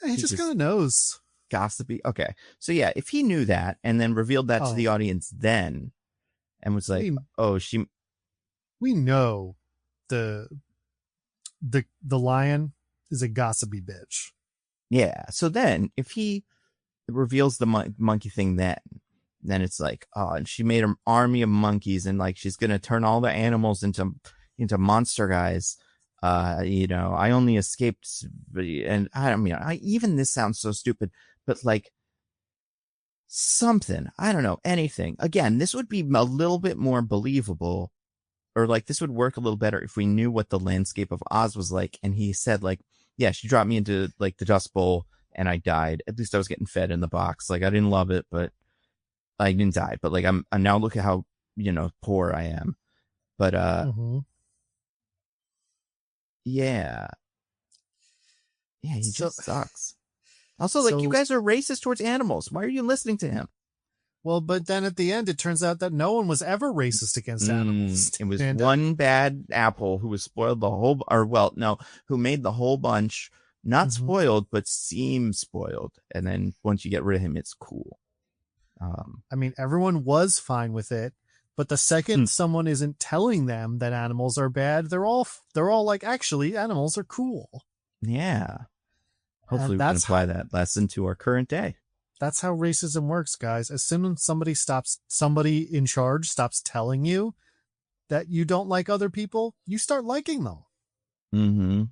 he just kind of knows. Gossipy. Okay. So yeah, if he knew that and then revealed that to the audience then and was like, we know the lion is a gossipy bitch. Yeah. So then if he reveals the monkey thing then it's like, oh, and she made an army of monkeys and like she's going to turn all the animals into monster guys. I only escaped, and even this sounds so stupid, but like something, I don't know, anything. Again, this would be a little bit more believable, or like this would work a little better if we knew what the landscape of Oz was like. And he said like, yeah, she dropped me into like the Dust Bowl and I died. At least I was getting fed in the box. Like I didn't love it, but I didn't die. But like I'm now look at how, poor I am. But yeah, he just sucks. Also, like, you guys are racist towards animals. Why are you listening to him? Well, but then at the end, it turns out that no one was ever racist against animals. It was one bad apple who was spoiled who made the whole bunch not spoiled, but seem spoiled. And then once you get rid of him, it's cool. I mean, everyone was fine with it, but the second someone isn't telling them that animals are bad, they're all like, actually, animals are cool. Yeah. Hopefully we can apply that lesson to our current day. That's how racism works, guys. As soon as somebody in charge stops telling you that you don't like other people, you start liking them. Mm-hmm.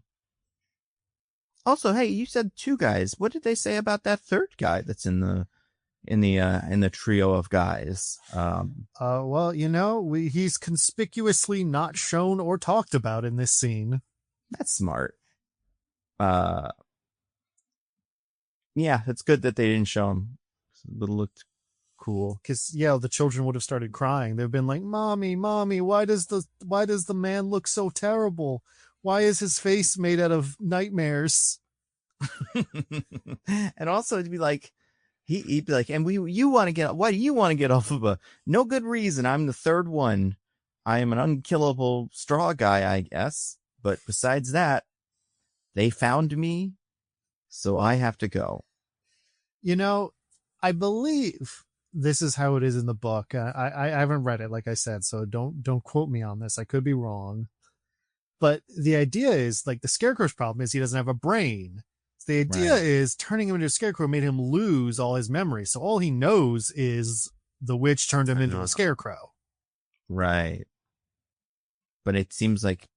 Also, hey, you said 2 guys. What did they say about that 3rd guy that's in the trio of guys? Well, he's conspicuously not shown or talked about in this scene. That's smart. Yeah, it's good that they didn't show him. It looked cool. Because the children would have started crying. They've been like, "Mommy, why does the man look so terrible? Why is his face made out of nightmares?" And also it'd be like, he'd be like, "And why do you want to get off of a no good reason? I'm the 3rd one. I am an unkillable straw guy, I guess. But besides that, they found me, so I have to go." I believe this is how it is in the book. I haven't read it, like I said, so don't quote me on this. I could be wrong. But the idea is, like, the Scarecrow's problem is he doesn't have a brain. So the idea is turning him into a Scarecrow made him lose all his memories. So all he knows is the witch turned him into a Scarecrow. Right. But it seems like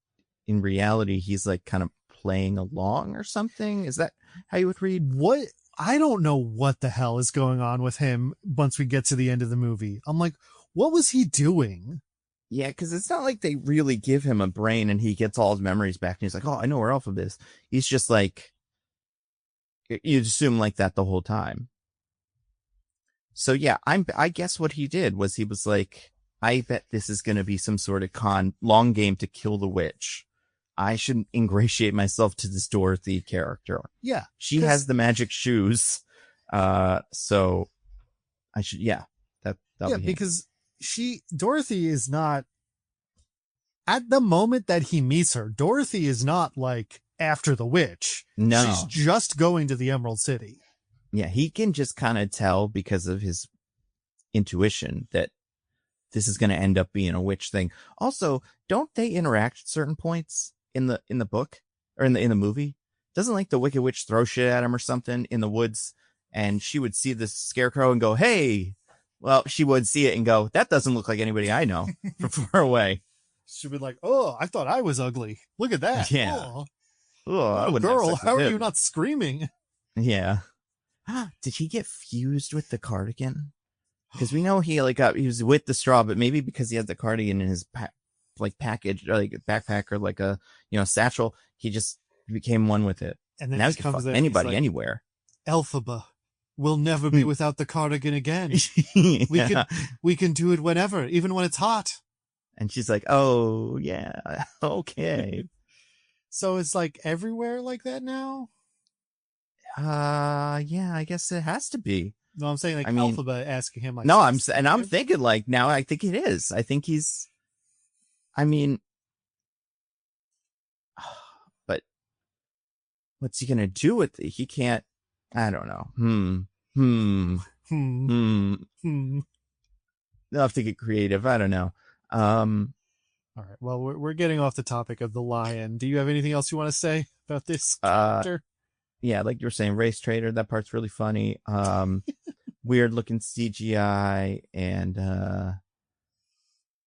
in reality, he's like kind of playing along or something. Is that how you would read? What? I don't know what the hell is going on with him once we get to the end of the movie. I'm like, what was he doing? Yeah, because it's not like they really give him a brain and he gets all his memories back and he's like, "Oh, I know where Alpha is." He's just like, you'd assume like that the whole time. So yeah, I guess what he did was he was like, "I bet this is going to be some sort of long game to kill the witch. I should ingratiate myself to this Dorothy character. Yeah. She has the magic shoes. So I should, because Dorothy is not, at the moment that he meets her, Dorothy is not like after the witch. No. She's just going to the Emerald City. Yeah. He can just kind of tell because of his intuition that this is going to end up being a witch thing. Also, don't they interact at certain points in the book or in the movie? Doesn't like the Wicked Witch throw shit at him or something in the woods, and she would see the Scarecrow and go, "Hey," well, she would see it and go, "That doesn't look like anybody I know," from far away. She'd be like, "Oh, I thought I was ugly. Look at that." Yeah. Oh, girl, how are you not screaming? Yeah. Did he get fused with the cardigan? Because we know he was with the straw, but maybe because he had the cardigan in his package, or like backpack, or like a satchel, he just became one with it. And then now he can fuck anybody, like, anywhere. Elphaba, we'll never be without the cardigan again. Yeah. We can do it whenever, even when it's hot. And she's like, "Oh yeah, okay." So it's like everywhere like that now. Yeah, I guess it has to be. No, I'm saying, like, Elphaba asking him, like, no, I'm thinking, like, now I think it is. I think he's. I mean, but what's he gonna do with it? He can't. I don't know. They'll have to get creative. I don't know. All right. Well, we're getting off the topic of the lion. Do you have anything else you want to say about this character? Yeah, like you were saying, race trader. That part's really funny. Weird looking CGI, and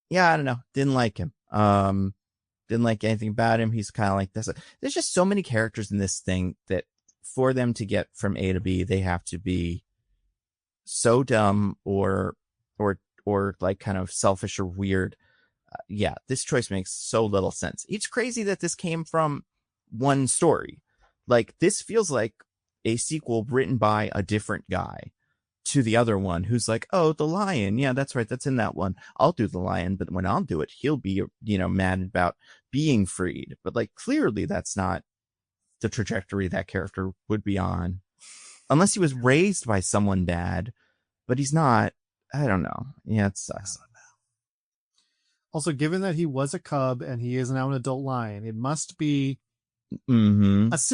yeah, I don't know. Didn't like him. Didn't like anything about him. He's kind of like this. There's just so many characters in this thing that for them to get from A to B, they have to be so dumb or like kind of selfish or weird. Yeah, this choice makes so little sense. It's crazy that this came from one story. Like, this feels like a sequel written by a different guy to the other one, who's like, "Oh, the lion. Yeah, that's right. That's in that one. I'll do the lion, but when I'll do it, he'll be, mad about being freed." But like, clearly that's not the trajectory that character would be on, unless he was raised by someone bad, but he's not. I don't know. Yeah, it sucks. Also, given that he was a cub and he is now an adult lion, it must be. Let's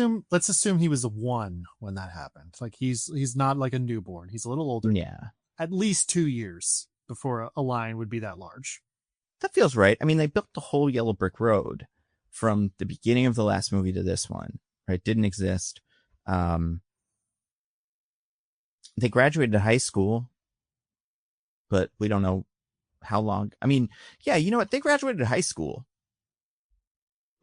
assume he was a 1 when that happened. Like, he's not like a newborn. He's a little older. Yeah. At least 2 years before a lion would be that large. That feels right. I mean, they built the whole Yellow Brick Road from the beginning of the last movie to this one, right? Didn't exist. They graduated high school, but we don't know how long. I mean, yeah, you know what? They graduated high school.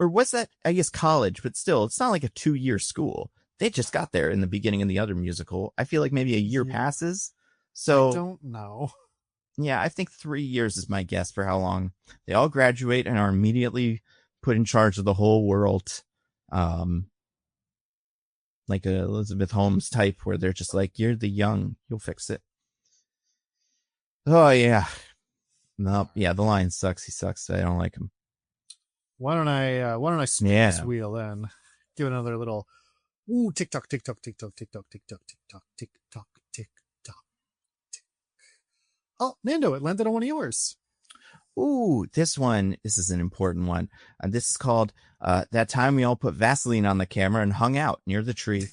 Or was that, I guess, college, but still, it's not like a 2-year school. They just got there in the beginning of the other musical. I feel like maybe a year passes. So I don't know. Yeah, I think 3 years is my guess for how long. They all graduate and are immediately put in charge of the whole world. Like a Elizabeth Holmes type, where they're just like, you're the young, you'll fix it. Oh, yeah. No, yeah, the lion sucks. He sucks. I don't like him. Why don't I spin this wheel then? Give it another little tick tock, tick tock, tick tock, tick tock, tick tock, tick tock, tick tock, tick tock, tick. Oh, Nando, it landed on one of yours. Ooh, this is an important one. This is called That Time We All Put Vaseline on the Camera and Hung Out Near the Tree.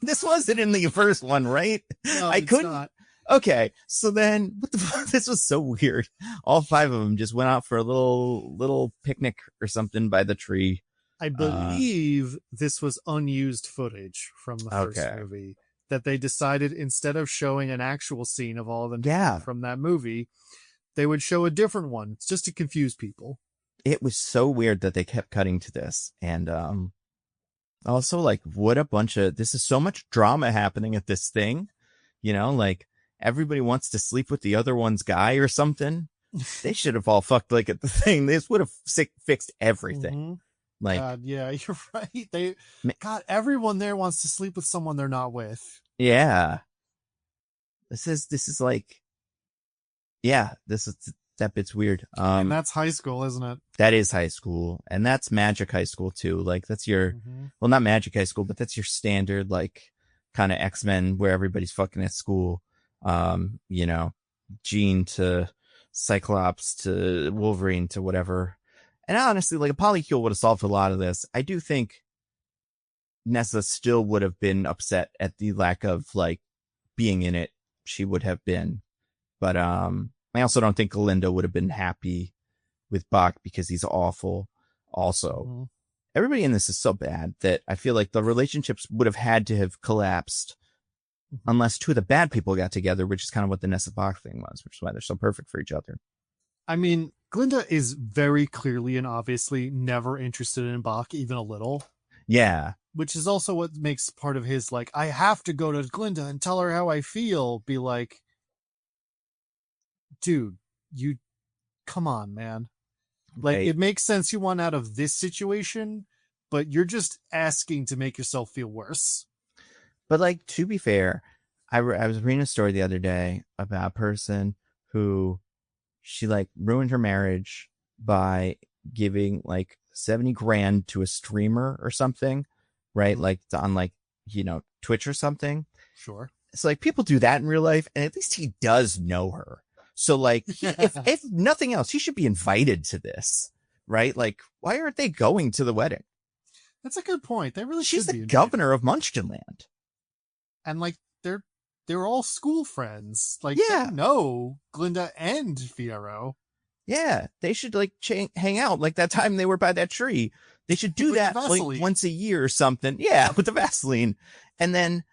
This wasn't in the first one, right? No, I couldn't. Not. Okay, so then what the fuck? This was so weird. All 5 of them just went out for a little picnic or something by the tree. I believe this was unused footage from the first movie that they decided, instead of showing an actual scene of all of them from that movie, they would show a different one just to confuse people. It was so weird that they kept cutting to this. And also, like, what a bunch of, this is so much drama happening at this thing. You know, like, everybody wants to sleep with the other one's guy or something. They should have all fucked like at the thing. This would have fixed everything. Mm-hmm. Like, God, yeah, you're right. Everyone there wants to sleep with someone they're not with. Yeah. This is like, yeah, that bit's weird. And that's high school, isn't it? That is high school. And that's Magic High School too. Like, that's your, well, not Magic High School, but that's your standard, like, kind of X-Men where everybody's fucking at school. You know, Jean to Cyclops to Wolverine to whatever. And honestly, like, a polycule would have solved a lot of this. I do think Nessa still would have been upset at the lack of, like, being in it. She would have been. But I also don't think Galinda would have been happy with Bach because he's awful. Also, everybody in this is so bad that I feel like the relationships would have had to have collapsed unless 2 of the bad people got together, which is kind of what the Nessa Bach thing was, which is why they're so perfect for each other. I mean, Glinda is very clearly and obviously never interested in Bach, even a little. Yeah. Which is also what makes part of his, like, I have to go to Glinda and tell her how I feel, be like, dude, come on, man. Like, it makes sense you want out of this situation, but you're just asking to make yourself feel worse. But, like, to be fair, I was reading a story the other day about a person who, she, like, ruined her marriage by giving, like, 70 grand to a streamer or something, right? Like, on, like, you know, Twitch or something. Sure. So, like, people do that in real life, and at least he does know her. So, like, if nothing else, he should be invited to this, right? Like, why aren't they going to the wedding? That's a good point. They really She's should be. She's the governor of Munchkinland. And, like, they're all school friends. Like, yeah. They know Glinda and Fiyero. Yeah, they should, like, hang out like that time they were by that tree. They should do that like once a year or something. Yeah, with the Vaseline. And then,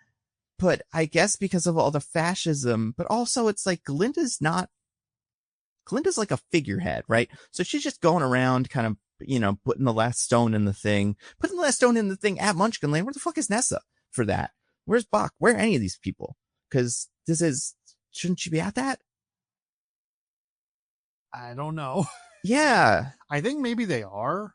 but I guess because of all the fascism, but also it's like Glinda's like a figurehead, right? So she's just going around kind of, you know, putting the last stone in the thing at Munchkinland. Where the fuck is Nessa for that? Where's Bach? Where are any of these people? Because shouldn't she be at that? I don't know. Yeah. I think maybe they are.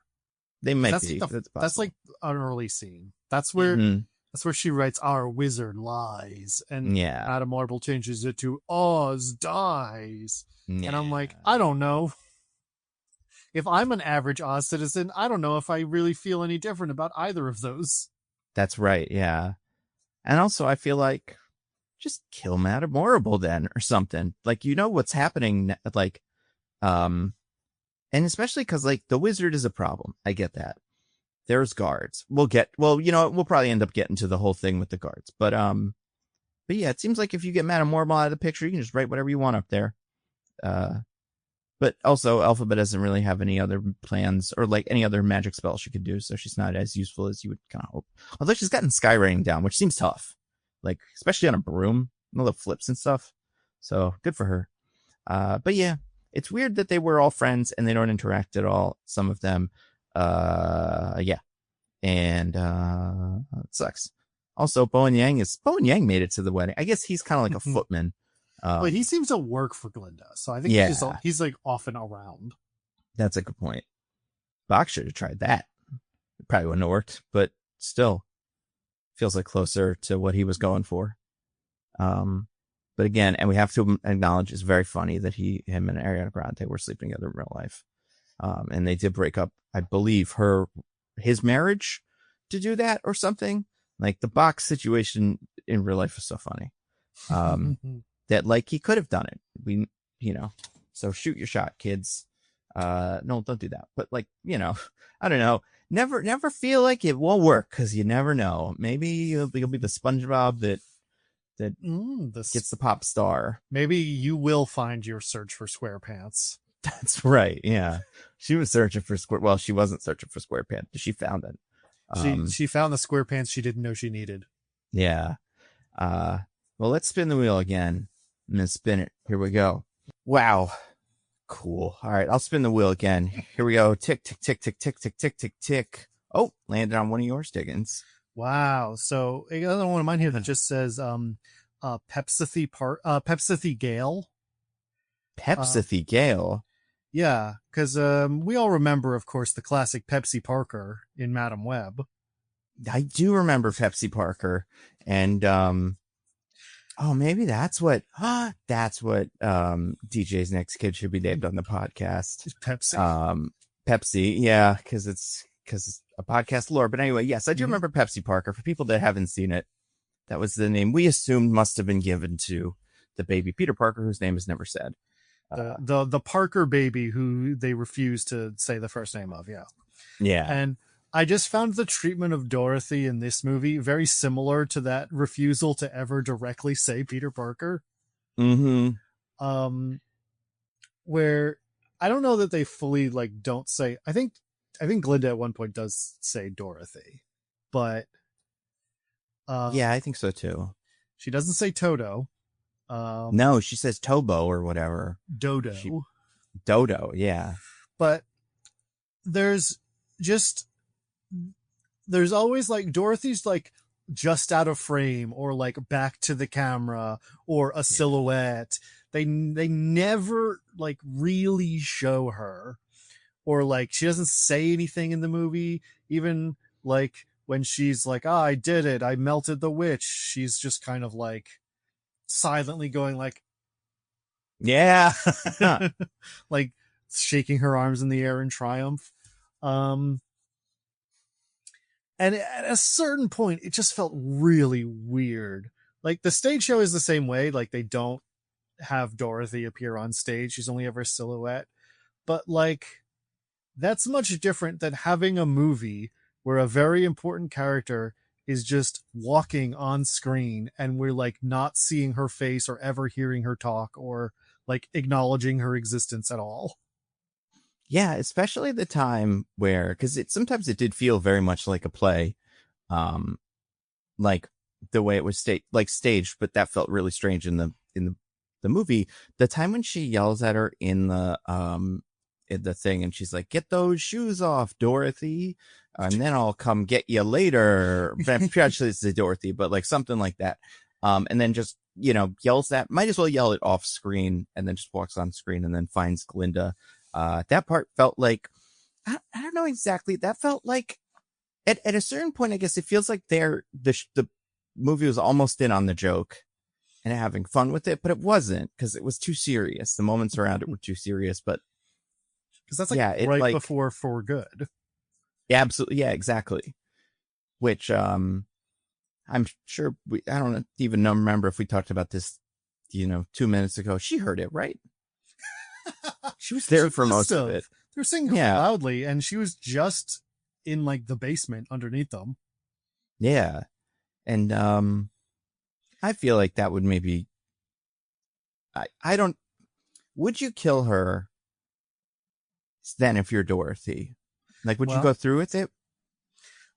They might be. That's like an early scene. That's where she writes, "Our wizard lies," and Adam Marble changes it to "Oz dies." Yeah. And I'm like, I don't know. If I'm an average Oz citizen, I don't know if I really feel any different about either of those. That's right. Yeah. And also, I feel like just kill Madame Morrible then or something. Like, you know what's happening, like, and especially because, like, the wizard is a problem. I get that. There's guards. We'll probably end up getting to the whole thing with the guards. But yeah, it seems like if you get Madame Morrible out of the picture, you can just write whatever you want up there. But also, Alphabet doesn't really have any other plans or like any other magic spell she could do, so she's not as useful as you would kind of hope. Although she's gotten skywriting down, which seems tough, like especially on a broom, all the flips and stuff. So good for her. But yeah, it's weird that they were all friends and they don't interact at all. Some of them, yeah, and it sucks. Also, Bowen Yang made it to the wedding. I guess he's kind of like a footman. But he seems to work for Glinda, so I think he's like often around. That's a good point. Bach should have tried that. It probably wouldn't have worked, but still feels like closer to what he was going for. But again, and we have to acknowledge it's very funny that him and Ariana Grande were sleeping together in real life. And they did break up, I believe, his marriage to do that or something. Like the Bach situation in real life is so funny. That like he could have done it. So shoot your shot, kids. No, don't do that. But like, I don't know. Never feel like it won't work because you never know. Maybe you'll be the SpongeBob that gets the pop star. Maybe you will find your search for SquarePants. That's right. Yeah, she was searching for Well, she wasn't searching for SquarePants. She found it. She found the SquarePants she didn't know she needed. Yeah. Well, let's spin the wheel again. I'm gonna spin it. Here we go. Wow. Cool. All right, I'll spin the wheel again. Here we go. Tick, tick, tick, tick, tick, tick, tick, tick, tick. Oh, landed on one of yours, Diggins. Wow. So another one of mine here that just says Pepsithy Gale. Pepsithy Gale? Yeah, because we all remember, of course, the classic Pepsi Parker in Madam Web. I do remember Pepsi Parker. And maybe that's what DJ's next kid should be named on the podcast. Pepsi. Pepsi, yeah, because it's a podcast lore. But anyway, yes, I do remember Pepsi Parker. For people that haven't seen it, that was the name we assumed must have been given to the baby Peter Parker, whose name is never said. The Parker baby who they refused to say the first name of, yeah. Yeah. And I just found the treatment of Dorothy in this movie very similar to that refusal to ever directly say Peter Parker. Mm-hmm. Where I don't know that they fully like don't say. I think Glinda at one point does say Dorothy, but yeah, I think so too. She doesn't say Toto. No, she says Tobo or whatever. Dodo. Dodo, yeah. But there's always like Dorothy's like just out of frame or like back to the camera or a silhouette. They never like really show her, or like she doesn't say anything in the movie. Even like when she's like, I did it, I melted the witch. She's just kind of like silently going like, yeah, like shaking her arms in the air in triumph. And at a certain point, it just felt really weird. Like the stage show is the same way. Like they don't have Dorothy appear on stage. She's only ever a silhouette. But like, that's much different than having a movie where a very important character is just walking on screen and we're like not seeing her face or ever hearing her talk or like acknowledging her existence at all. Yeah, especially the time where, because sometimes it did feel very much like a play, like the way it was staged, but that felt really strange in the movie. The time when she yells at her in the thing, and she's like, "Get those shoes off, Dorothy, and then I'll come get you later." Actually, it's Dorothy, but like something like that. And then just yells that, might as well yell it off screen, and then just walks on screen, and then finds Glinda. That part felt like, I don't know exactly. That felt like at a certain point, I guess it feels like the movie was almost in on the joke and having fun with it, but it wasn't, because it was too serious. The moments around it were too serious, but because that's like before For Good. Yeah, absolutely. Yeah, exactly. Which, I'm sure I don't even remember if we talked about this, 2 minutes ago. She heard it, right? She was there for most of it. They were singing loudly, and she was just in like the basement underneath them. Yeah. And I feel like that would maybe, I don't, would you kill her than if you're Dorothy? Like, would you go through with it?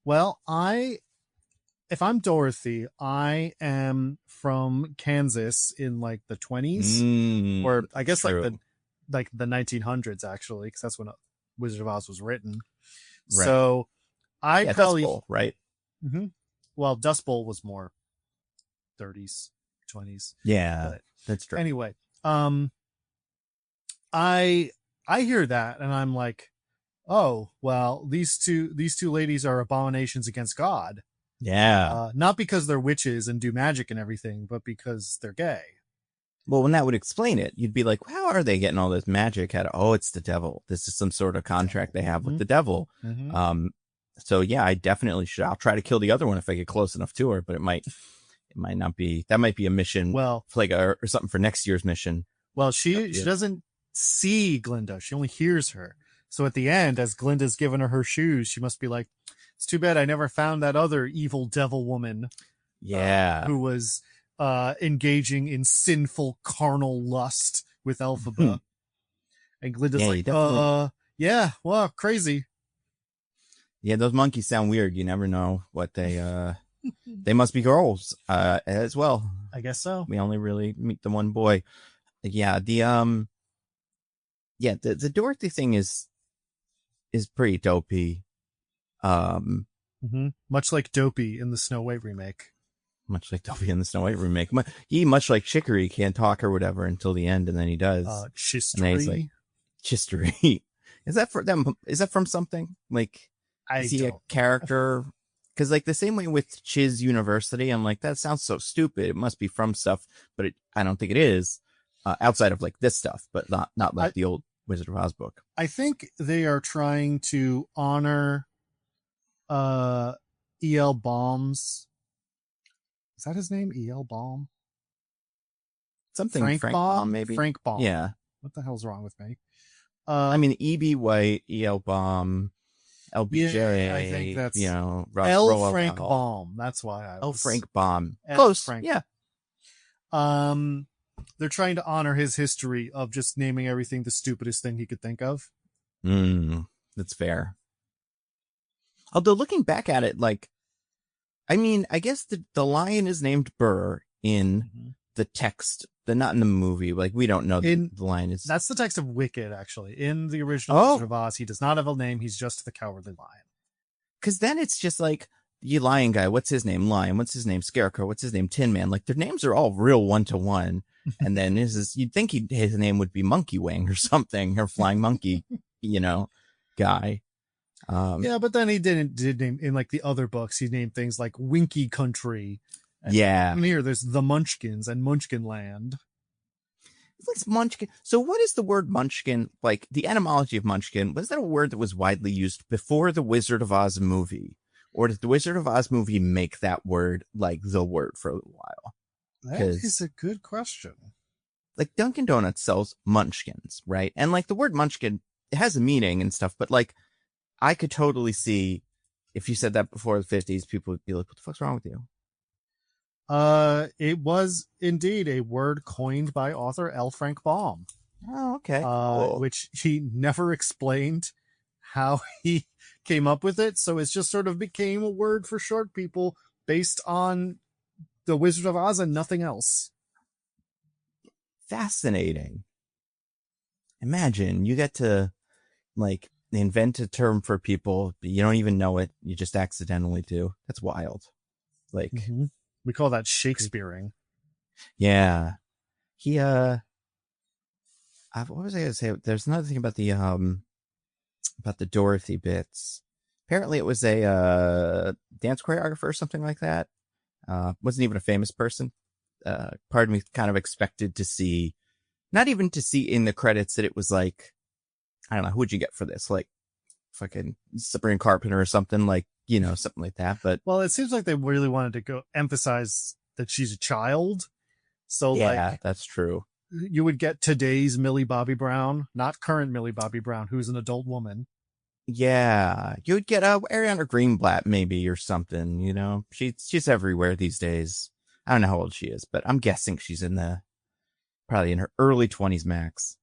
Well, if I'm Dorothy, I am from Kansas in like the 20s, or I guess true. like the 1900s actually, because that's when Wizard of Oz was written. Right. So I probably Dust Bowl, right? Mm-hmm. Well, Dust Bowl was more 30s, 20s. Yeah, that's true. Anyway, I hear that and I'm like, oh well, these two ladies are abominations against God. Yeah. Not because they're witches and do magic and everything, but because they're gay. Well, when that would explain it, you'd be like, how are they getting all this magic? Oh, it's the devil. This is some sort of contract they have with the devil. Mm-hmm. So yeah, I definitely should. I'll try to kill the other one if I get close enough to her, but it might not be. That might be a mission. Well, or something for next year's mission. Well, she doesn't see Glinda. She only hears her. So at the end, as Glinda's giving her shoes, she must be like, it's too bad I never found that other evil devil woman. Yeah. Who was engaging in sinful carnal lust with Elphaba. And Glinda's yeah, well, crazy. Yeah, those monkeys sound weird. You never know what they they must be girls as well. I guess so. We only really meet the one boy. Yeah, the Dorothy thing is pretty dopey. Much like Dopey in the Snow White remake. Much like like Chicory can't talk or whatever until the end, and then he does. Chistery. Chistery. Is that for them? Is that from something? Like, is he a character? Because like the same way with Chiz University, I'm like, that sounds so stupid. It must be from stuff, but I don't think it is. Outside of like this stuff, but not like the old Wizard of Oz book. I think they are trying to honor E.L. Baum's. Is that his name? E.L. Baum? Something Frank Baum, maybe? Frank Baum. Yeah. What the hell's wrong with me? I mean, E.B. White, E.L. Baum, LBJ. Yeah, I think that's L. Frank Baum. That's why I was. L. Frank Baum. Close. Frank. Yeah. They're trying to honor his history of just naming everything the stupidest thing he could think of. That's fair. Although looking back at it, like, I mean, I guess the lion is named Burr in the text, not in the movie. Like, we don't know the lion is. That's the text of Wicked, actually. In the original Wizard of Oz, he does not have a name. He's just the Cowardly Lion. Because then it's just like, the lion guy, what's his name? Lion. What's his name? Scarecrow. What's his name? Tin Man. Like, their names are all real one-to-one. And then you'd think his name would be Monkey Wing or something, or Flying Monkey, guy. Yeah, but then he did name in like the other books. He named things like Winky Country. And here there's the Munchkins and Munchkin Land. It's Munchkin. So what is the word Munchkin? Like the etymology of Munchkin, was that a word that was widely used before the Wizard of Oz movie? Or did the Wizard of Oz movie make that word like the word for a while? That is a good question. Like Dunkin' Donuts sells Munchkins, right? And like the word Munchkin, it has a meaning and stuff, but like I could totally see if you said that before the 50s, people would be like, what the fuck's wrong with you? It was indeed a word coined by author L. Frank Baum. Oh, okay. Cool. Which he never explained how he came up with it. So it just sort of became a word for short people based on the Wizard of Oz and nothing else. Fascinating. Imagine you get to like invent a term for people, but you don't even know it. You just accidentally do. That's wild. Like we call that Shakespeareing. Yeah. He what was I gonna say? There's another thing about the Dorothy bits. Apparently it was a dance choreographer or something like that. Wasn't even a famous person. Part of me kind of expected to see, not even to see in the credits that it was like, I don't know, who would you get for this? Like fucking Sabrina Carpenter or something, like, something like that. But well, it seems like they really wanted to go emphasize that she's a child. So yeah, that's true. You would get today's Millie Bobby Brown, not current Millie Bobby Brown, who's an adult woman. Yeah, you'd get Ariana Greenblatt maybe or something. She's everywhere these days. I don't know how old she is, but I'm guessing she's probably in her early 20s max.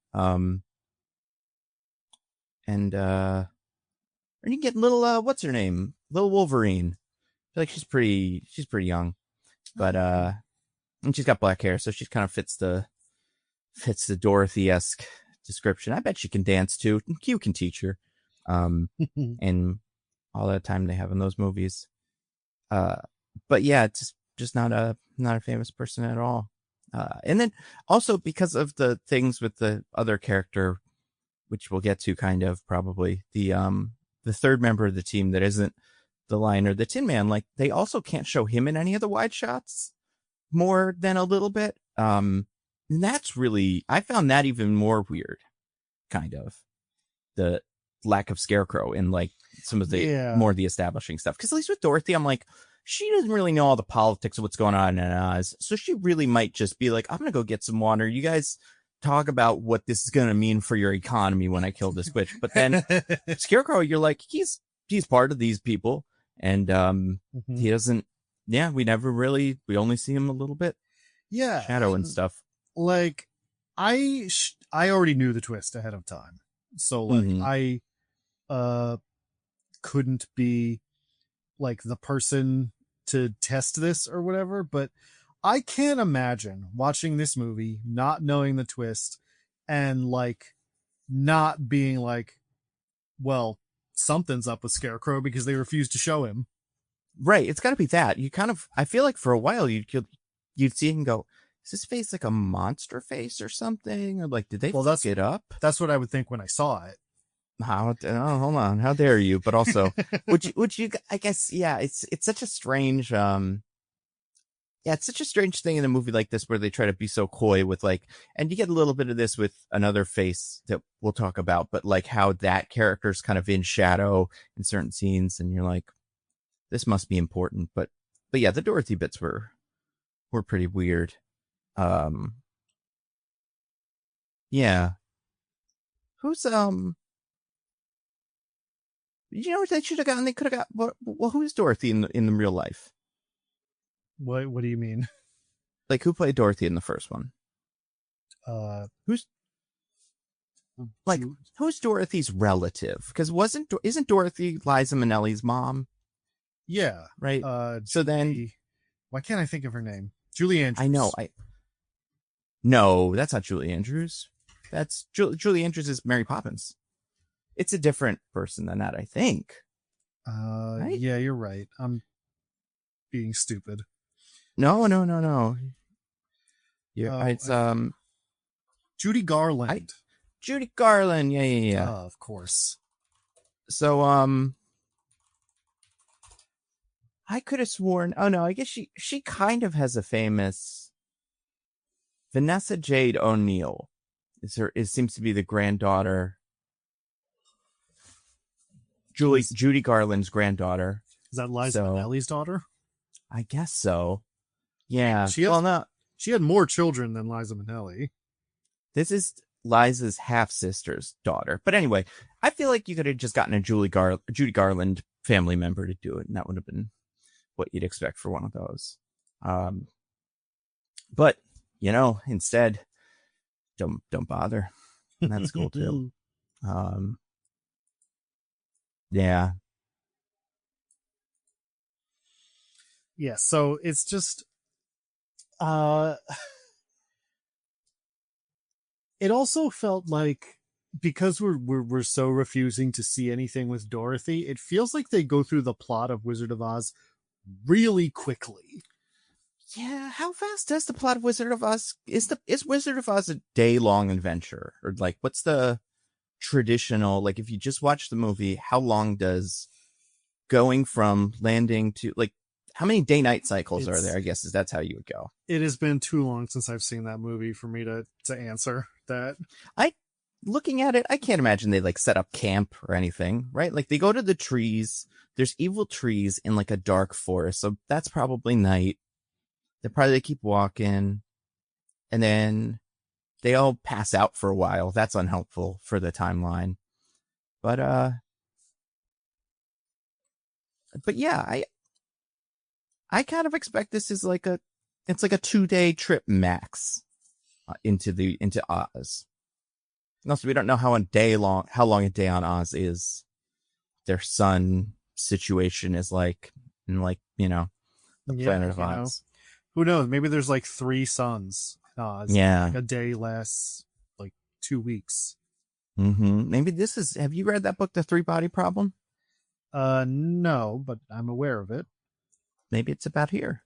and you get little what's her name? Little Wolverine. I feel like she's pretty young. But and she's got black hair, so she kind of fits the Dorothy-esque description. I bet she can dance too. Q can teach her. And all that time they have in those movies. But yeah, it's just not a famous person at all. And then also because of the things with the other character, which we'll get to kind of probably, the third member of the team that isn't the Lion or the Tin Man, like they also can't show him in any of the wide shots more than a little bit. And that's really, I found that even more weird, kind of, the lack of Scarecrow in like some of the more of the establishing stuff. Because at least with Dorothy, I'm like, she doesn't really know all the politics of what's going on in Oz, so she really might just be like, I'm gonna go get some water. You guys talk about what this is gonna mean for your economy when I kill this witch. But then Scarecrow, you're like, he's part of these people, and he doesn't. Yeah, we only see him a little bit. Yeah, shadow and stuff. Like, I already knew the twist ahead of time, so like I couldn't be like the person to test this or whatever, but I can't imagine watching this movie, not knowing the twist, and like not being like, well, something's up with Scarecrow because they refuse to show him. Right. It's got to be that. You kind of, I feel like for a while you'd see it and go, is this face like a monster face or something? Or like, did they fuck it up? That's what I would think when I saw it. Hold on. How dare you? But also, would you, I guess, yeah, it's such a strange, it's such a strange thing in a movie like this where they try to be so coy with like, and you get a little bit of this with another face that we'll talk about, but like how that character's kind of in shadow in certain scenes. And you're like, this must be important. But yeah, the Dorothy bits were pretty weird. Yeah. Who's, you know what they should have gotten? They could have got, well, who's Dorothy in the real life? What do you mean? Like, who played Dorothy in the first one? Who's Dorothy's relative? Because isn't Dorothy Liza Minnelli's mom? Yeah. Right. So then, why can't I think of her name? Julie Andrews. I know. No, that's not Julie Andrews. That's Julie Andrews is Mary Poppins. It's a different person than that, I think. Right? Yeah, you're right. I'm being stupid. No. Yeah, it's Judy Garland. Judy Garland. Yeah. Of course. So I could have sworn. Oh no, I guess she kind of has a famous Vanessa Jade O'Neill. It seems to be the granddaughter. Judy Garland's granddaughter. Is that Liza Minnelli's daughter? I guess so. Yeah. She had more children than Liza Minnelli. This is Liza's half-sister's daughter. But anyway, I feel like you could have just gotten a Judy Garland family member to do it, and that would have been what you'd expect for one of those. But, instead, don't bother. And that's cool too. Yeah. Yeah, so it's just it also felt like, because we're so refusing to see anything with Dorothy, it feels like they go through the plot of Wizard of Oz really quickly. Yeah, how fast does the plot of Wizard of Oz is Wizard of Oz a day-long adventure? Or like what's the traditional, like if you just watch the movie, how long does going from landing to, like, how many day-night cycles are there? I guess that's how you would go. It has been too long since I've seen that movie for me to answer that. Looking at it, I can't imagine they like set up camp or anything, right? Like they go to the trees. There's evil trees in like a dark forest, so that's probably night. They keep walking, and then they all pass out for a while. That's unhelpful for the timeline. But yeah, I kind of expect this is like it's like a 2-day trip max into Oz. Also, we don't know how long a day on Oz is. Their sun situation is like, in like, the planet of Oz. Who knows? Maybe there's like 3 suns. Yeah. Like a day lasts like 2 weeks. Mm-hmm. Maybe have you read that book, The 3-Body Problem? No, but I'm aware of it. Maybe it's about here.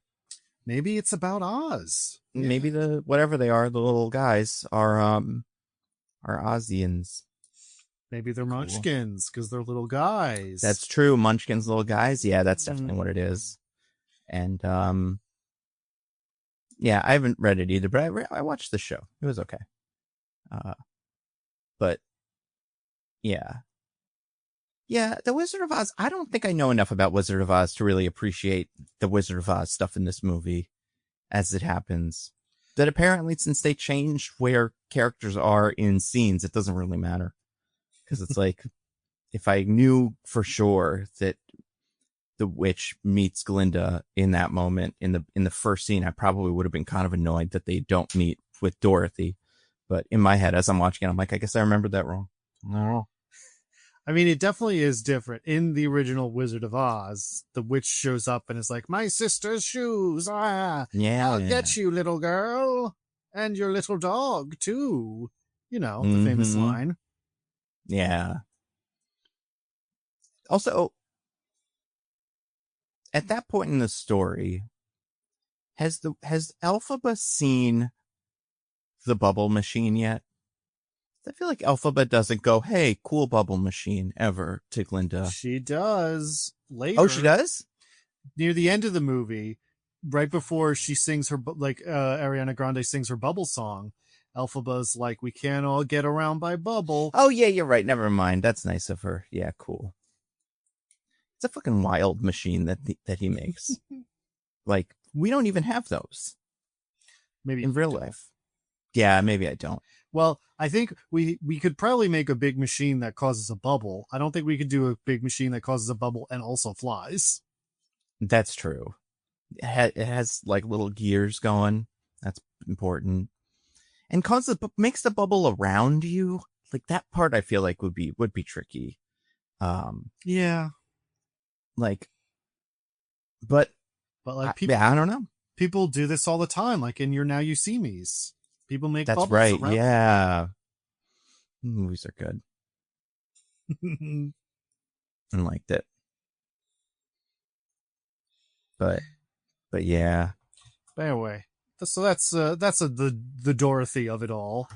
Maybe it's about Oz. Maybe whatever they are, the little guys are Ozians. Maybe they're Munchkins because they're little guys. That's true. Munchkins, little guys. Yeah, that's definitely what it is. And yeah, I haven't read it either, but I watched the show. It was okay. But yeah. Yeah, the Wizard of Oz. I don't think I know enough about Wizard of Oz to really appreciate the Wizard of Oz stuff in this movie as it happens. That apparently, since they changed where characters are in scenes, it doesn't really matter. Because it's like, if I knew for sure that the witch meets Glinda in that moment in the first scene, I probably would have been kind of annoyed that they don't meet with Dorothy. But in my head, as I'm watching it, I'm like, I guess I remembered that wrong. No. I mean, it definitely is different. In the original Wizard of Oz, the witch shows up and is like, my sister's shoes. I'll get you, little girl. And your little dog, too. The famous line. Yeah. Also, at that point in the story, has Elphaba seen the bubble machine yet? I feel like Elphaba doesn't go, hey, cool bubble machine, ever, to Glinda. She does later. Oh, she does? Near the end of the movie, right before she sings her, Ariana Grande sings her bubble song, Elphaba's like, we can't all get around by bubble. Oh, yeah, you're right. Never mind. That's nice of her. Yeah, cool. It's a fucking wild machine that he makes. Like, we don't even have those. Maybe in real life. Yeah, maybe I don't. Well, I think we could probably make a big machine that causes a bubble. I don't think we could do a big machine that causes a bubble and also flies. That's true. It has like little gears going. That's important. And makes the bubble around you. Like that part I feel like would be tricky. Yeah. Like, but like people, I don't know. People do this all the time. Like in your Now You See Me's. People make That's bubbles right. around. Yeah. Movies are good. I liked it. But yeah. But anyway, so that's the Dorothy of it all,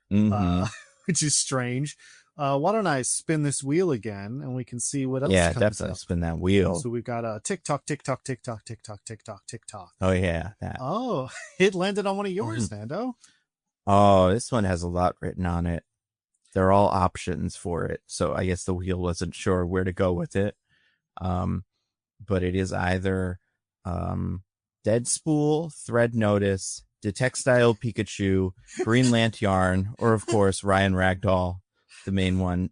which is strange. Why don't I spin this wheel again and we can see what else comes definitely up. Spin that wheel. So we've got a TikTok, TikTok, TikTok, TikTok, TikTok, TikTok. Oh yeah, that. Oh, it landed on one of yours, Nando. Oh, this one has a lot written on it. They're all options for it. So I guess the wheel wasn't sure where to go with it. But it is either Dead Spool, Thread Notice, Detextile Pikachu, Green Lantern, or of course Ryan Ragdoll, the main one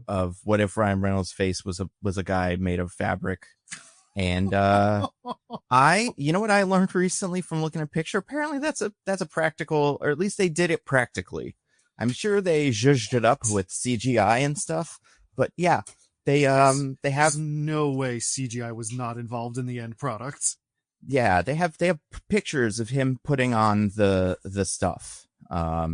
of what if Ryan Reynolds' face was a guy made of fabric. And you know what I learned recently from looking at a picture? Apparently that's a practical, or at least they did it practically. I'm sure they zhuzhed it up with CGI and stuff, but yeah, they have no way CGI was not involved in the end product. Yeah, they have pictures of him putting on the stuff. I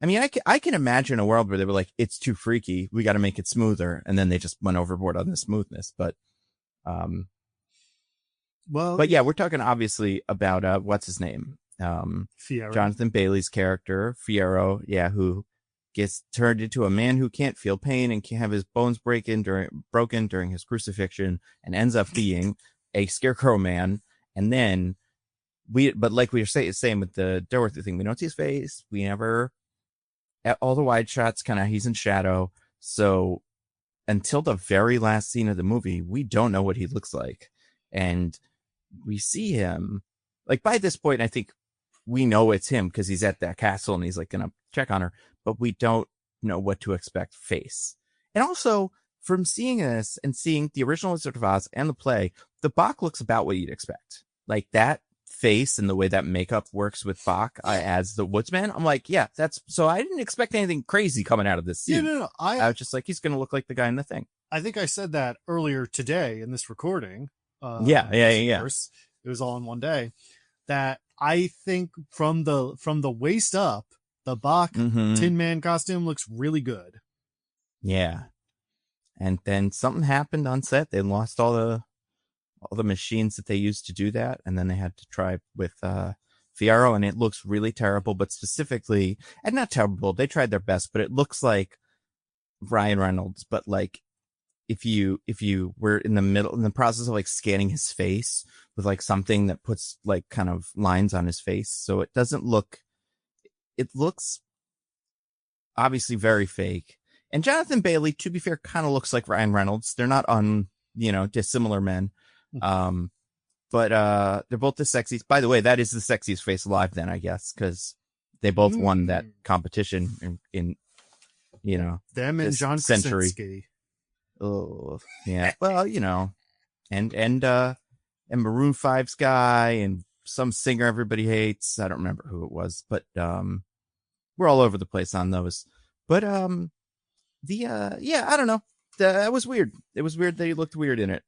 mean, I can imagine a world where they were like, it's too freaky, we got to make it smoother, and then they just went overboard on the smoothness. But, but yeah, we're talking obviously about what's his name, Fiyero. Jonathan Bailey's character, Fiyero, who gets turned into a man who can't feel pain and can have his bones broken during his crucifixion, and ends up being a scarecrow man. And then but like we were saying with the Dorothy thing, we don't see his face. We never. All the wide shots, kind of, he's in shadow. So until the very last scene of the movie, we don't know what he looks like. And we see him, like, by this point, I think we know it's him because he's at that castle and he's like going to check on her, but we don't know what to expect face. And also, from seeing this and seeing the original Wizard of Oz and the play, the Bach looks about what you'd expect. Like that face and the way that makeup works with Bach as the woodsman, I'm like, yeah, so I didn't expect anything crazy coming out of this scene. No. I was just like, he's going to look like the guy in the thing. I think I said that earlier today in this recording. Yeah. It was all in one day. That I think from the waist up, the Bach Tin Man costume looks really good. Yeah. And then something happened on set. They lost all the machines that they used to do that, and then they had to try with Fiero, and it looks really terrible. But specifically, and not terrible, they tried their best, but it looks like Ryan Reynolds. But like, if you were in the process of like scanning his face with like something that puts like kind of lines on his face, so it doesn't look. It looks obviously very fake. And Jonathan Bailey, to be fair, kind of looks like Ryan Reynolds. They're not dissimilar men. But they're both the sexiest. By the way, that is the sexiest face alive then, I guess, because they both won that competition in them and John century. Krasinski. Oh, yeah. Well, and Maroon 5's guy and some singer everybody hates. I don't remember who it was, but we're all over the place on those. But I don't know. That was weird. It was weird that he looked weird in it.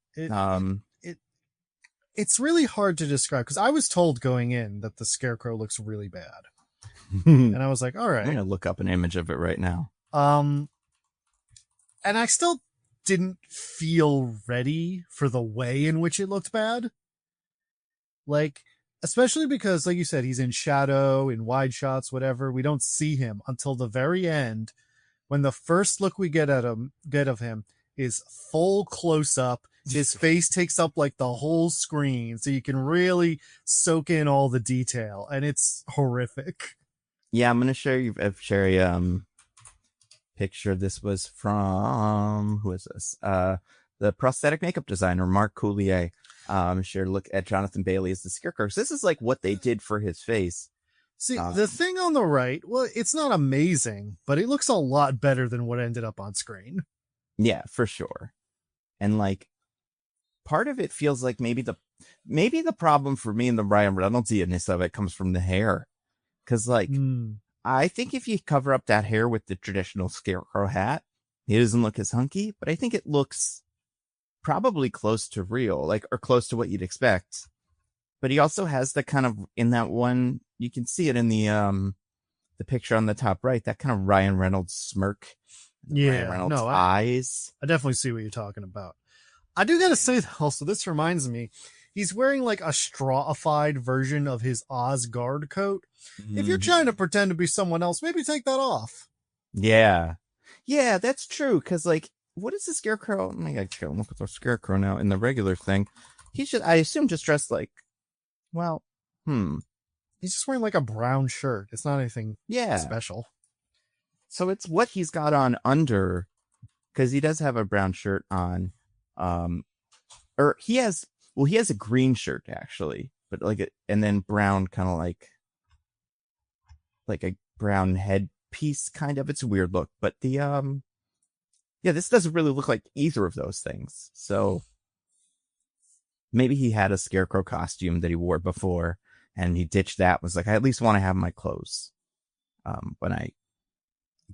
It's really hard to describe, because I was told going in that the Scarecrow looks really bad. And I was like, all right. I'm going to look up an image of it right now. And I still didn't feel ready for the way in which it looked bad. Like, especially because, like you said, he's in shadow, in wide shots, whatever. We don't see him until the very end, when the first look we get of him is full close up. His face takes up like the whole screen, so you can really soak in all the detail, and it's horrific. Yeah, I'm gonna share you a picture. This was from, who is this? The prosthetic makeup designer Mark Coulier. Sure, look at Jonathan Bailey as the Scarecrow. So this is like what they did for his face. See, the thing on the right, well, it's not amazing, but it looks a lot better than what ended up on screen. Yeah, for sure. And like, part of it feels like maybe the problem for me and the Ryan Reynolds-ness of it comes from the hair. Because like, I think if you cover up that hair with the traditional Scarecrow hat, it doesn't look as hunky, but I think it looks probably close to real, like, or close to what you'd expect. But he also has the kind of, in that one, you can see it in the picture on the top right, that kind of Ryan Reynolds smirk. Yeah, Ryan Reynolds eyes. I definitely see what you're talking about. I do gotta say, also, this reminds me, he's wearing like a strawified version of his Asgard coat. If you're trying to pretend to be someone else, maybe take that off. Yeah. Yeah, that's true. Cause like, what is the Scarecrow? Oh my God, I gotta look at the Scarecrow now in the regular thing. He's just, I assume, just dressed like, well, He's just wearing like a brown shirt. It's not anything special. So it's what he's got on under, because he does have a brown shirt on. Or he has a green shirt actually, but like and then brown, kind of like a brown headpiece kind of. It's a weird look, but this doesn't really look like either of those things. So maybe he had a Scarecrow costume that he wore before and he ditched that, was like, I at least want to have my clothes when I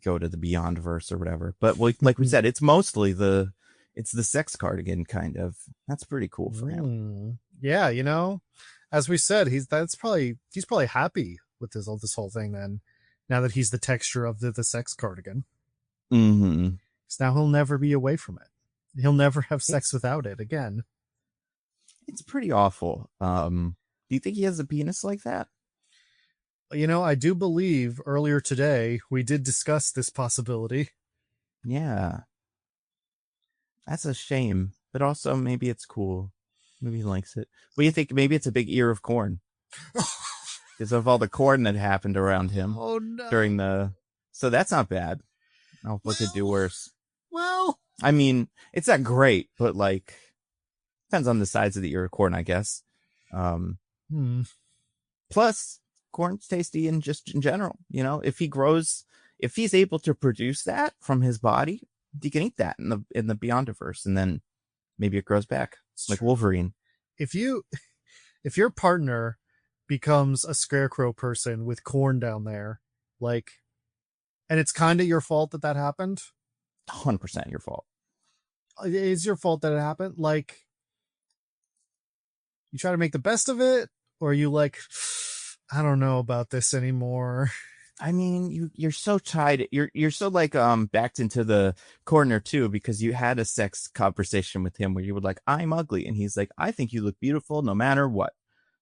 go to the Beyondverse or whatever. But like we said, it's mostly it's the sex cardigan kind of. That's pretty cool for him. Yeah, as we said, he's probably happy with this whole thing then, now that he's the texture of the sex cardigan. Mm-hmm. So now he'll never be away from it. He'll never have sex without it again. It's pretty awful. Do you think he has a penis like that? I do believe earlier today we did discuss this possibility. Yeah. That's a shame, but also maybe it's cool. Maybe he likes it. What do you think? Maybe it's a big ear of corn. Because of all the corn that happened around him during so that's not bad. What could do worse? Well, I mean, it's not great, but like, depends on the size of the ear of corn, I guess. Plus, corn's tasty in general. If he's able to produce that from his body, you can eat that in the Beyondiverse, and then maybe it grows back like Wolverine. If your partner becomes a scarecrow person with corn down there, like, and it's kind of your fault that happened. 100% your fault. It is your fault that it happened. Like, you try to make the best of it, or you like, I don't know about this anymore. I mean, you're so tied. You're so like backed into the corner too, because you had a sex conversation with him where you were like, I'm ugly, and he's like, I think you look beautiful no matter what.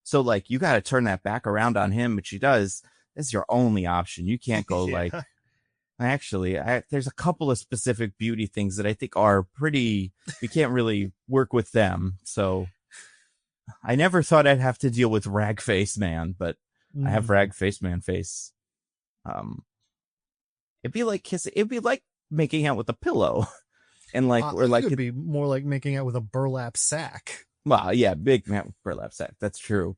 So like you got to turn that back around on him, which he does. That's your only option. You can't go like, actually, there's a couple of specific beauty things that I think are pretty. We can't really work with them. So I never thought I'd have to deal with rag face man, but I have rag face man face. It'd be like kissing. It'd be like making out with a pillow, and like or like it'd be more like making out with a burlap sack. Well, yeah, big burlap sack. That's true.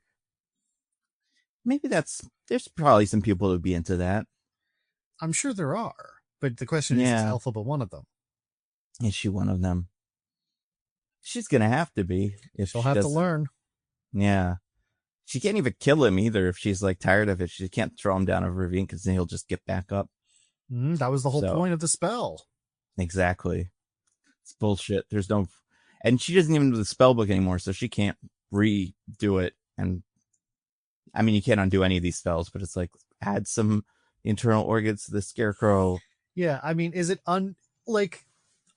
Maybe there's probably some people who'd be into that. I'm sure there are, but the question is Alphaba one of them? Is she one of them? She's gonna have to be if she'll have to learn. Yeah. She can't even kill him either if she's like tired of it. She can't throw him down a ravine because then he'll just get back up. That was the whole point of the spell. Exactly. It's bullshit. There's no, and she doesn't even do the spell book anymore, so she can't redo it. And I mean, you can't undo any of these spells, but it's like add some internal organs to the scarecrow. Yeah, I mean, is it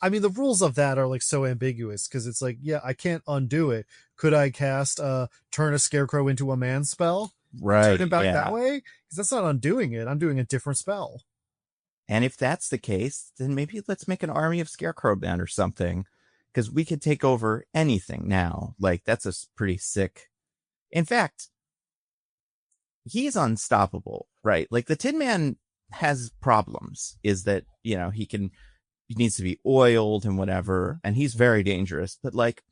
I mean, the rules of that are like so ambiguous because it's like, yeah, I can't undo it. Could I cast turn a scarecrow into a man spell? Right. Turn him back that way? Because that's not undoing it. I'm doing a different spell. And if that's the case, then maybe let's make an army of scarecrow men or something. Because we could take over anything now. Like, that's a pretty sick. In fact, he's unstoppable, right? Like, the Tin Man has problems. Is that, you know, he needs to be oiled and whatever, and he's very dangerous. But like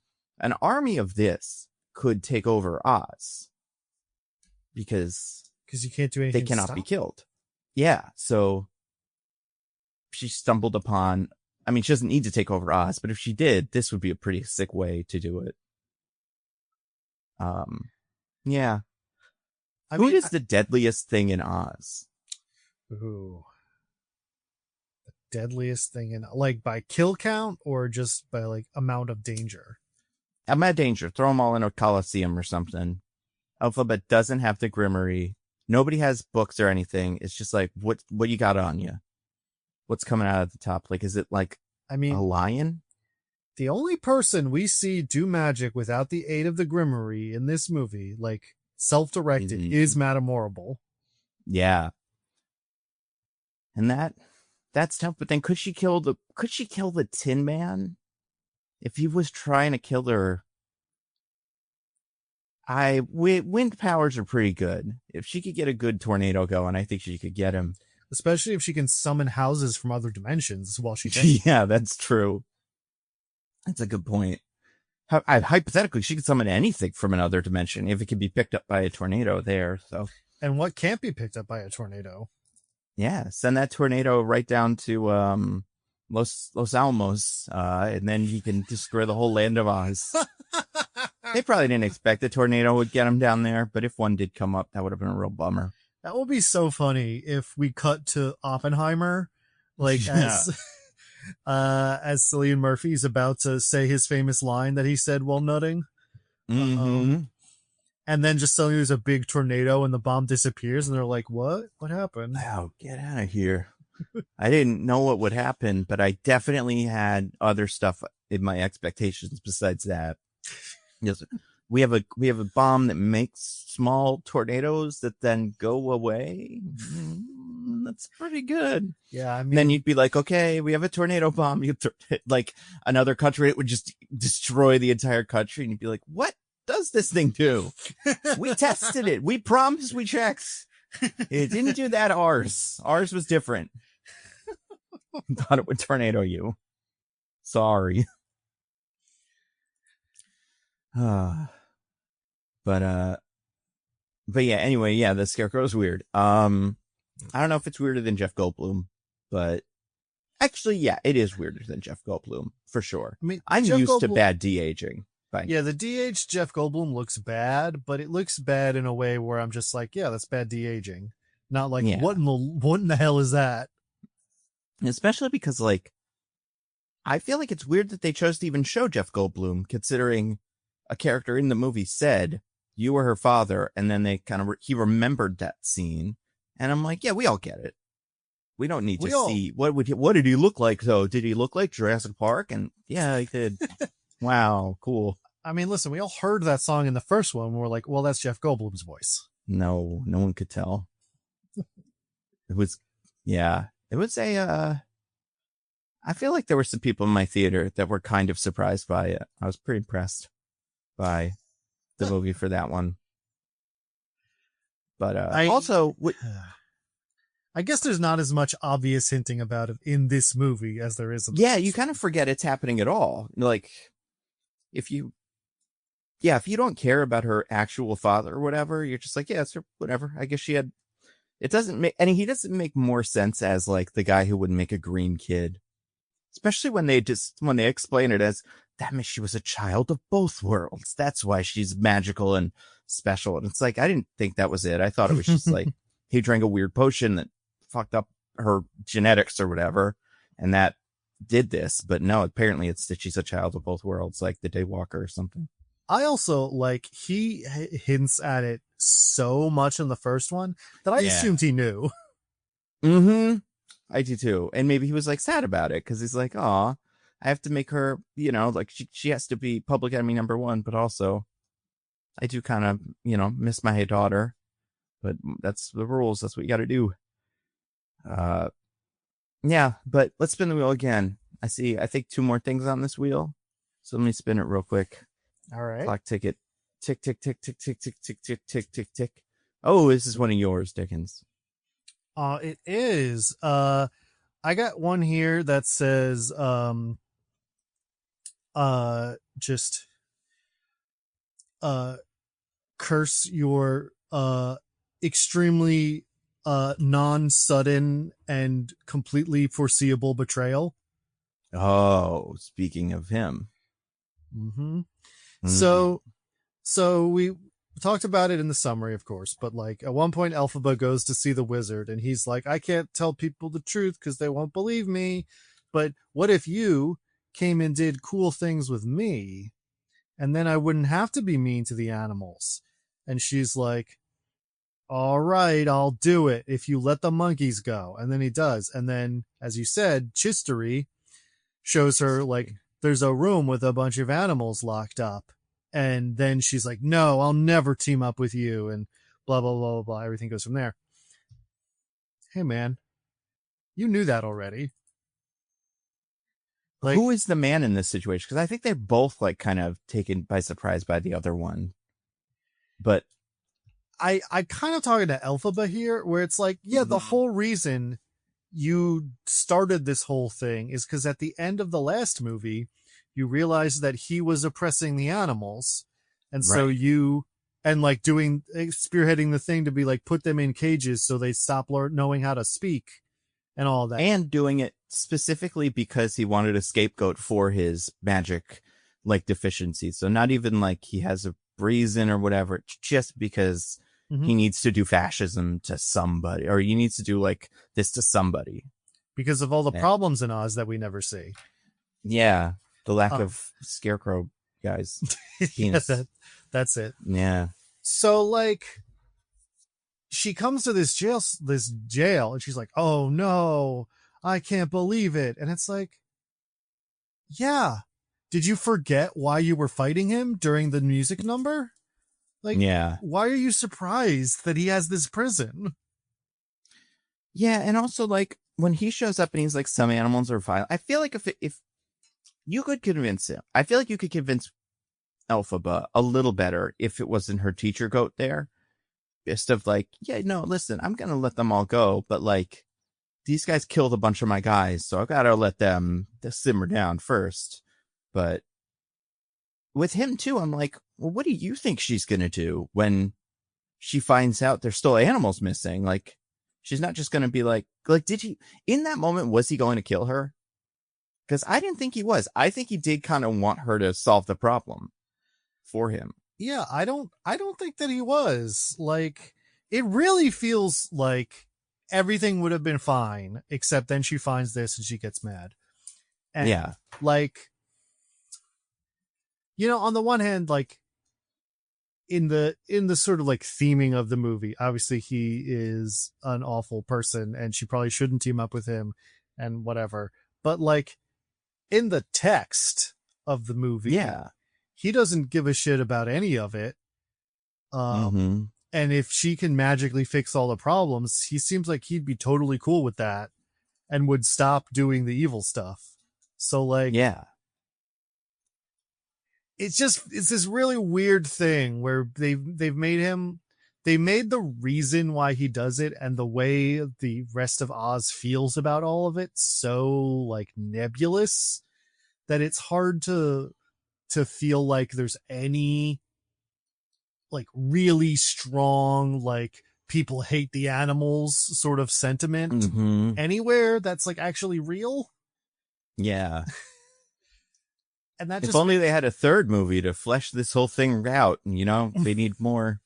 an army of this could take over Oz because you can't do anything. They cannot be killed. Yeah. So she stumbled upon. I mean, she doesn't need to take over Oz, but if she did, this would be a pretty sick way to do it. Yeah. Who is the deadliest thing in Oz? Ooh. Deadliest thing in, like, by kill count or just by like amount of danger? Amount of danger. Throw them all in a coliseum or something. Alphabet doesn't have the grimoire. Nobody has books or anything. It's just like what you got on you. What's coming out at the top? Like, is it like, I mean, a lion? The only person we see do magic without the aid of the grimoire in this movie, like self-directed, is Madame Horrible. Yeah. And that's tough, but then could she kill the Tin Man? If he was trying to kill her, wind powers are pretty good. If she could get a good tornado going, I think she could get him. Especially if she can summon houses from other dimensions while she Yeah, that's true. That's a good point. Hypothetically, she could summon anything from another dimension if it can be picked up by a tornado there. So, and what can't be picked up by a tornado? Yeah, send that tornado right down to Los Alamos, and then you can destroy the whole land of Oz. They probably didn't expect the tornado would get them down there, but if one did come up, that would have been a real bummer. That would be so funny if we cut to Oppenheimer, like as Cillian Murphy's about to say his famous line that he said while nutting. Mm-hmm. And then just suddenly there's a big tornado and the bomb disappears and they're like, what happened? Oh, get out of here. I didn't know what would happen, but I definitely had other stuff in my expectations besides that. Yes, we have a bomb that makes small tornadoes that then go away. That's pretty good. Yeah, I mean, then you'd be like, okay, we have a tornado bomb. You like another country, it would just destroy the entire country, and you'd be like, what does this thing do? We tested it. We promised we checked. It didn't do that. Ours was different. Thought it would tornado you. Sorry. But yeah, anyway, yeah, the Scarecrow's weird. I don't know if it's weirder than Jeff Goldblum, but actually, yeah, it is weirder than Jeff Goldblum for sure. I mean, I'm used to bad de-aging. Bye. Yeah, the DH Jeff Goldblum looks bad, but it looks bad in a way where I'm just like, yeah, that's bad de-aging. Not like, what in the hell is that? Especially because, like, I feel like it's weird that they chose to even show Jeff Goldblum, considering a character in the movie said, you were her father, and then they he remembered that scene. And I'm like, yeah, we all get it. We don't need to see, what did he look like, though? Did he look like Jurassic Park? And yeah, he did. Wow, cool. I mean, listen, we all heard that song in the first one. We're like, well, that's Jeff Goldblum's voice. No one could tell. It was I feel like there were some people in my theater that were kind of surprised by it. I was pretty impressed by the movie for that one. But I guess there's not as much obvious hinting about it in this movie as there is in the you kind of forget it's happening at all. Like, if you don't care about her actual father or whatever, you're just like, yeah, it's her, whatever. I guess she had. It doesn't make, and he doesn't make more sense as like the guy who would make a green kid, especially when they explain it as that means she was a child of both worlds. That's why she's magical and special. And it's like, I didn't think that was it. I thought it was just like he drank a weird potion that fucked up her genetics or whatever, and that did this. But no, apparently it's that she's a child of both worlds, like the Daywalker or something. I also like he hints at it so much in the first one that I assumed he knew. Mm-hmm. I do too. And maybe he was like sad about it because he's like, "Aw, I have to make her, like she has to be public enemy number one, but also I do kind of, miss my daughter, but that's the rules. That's what you got to do." Yeah, but let's spin the wheel again. I think 2 more things on this wheel. So let me spin it real quick. All right. Clock ticket. Tick, tick, tick, tick, tick, tick, tick, tick, tick, tick, tick. Oh, this is one of yours, Dickens. It is. I got one here that says, just, curse your, extremely, non-sudden and completely foreseeable betrayal. Oh, speaking of him. Mm-hmm. So we talked about it in the summary, of course, but like at one point Elphaba goes to see the wizard and he's like, I can't tell people the truth because they won't believe me. But what if you came and did cool things with me and then I wouldn't have to be mean to the animals? And she's like, all right, I'll do it if you let the monkeys go. And then he does. And then, as you said, Chistery shows her like there's a room with a bunch of animals locked up. And then she's like, no, I'll never team up with you. And blah, blah, blah, blah, blah. Everything goes from there. Hey, man, you knew that already. Like, who is the man in this situation? Because I think they're both like kind of taken by surprise by the other one. But I kind of talking to Elphaba here, where it's like, yeah, the whole reason you started this whole thing is because at the end of the last movie, you realized that he was oppressing the animals. And so like spearheading the thing to be like, put them in cages so they stop knowing how to speak and all that. And doing it specifically because he wanted a scapegoat for his magic, like, deficiencies. So not even like he has a reason or whatever, just because he needs to do fascism to somebody, or he needs to do like this to somebody. Because of all the problems in Oz that we never see. Yeah. The lack of scarecrow guys. Yeah, that's it. Yeah. So like she comes to this jail and she's like, oh no, I can't believe it. And it's like, yeah. Did you forget why you were fighting him during the music number? Like, yeah. Why are you surprised that he has this prison? Yeah. And also like when he shows up and he's like, some animals are violent. I feel like if you could convince him, I feel like you could convince Elphaba a little better if it wasn't her teacher goat there. Just of like, yeah, no, listen, I'm going to let them all go. But like, these guys killed a bunch of my guys, so I got to let them simmer down first. But with him too, I'm like, well, what do you think she's going to do when she finds out there's still animals missing? Like, she's not just going to be like, did he, in that moment, was he going to kill her? Because I didn't think he was. I think he did kind of want her to solve the problem. for him. Yeah, I don't think that he was. Like, it really feels like everything would have been fine, except then she finds this and she gets mad. And yeah. Like, you know, on the one hand, like, in the sort of like theming of the movie, obviously he is an awful person and she probably shouldn't team up with him and whatever. But like, in the text of the movie, Yeah. he doesn't give a shit about any of it. And if she can magically fix all the problems, he seems like he'd be totally cool with that and would stop doing the evil stuff. So like, yeah, it's this really weird thing where they made the reason why he does it and the way the rest of Oz feels about all of it so like nebulous that it's hard to feel like there's any like really strong, like people hate the animals sort of sentiment anywhere that's like actually real. Yeah. And that if only they had a third movie to flesh this whole thing out, you know, they need more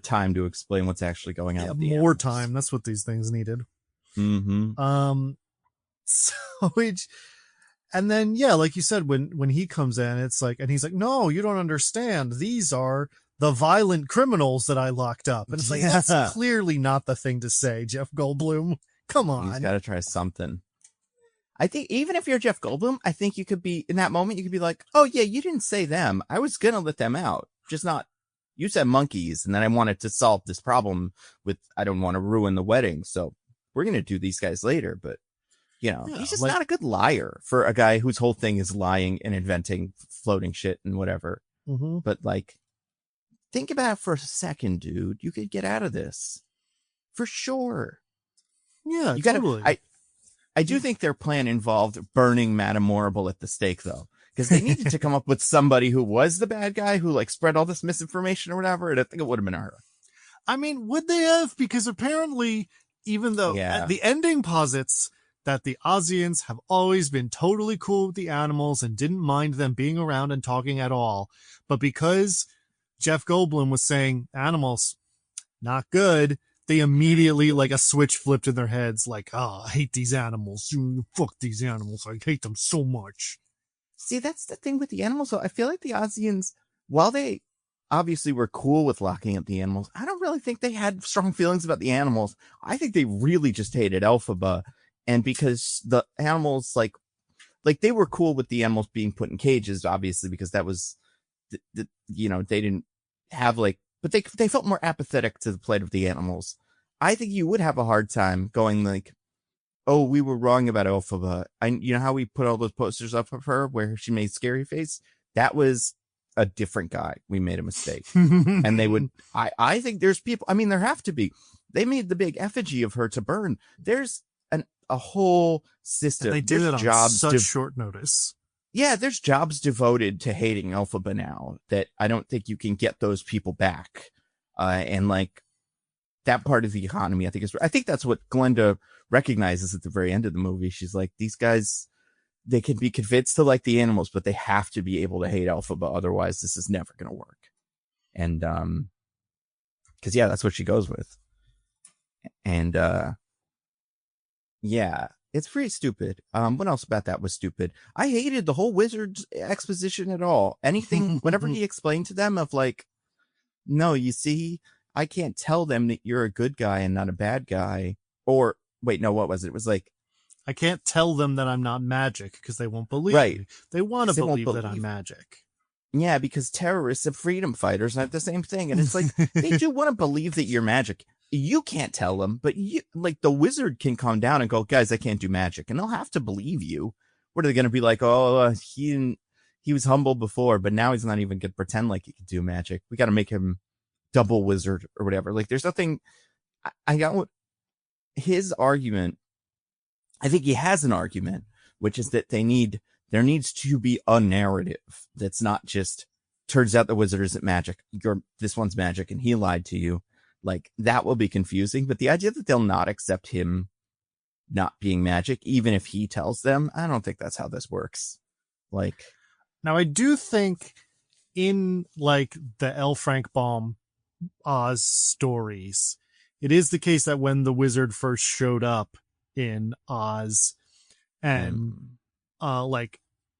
time to explain what's actually going on. Yeah, more time. That's what these things needed. So and then, yeah, like you said, when he comes in, it's like, and he's like, no, you don't understand. These are the violent criminals that I locked up. And it's like, that's clearly not the thing to say, Jeff Goldblum. Come on. He's got to try something. I think even if you're Jeff Goldblum, I think you could be, in that moment, you could be like, oh yeah, you didn't say them. I was going to let them out. Just not, you said monkeys. And then I wanted to solve this problem with, I don't want to ruin the wedding. So we're going to do these guys later. But, you know, he's just not a good liar for a guy whose whole thing is lying and inventing floating shit and whatever. But like, think about it for a second, dude. You could get out of this for sure. Yeah, totally. I do think their plan involved burning Madame Morrible at the stake, though, because they needed to come up with somebody who was the bad guy who like spread all this misinformation or whatever. And I think it would have been her. I mean, would they have? Because apparently, even though the ending posits that the Ozians have always been totally cool with the animals and didn't mind them being around and talking at all, but because Jeff Goldblum was saying animals, not good, they immediately, like, a switch flipped in their heads, like, oh, I hate these animals. Fuck these animals. I hate them so much. See, that's the thing with the animals. So I feel like the Ozians, while they obviously were cool with locking up the animals, I don't really think they had strong feelings about the animals. I think they really just hated Elphaba. And because the animals, like they were cool with the animals being put in cages, obviously, because that was, you know, they didn't have like, but they felt more apathetic to the plight of the animals. I think you would have a hard time going like, oh, we were wrong about Elphaba. You know how we put all those posters up of her where she made scary face? That was a different guy. We made a mistake. And they would, I think there's people, I mean, there have to be. They made the big effigy of her to burn. There's a whole system. And they did it on such short notice. Yeah, there's jobs devoted to hating Elphaba now that I don't think you can get those people back. And like that part of the economy, I think that's what Glenda recognizes at the very end of the movie. She's like, these guys, they can be convinced to like the animals, but they have to be able to hate Elphaba. Otherwise, this is never going to work. And, cause yeah, that's what she goes with. And, yeah. It's pretty stupid. What else about that was stupid? I hated the whole wizard's exposition at all. Anything, whenever he explained to them of like, no, you see, I can't tell them that you're a good guy and not a bad guy. Or wait, no, what was it? It was like, I can't tell them that I'm not magic because they won't believe me. They want to believe that I'm magic. Yeah, because terrorists and freedom fighters aren't the same thing. And it's like, they do want to believe that you're magic. You can't tell them, but you, like, the wizard can come down and go, guys, I can't do magic. And they'll have to believe you. What are they going to be like? Oh, he was humble before, but now he's not even going to pretend like he can do magic. We got to make him double wizard or whatever. Like, there's nothing. I got what his argument. I think he has an argument, which is that there needs to be a narrative that's not just turns out the wizard isn't magic. This one's magic and he lied to you. Like, that will be confusing, but the idea that they'll not accept him not being magic, even if he tells them, I don't think that's how this works. Like, now I do think in like the L. Frank Baum Oz stories, it is the case that when the wizard first showed up in Oz and like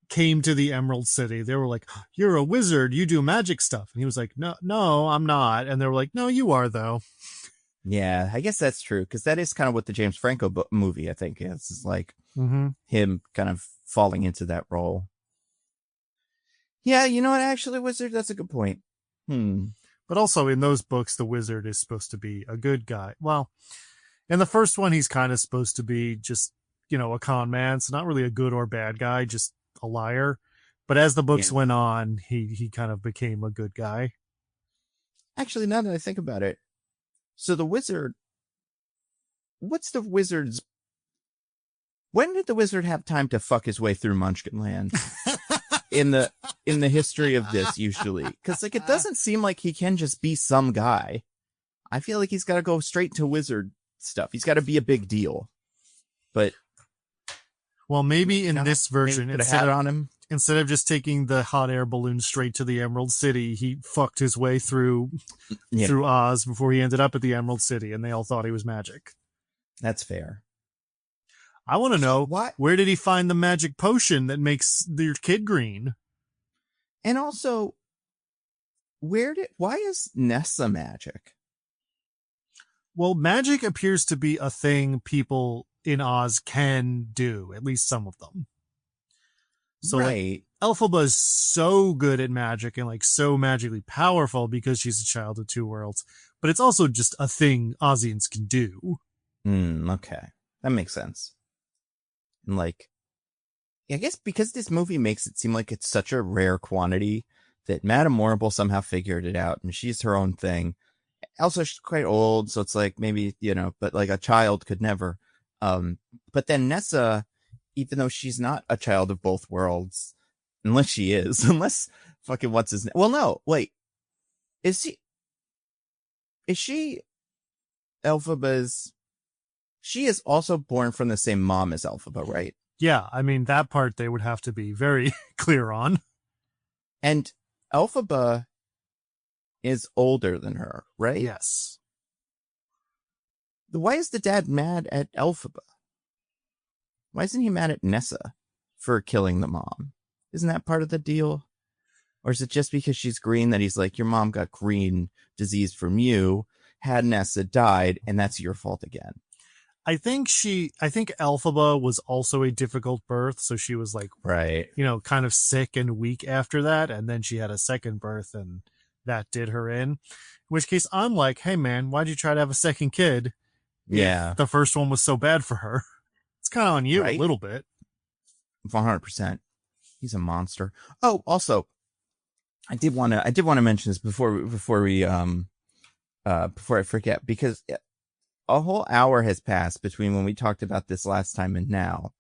came to the Emerald City, they were like, "You're a wizard, you do magic stuff," and he was like, no, I'm not," and they were like, "No, you are though." Yeah, I guess that's true, because that is kind of what the James Franco movie, I think, is. It's like him kind of falling into that role. Yeah, you know what? Actually, wizard, that's a good point. But also in those books, the wizard is supposed to be a good guy. Well, in the first one, he's kind of supposed to be just, a con man. So not really a good or bad guy, just a liar. But as the books went on, he kind of became a good guy. Actually, now that I think about it, so the wizard, what's the wizard's, when did the wizard have time to fuck his way through Munchkinland in the history of this, usually? Because like, it doesn't seem like he can just be some guy. I feel like he's got to go straight to wizard stuff. He's got to be a big deal. But well, maybe in this version, instead of just taking the hot air balloon straight to the Emerald City, he fucked his way through Oz before he ended up at the Emerald City, and they all thought he was magic. That's fair. I want to know, where did he find the magic potion that makes your kid green? And also, why is Nessa magic? Well, magic appears to be a thing people in Oz can do, at least some of them. So like, Elphaba is so good at magic and like so magically powerful because she's a child of two worlds, but it's also just a thing Ozians can do. Okay. That makes sense. And like, I guess because this movie makes it seem like it's such a rare quantity that Madame Morrible somehow figured it out and she's her own thing. Also, she's quite old, so it's like maybe, but like a child could never. But then Nessa, even though she's not a child of both worlds, unless fucking what's his name? Well, no, wait. Is she Elphaba's? She is also born from the same mom as Elphaba, right? Yeah, I mean, that part they would have to be very clear on. And Elphaba is older than her, right? Yes. Why is the dad mad at Elphaba? Why isn't he mad at Nessa for killing the mom? Isn't that part of the deal? Or is it just because she's green that he's like, your mom got green disease from you, had Nessa died, and that's your fault again? I think Elphaba was also a difficult birth, so she was like, kind of sick and weak after that, and then she had a second birth, and that did her in. In which case, I'm like, hey man, why'd you try to have a second kid? Yeah. The first one was so bad for her. It's kind of on you a little bit. 100%. He's a monster. Oh, also, I did want to mention this before I forget, because a whole hour has passed between when we talked about this last time and now.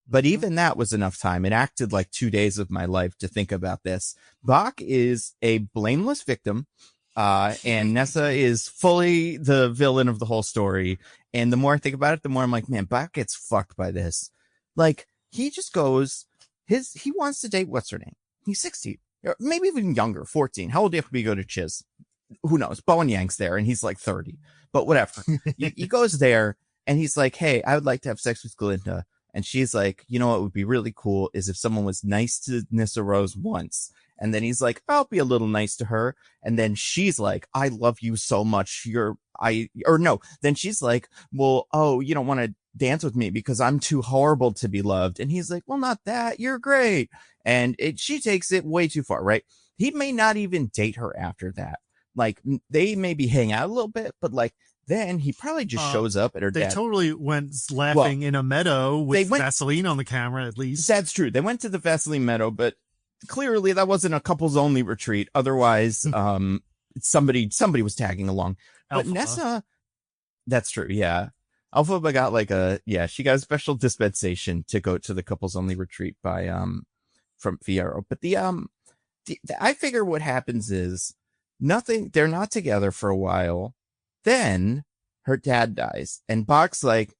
But even that was enough time. It acted like 2 days of my life to think about this. Bach is a blameless victim, and Nessa is fully the villain of the whole story. And the more I think about it, the more I'm like, man, Bach gets fucked by this. Like, he just goes, he wants to date, what's her name? He's 16, or maybe even younger, 14. How old do you have to go to Chiz? Who knows? Bowen Yang's there and he's like 30, but whatever. He goes there and he's like, hey, I would like to have sex with Glinda. And she's like, you know what would be really cool is if someone was nice to Nissa Rose once. And then he's like, I'll be a little nice to her. And then she's like, I love you so much. Then she's like, well, oh, you don't want to dance with me because I'm too horrible to be loved. And he's like, well, not that. You're great. And she takes it way too far, right? He may not even date her after that. Like, they maybe hang out a little bit, but like, then he probably just shows up at her dad. They totally went laughing in a meadow with Vaseline on the camera, at least. That's true. They went to the Vaseline meadow, but clearly that wasn't a couples only retreat. Otherwise, somebody was tagging along. But Nessa, that's true. Yeah. Elphaba got she got a special dispensation to go to the couples only retreat by, from Fierro. But I figure what happens is they're not together for a while. Then her dad dies and Bach's like,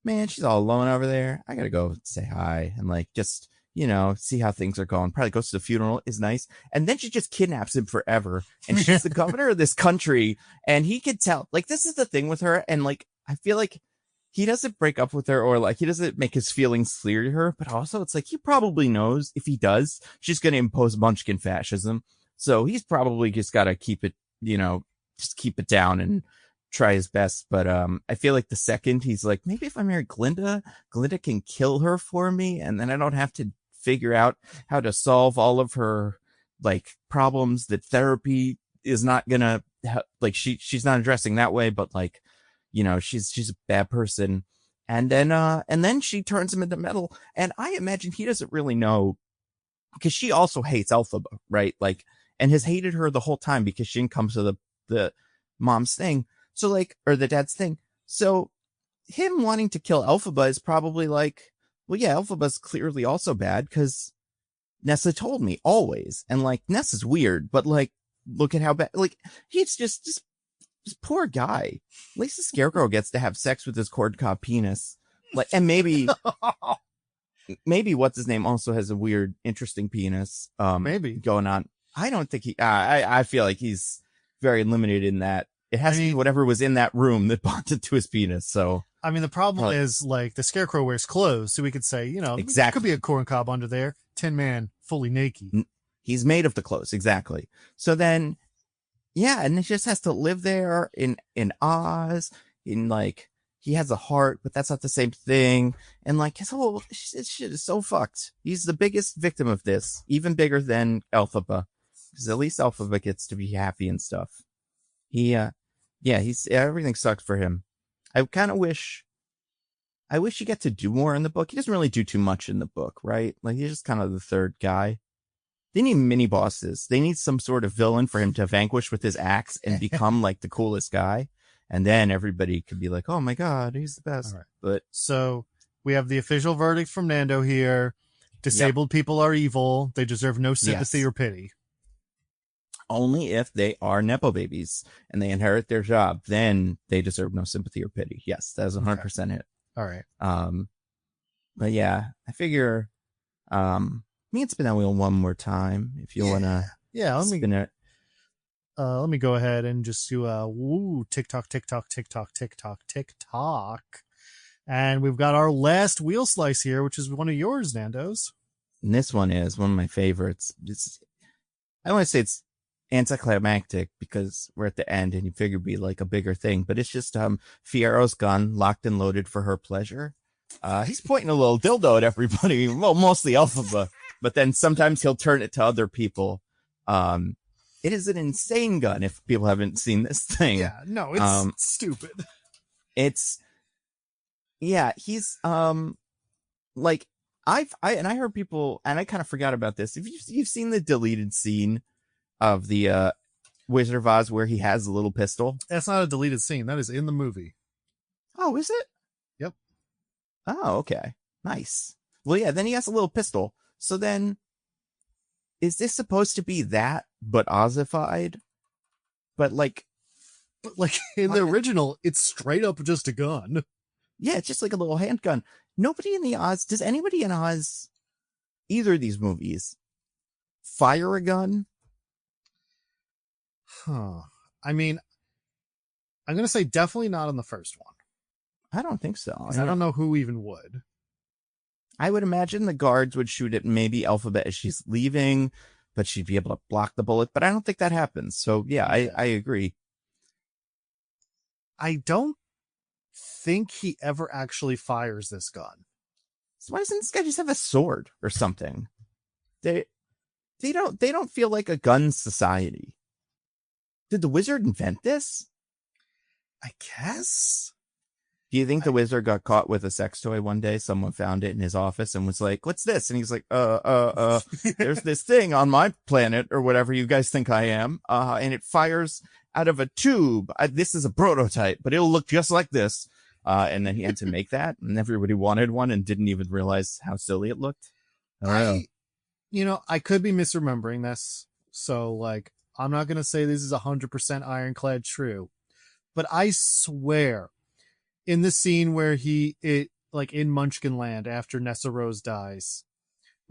man, she's all alone over there. I gotta go say hi and like just see how things are going. Probably goes to the funeral, is nice. And then she just kidnaps him forever. And she's the governor of this country. And he could tell, like, this is the thing with her. And like, I feel like he doesn't break up with her, or like he doesn't make his feelings clear to her. But also it's like, he probably knows if he does, she's going to impose Munchkin fascism. So he's probably just got to keep it, just keep it down and try his best. But I feel like the second he's like, maybe if I marry Glinda can kill her for me, and then I don't have to figure out how to solve all of her like problems that therapy is not gonna like she's not addressing that way, but like she's a bad person. And then she turns him into metal, and I imagine he doesn't really know, because she also hates Elphaba, right? Like, and has hated her the whole time because she didn't come to the mom's thing. So like, or the dad's thing. So him wanting to kill Elphaba is probably like, well, yeah, Elphaba's clearly also bad because Nessa told me always. And like, Nessa's weird, but like, look at how bad, like, he's just this poor guy. At least the Scarecrow gets to have sex with his corncob penis. Like, and maybe what's his name also has a weird, interesting penis. Maybe going on. I don't think I feel like he's very limited in that. It has to be whatever was in that room that bonded to his penis. So, I mean, the problem is like the Scarecrow wears clothes, so we could say, exactly, could be a corncob under there. Tin Man, fully naked. He's made of the clothes, exactly. So then, yeah, and he just has to live there in Oz. In like, he has a heart, but that's not the same thing. And like, his whole shit is so fucked. He's the biggest victim of this, even bigger than Elphaba, because at least Elphaba gets to be happy and stuff. Everything sucks for him. I kind of wish he get to do more in the book. He doesn't really do too much in the book, right? Like, he's just kind of the third guy. They need mini bosses. They need some sort of villain for him to vanquish with his axe and become like the coolest guy. And then everybody could be like, oh my God, he's the best. Right. But so we have the official verdict from Nando here. Disabled people are evil. They deserve no sympathy or pity. Only if they are Nepo babies and they inherit their job, then they deserve no sympathy or pity. Yes, that's 100% it. All right. But yeah, I figure, me and spin that wheel one more time if you want to. Yeah, spin it. Let me go ahead and just do TikTok. And we've got our last wheel slice here, which is one of yours, Nando's. And this one is one of my favorites. I don't want to say it's anticlimactic because we're at the end and you figure it'd be like a bigger thing, but it's just Fiero's gun locked and loaded for her pleasure. He's pointing a little dildo at everybody, well, mostly Elphaba, but then sometimes he'll turn it to other people. It is an insane gun if people haven't seen this thing. Yeah, no, it's stupid. He's like, I heard people, and I kind of forgot about this. If you've seen the deleted scene of the Wizard of Oz where he has a little pistol. That's not a deleted scene. That is in the movie. Oh, is it? Yep. Oh, okay. Nice. Well, yeah, then he has a little pistol. So then, is this supposed to be that, but Ozified? But like in the original, it's straight up just a gun. Yeah, it's just like a little handgun. Nobody in the Oz, does anybody in Oz, either of these movies, fire a gun? I mean, I'm going to say definitely not in the first one. I don't think so. I don't know who even would. I would imagine the guards would shoot at maybe Elphaba as she's leaving, but she'd be able to block the bullet. But I don't think that happens. So yeah, I agree. I don't think he ever actually fires this gun. So why doesn't this guy just have a sword or something? They don't feel like a gun society. Did the wizard invent this? I guess. Do you think the wizard got caught with a sex toy one day? Someone found it in his office and was like, what's this? And he's like, there's this thing on my planet or whatever you guys think I am. And it fires out of a tube. This is a prototype, but it'll look just like this. And then he had to make that, and everybody wanted one and didn't even realize how silly it looked. I could be misremembering this. So like, I'm not going to say this is 100% ironclad true, but I swear in the scene where in Munchkin Land after Nessa Rose dies,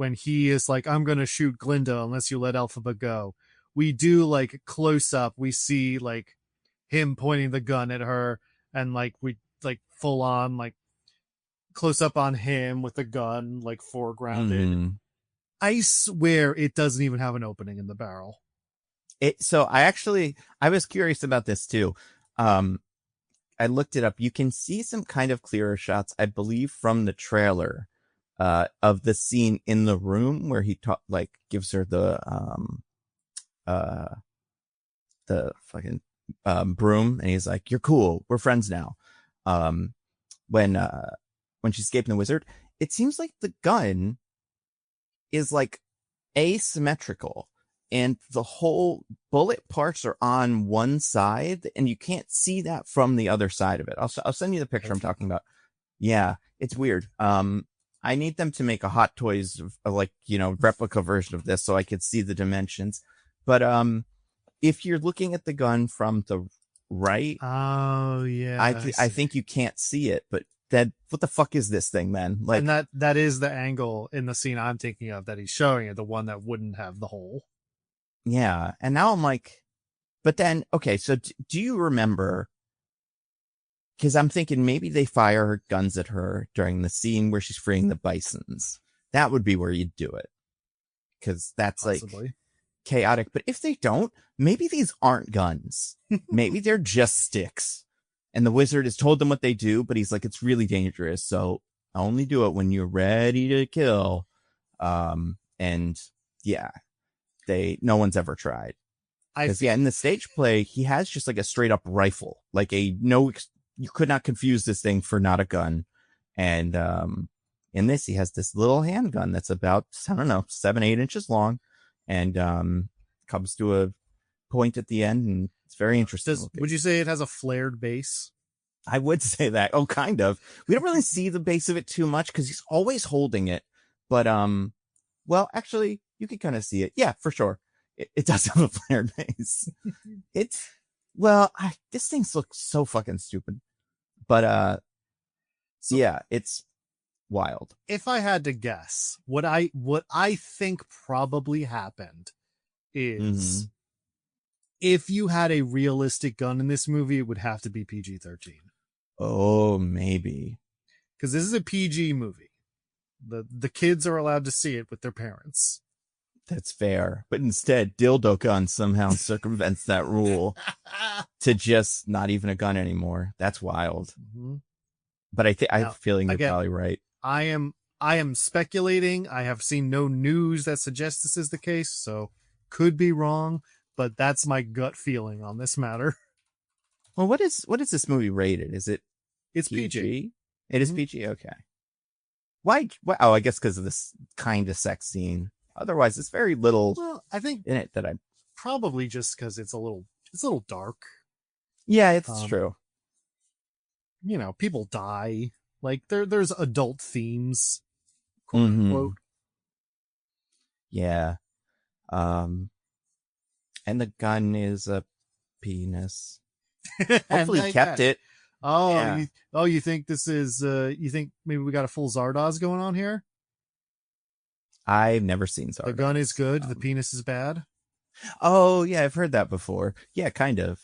when he is like, I'm going to shoot Glinda unless you let Elphaba go. We do like close up. We see like him pointing the gun at her, and like we like full on like close up on him with the gun like foregrounded. Mm. I swear it doesn't even have an opening in the barrel. So I was curious about this too. I looked it up. You can see some kind of clearer shots, I believe, from the trailer of the scene in the room where he gives her the fucking broom, and he's like, "You're cool. We're friends now." When she's escaping the wizard, it seems like the gun is like asymmetrical, and the whole bullet parts are on one side, and you can't see that from the other side of it. I'll send you the picture I'm talking about. Yeah, it's weird. I need them to make a Hot Toys replica version of this so I could see the dimensions. But if you're looking at the gun from the right, oh yeah, I think you can't see it. But what the fuck is this thing then? Like, and that is the angle in the scene I'm thinking of that he's showing it, the one that wouldn't have the hole. Yeah, and now I'm like, but then okay, so do you remember? Because I'm thinking maybe they fire guns at her during the scene where she's freeing the bisons. That would be where you'd do it. Because that's possibly like chaotic. But if they don't, maybe these aren't guns. Maybe they're just sticks. And the wizard has told them what they do, but he's like, it's really dangerous. So only do it when you're ready to kill. And yeah, no one's ever tried. Because in the stage play, he has just like a straight up rifle, like you could not confuse this thing for not a gun. And in this, he has this little handgun that's about, I don't know, 7-8 inches long, and comes to a point at the end, and it's very interesting. Would you say it has a flared base? I would say that. Oh, kind of. We don't really see the base of it too much because he's always holding it. But well, actually, you can kind of see it. Yeah, for sure. It does have a flared base. This thing looks so fucking stupid. But yeah, it's wild. If I had to guess, what I think probably happened is if you had a realistic gun in this movie, it would have to be PG-13. Oh, maybe. Because this is a PG movie. The kids are allowed to see it with their parents. That's fair. But instead, Dildo Gun somehow circumvents that rule to just not even a gun anymore. That's wild. Mm-hmm. But I have a feeling you're probably right. I am speculating. I have seen no news that suggests this is the case, so could be wrong, but that's my gut feeling on this matter. Well, what is this movie rated? It's PG. It is PG? Okay. Why? Oh, I guess because of this kind of sex scene. Otherwise, it's very little. Well, I think in it that I probably just because it's a little dark. Yeah, it's true. You know, people die. Like there's adult themes, quote unquote. Yeah. And the gun is a penis. Hopefully he kept it. Oh, yeah. You think this is you think maybe we got a full Zardoz going on here? I've never seen Zardoz. The gun is good, the penis is bad. Oh yeah, I've heard that before. Yeah, kind of.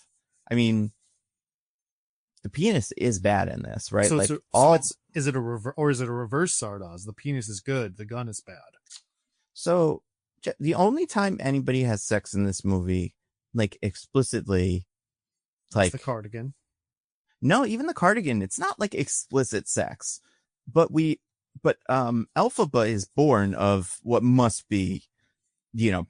I mean, the penis is bad in this, right? Is it a reverse Zardoz? The penis is good, the gun is bad. So the only time anybody has sex in this movie, like explicitly, like the cardigan. No, even the cardigan. It's not like explicit sex, but Elphaba is born of what must be,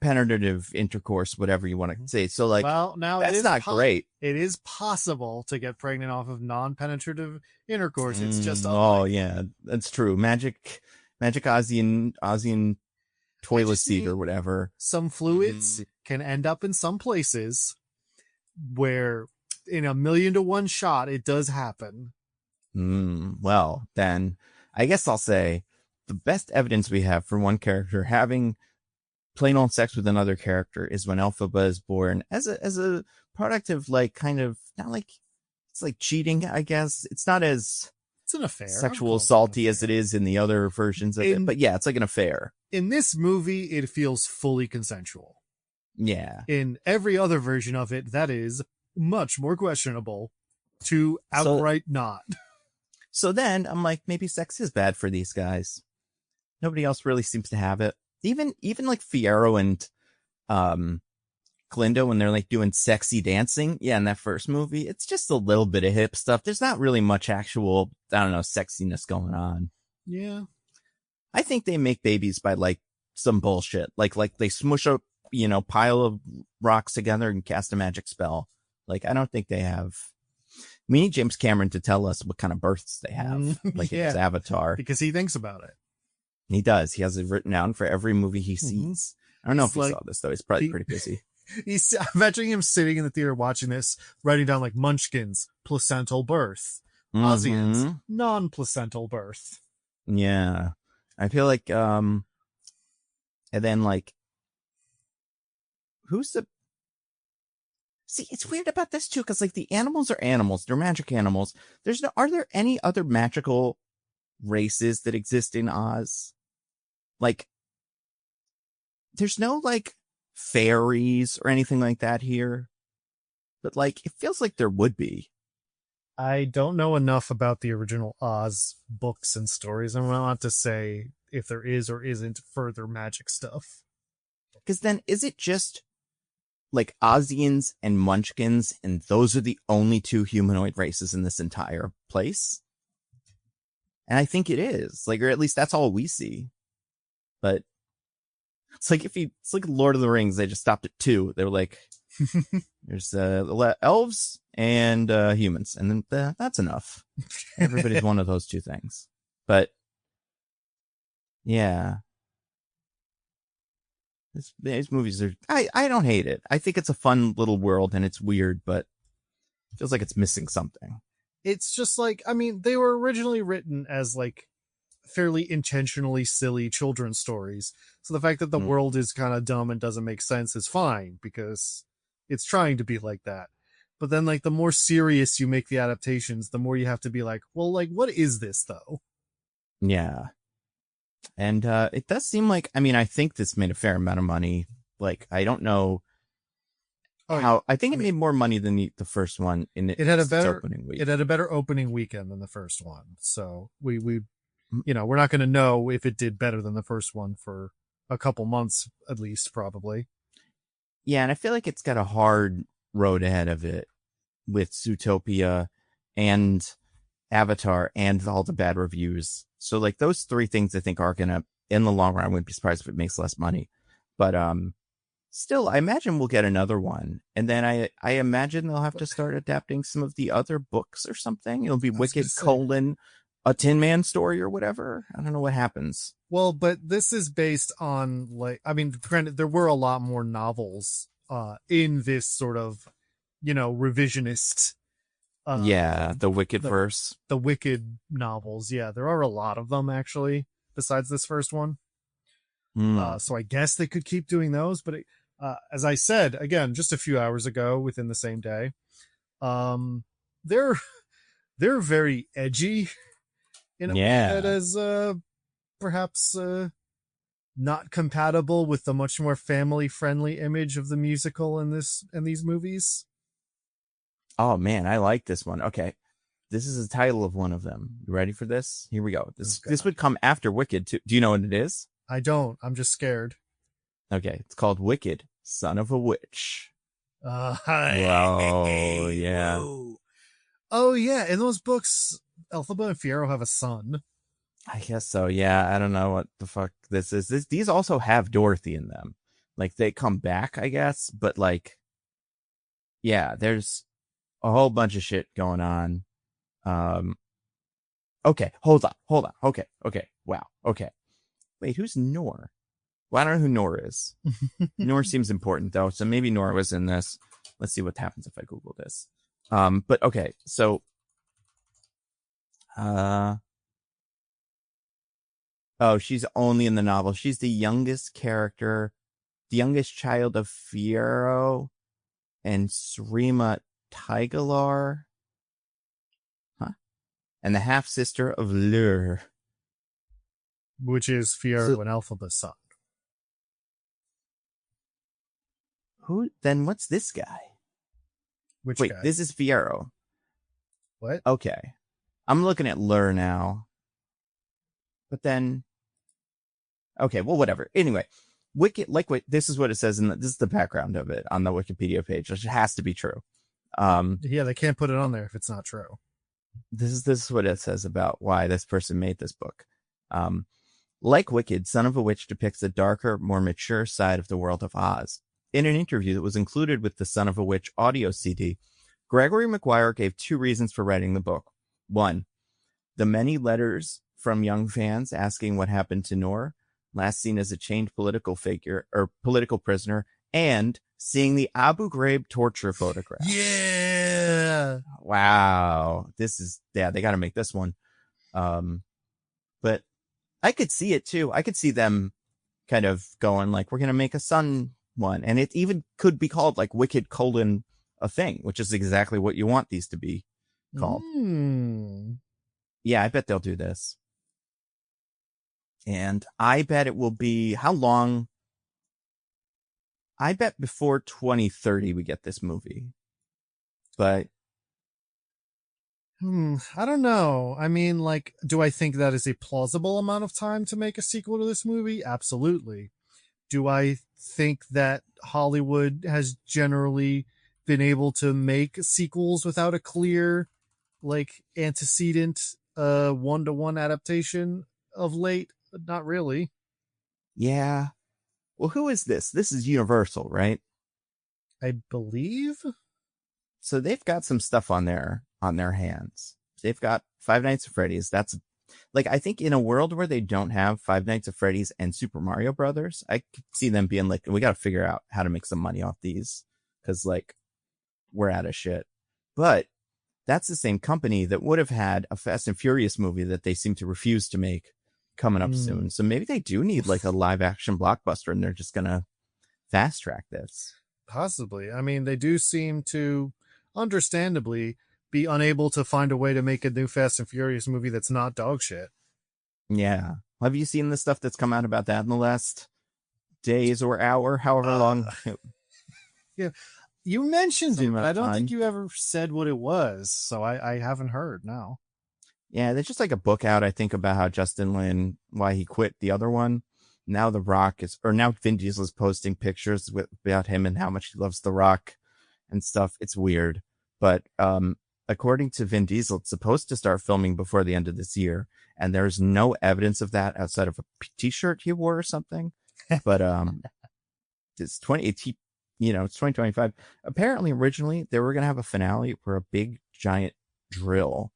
penetrative intercourse, whatever you want to say. So like, well, now that's not great. It is possible to get pregnant off of non-penetrative intercourse. It's just oh yeah, that's true. Magic Asian toilet seat or whatever. Some fluids can end up in some places where in 1,000,000 to 1 shot it does happen. Well, then I guess I'll say the best evidence we have for one character having plain old sex with another character is when Elphaba is born as a product of like kind of not like it's like cheating, I guess. It's not as It's an affair. Sexual assaulty as it is in the other versions of it. But yeah, it's like an affair. In this movie, it feels fully consensual. Yeah. In every other version of it, that is much more questionable to outright not. So then I'm like, maybe sex is bad for these guys. Nobody else really seems to have it. Even like Fiyero and Glinda, when they're like doing sexy dancing, in that first movie, it's just a little bit of hip stuff. There's not really much actual, I don't know, sexiness going on. Yeah. I think they make babies by like some bullshit. Like they smush a, pile of rocks together and cast a magic spell. Like, I don't think they have. We need James Cameron to tell us what kind of births they have, like in his Avatar. Because he thinks about it. He does. He has it written down for every movie he sees. I don't know if he saw this, though. He's probably pretty busy. I'm imagining him sitting in the theater watching this, writing down like Munchkins, placental birth. Ozians, non-placental birth. Yeah. I feel like, and then like, who's the... See, it's weird about this too, because like the animals are animals. They're magic animals. Are there any other magical races that exist in Oz? Like, there's no like fairies or anything like that here. But like, it feels like there would be. I don't know enough about the original Oz books and stories. I'm not to say if there is or isn't further magic stuff. Because then, is it just like Ozians and Munchkins, and those are the only two humanoid races in this entire place? And I think it is, like, or at least that's all we see. But it's like it's like Lord of the Rings. They just stopped at 2. They were like, there's elves and humans, and then that's enough. Everybody's one of those 2 things. But yeah. These movies are... I don't hate it. I think it's a fun little world, and it's weird, but it feels like it's missing something. It's just like, I mean, they were originally written as like fairly intentionally silly children's stories. So the fact that the world is kind of dumb and doesn't make sense is fine, because it's trying to be like that. But then like the more serious you make the adaptations, the more you have to be like, well, like, what is this though? Yeah. And it does seem like, I mean, I think this made a fair amount of money. Like, I don't know how. I think it made more money than the first one. It had a better opening week. It had a better opening weekend than the first one. So we we're not going to know if it did better than the first one for a couple months at least, probably. Yeah, and I feel like it's got a hard road ahead of it with Zootopia and Avatar and all the bad reviews. So like those 3 things I think are gonna, in the long run, I wouldn't be surprised if it makes less money. But still, I imagine we'll get another one. And then I imagine they'll have to start adapting some of the other books or something. It'll be Wicked : a Tin Man story or whatever. I don't know what happens. Well, but this is based on, like, I mean, granted, there were a lot more novels in this sort of, revisionist. The Wicked verse. The Wicked novels. Yeah, there are a lot of them, actually, besides this first one. So I guess they could keep doing those. But as I said, again, just a few hours ago within the same day, they're very edgy in a way that is perhaps not compatible with the much more family-friendly image of the musical in these movies. Oh man, I like this one. Okay, this is the title of one of them. You ready for this? Here we go. This would come after Wicked too. Do you know what it is? I don't. I'm just scared. Okay, it's called Wicked: Son of a Witch. Oh yeah. Oh yeah. In those books, Elphaba and Fiyero have a son. I guess so. Yeah, I don't know what the fuck this is. These also have Dorothy in them. Like they come back, I guess, but like, yeah, there's a whole bunch of shit going on. Okay, hold on. Okay. Wow. Okay. Wait, who's Nor? Well, I don't know who Nor is. Nor seems important though, so maybe Nor was in this. Let's see what happens if I Google this. But okay, so oh, she's only in the novel. She's the youngest character, the youngest child of Fiyero and Srima Tigalar. Huh? and the half-sister of Lure. Which is Fiyero and Elphaba's son. Who? Then what's this guy? Which Wait, guy? this is Fiyero. What? Okay. I'm looking at Lure now. But then... Okay, well, whatever. Anyway, this is what it says, and this is the background of it on the Wikipedia page, which has to be true. Yeah, they can't put it on there if it's not true. This is what it says about why this person made this book. Like Wicked, Son of a Witch depicts a darker, more mature side of the world of Oz. In an interview that was included with the Son of a Witch audio CD, Gregory Maguire gave 2 reasons for writing the book. 1, the many letters from young fans asking what happened to Noor, last seen as a chained political prisoner, and seeing the Abu Ghraib torture photograph. Yeah. Wow. They got to make this one. But I could see it too. I could see them kind of going like, we're going to make a Sun one. And it even could be called like Wicked : a Thing, which is exactly what you want these to be called. Yeah, I bet they'll do this. And I bet it will be, how long? I bet before 2030 we get this movie. But I don't know. I mean, like, do I think that is a plausible amount of time to make a sequel to this movie? Absolutely. Do I think that Hollywood has generally been able to make sequels without a clear, like, antecedent, 1-to-1 adaptation of late? Not really. Yeah. Well, who is this? This is Universal, right? I believe. So they've got some stuff on their hands. They've got Five Nights at Freddy's. That's like, I think in a world where they don't have Five Nights at Freddy's and Super Mario Brothers, I could see them being like, we got to figure out how to make some money off these because like we're out of shit. But that's the same company that would have had a Fast and Furious movie that they seem to refuse to make coming up soon. So maybe they do need like a live action blockbuster and they're just going to fast track this. Possibly. I mean, they do seem to understandably be unable to find a way to make a new Fast and Furious movie that's not dog shit. Yeah. Have you seen the stuff that's come out about that in the last days or hour, however long? Yeah. You mentioned it, but I don't think you ever said what it was. So I haven't heard now. Yeah, there's just like a book out, I think, about how Justin Lin, why he quit the other one. Now now Vin Diesel is posting pictures about him and how much he loves The Rock and stuff. It's weird. But according to Vin Diesel, it's supposed to start filming before the end of this year. And there's no evidence of that outside of a t-shirt he wore or something. But it's 2025. Apparently, originally, they were going to have a finale where a big, giant drill,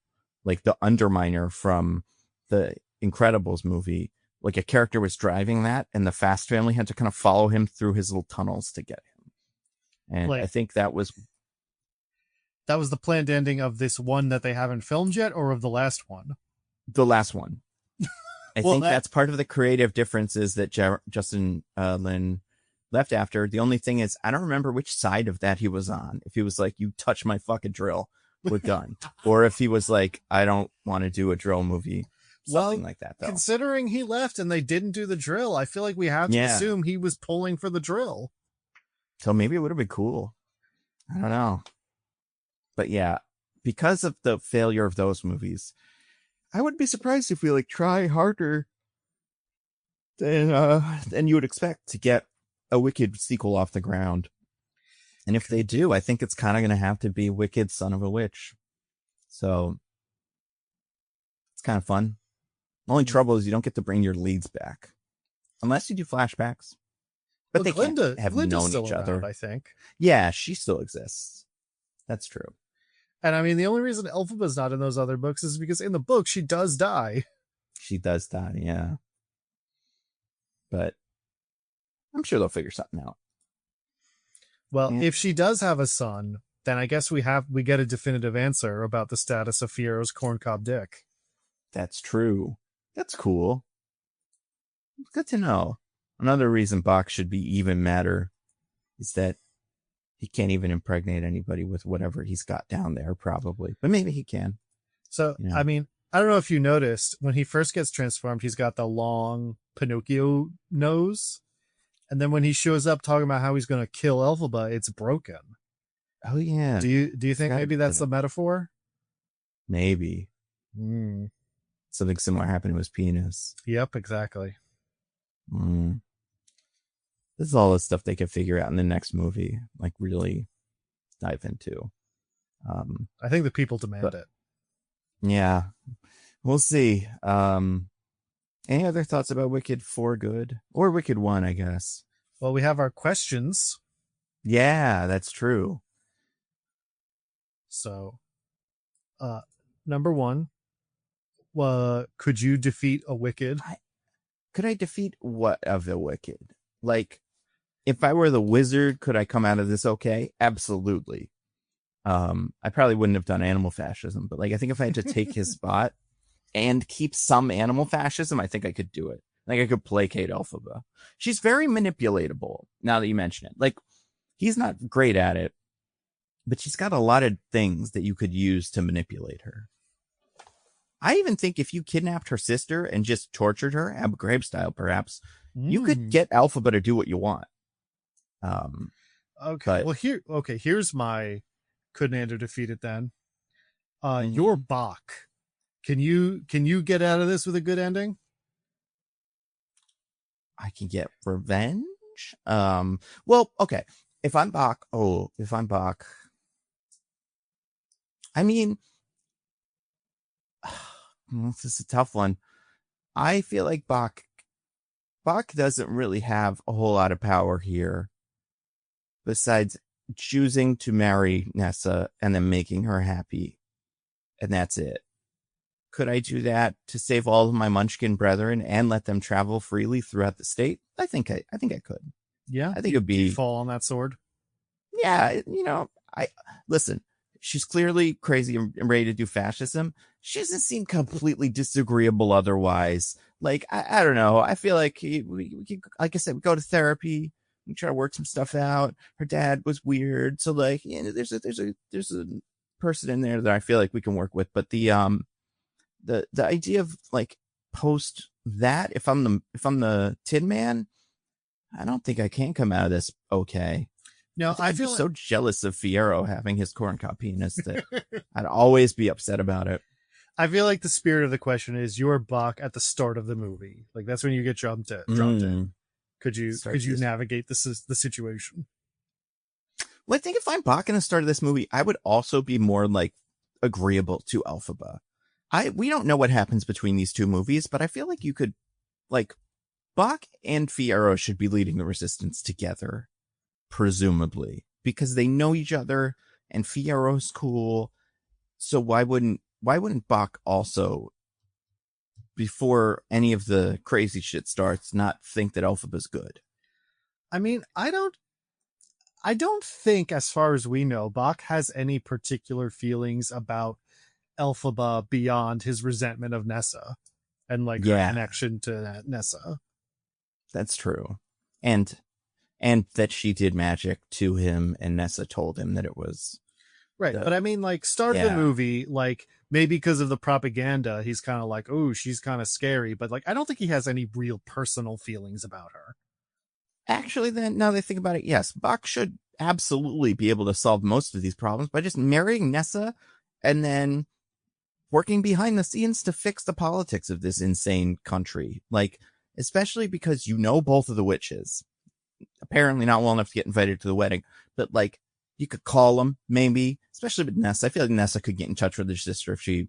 like the Underminer from the Incredibles movie, like a character was driving that and the Fast family had to kind of follow him through his little tunnels to get him. And like, I think that was the planned ending of this one that they haven't filmed yet, or of the last one? The last one. I think that's part of the creative differences that Justin Lin left after. The only thing is, I don't remember which side of that he was on. If he was like, you touch my fucking drill, we're done. Or if he was like, I don't want to do a drill movie. Something like that, though. Considering he left and they didn't do the drill, I feel like we have to assume he was pulling for the drill. So maybe it would have been cool. I don't know. But yeah, because of the failure of those movies, I wouldn't be surprised if we like try harder than you would expect to get a Wicked sequel off the ground. And if they do, I think it's kind of going to have to be Wicked: Son of a Witch. So it's kind of fun. The only trouble is you don't get to bring your leads back unless you do flashbacks. But they can't have known each other. I think. Yeah, she still exists. That's true. And I mean, the only reason Elphaba's not in those other books is because in the book she does die. She does die, yeah. But I'm sure they'll figure something out. Well, if she does have a son, then I guess we get a definitive answer about the status of Fiyero's corncob dick. That's true. That's cool. Good to know. Another reason Bach should be even madder is that he can't even impregnate anybody with whatever he's got down there, probably. But maybe he can. So, You know? I mean, I don't know if you noticed when he first gets transformed, he's got the long Pinocchio nose. And then when he shows up talking about how he's going to kill Elphaba, it's broken. Oh yeah. Do you think maybe that's the metaphor? Maybe. Mm. Something similar happened to his penis. Yep, exactly. This is all the stuff they could figure out in the next movie, like really dive into. I think the people demand it. Yeah, we'll see. Any other thoughts about Wicked for Good or Wicked 1, I guess? Well, we have our questions. Yeah, that's true. So, number 1, could you defeat a Wicked? Could I defeat what of a Wicked? Like, if I were the wizard, could I come out of this okay? Absolutely. I probably wouldn't have done animal fascism, but like, I think if I had to take his spot and keep some animal fascism, I think I could do it. Like, I could placate Elphaba. She's very manipulatable, now that you mention it. Like, he's not great at it, but she's got a lot of things that you could use to manipulate her. I even think if you kidnapped her sister and just tortured her, Abu Ghraib style perhaps, you could get Elphaba to do what you want. Okay. Well, here's my could Nando defeat it then. Your Bach. Can you get out of this with a good ending? I can get revenge. Well, okay. If I'm Bach, I mean, this is a tough one. I feel like Bach doesn't really have a whole lot of power here, besides choosing to marry Nessa and then making her happy, and that's it. Could I do that to save all of my Munchkin brethren and let them travel freely throughout the state? I think I could. Yeah, I think it'd be fall on that sword. Yeah, I listen. She's clearly crazy and ready to do fascism. She doesn't seem completely disagreeable otherwise. Like, I don't know. I feel like we could, like I said, we go to therapy. We try to work some stuff out. Her dad was weird, so like, there's a person in there that I feel like we can work with. But the idea of like post that, if I'm the Tin Man, I don't think I can come out of this okay. No, I feel so jealous of Fierro having his corncob penis that I'd always be upset about it. I feel like the spirit of the question is your Bach at the start of the movie. Like, that's when you get dropped in. Could you navigate the situation? Well, I think if I'm Bach in the start of this movie, I would also be more like agreeable to Elphaba. We don't know what happens between these two movies, but I feel like you could, like, Bach and Fierro should be leading the resistance together, presumably, because they know each other and Fierro's cool. So why wouldn't Bach also, before any of the crazy shit starts, not think that Elphaba's good? I mean, I don't think, as far as we know, Bach has any particular feelings about Elphaba beyond his resentment of Nessa and like her connection to Nessa. That's true. And that she did magic to him and Nessa told him that it was right. But I mean, like, start of the movie, like, maybe because of the propaganda, he's kind of like, oh, she's kind of scary. But like, I don't think he has any real personal feelings about her. Actually, then, now that I think about it, yes, Bach should absolutely be able to solve most of these problems by just marrying Nessa and then working behind the scenes to fix the politics of this insane country. Like, especially because both of the witches. Apparently not well enough to get invited to the wedding, but like, you could call them, maybe, especially with Nessa. I feel like Nessa could get in touch with her sister if she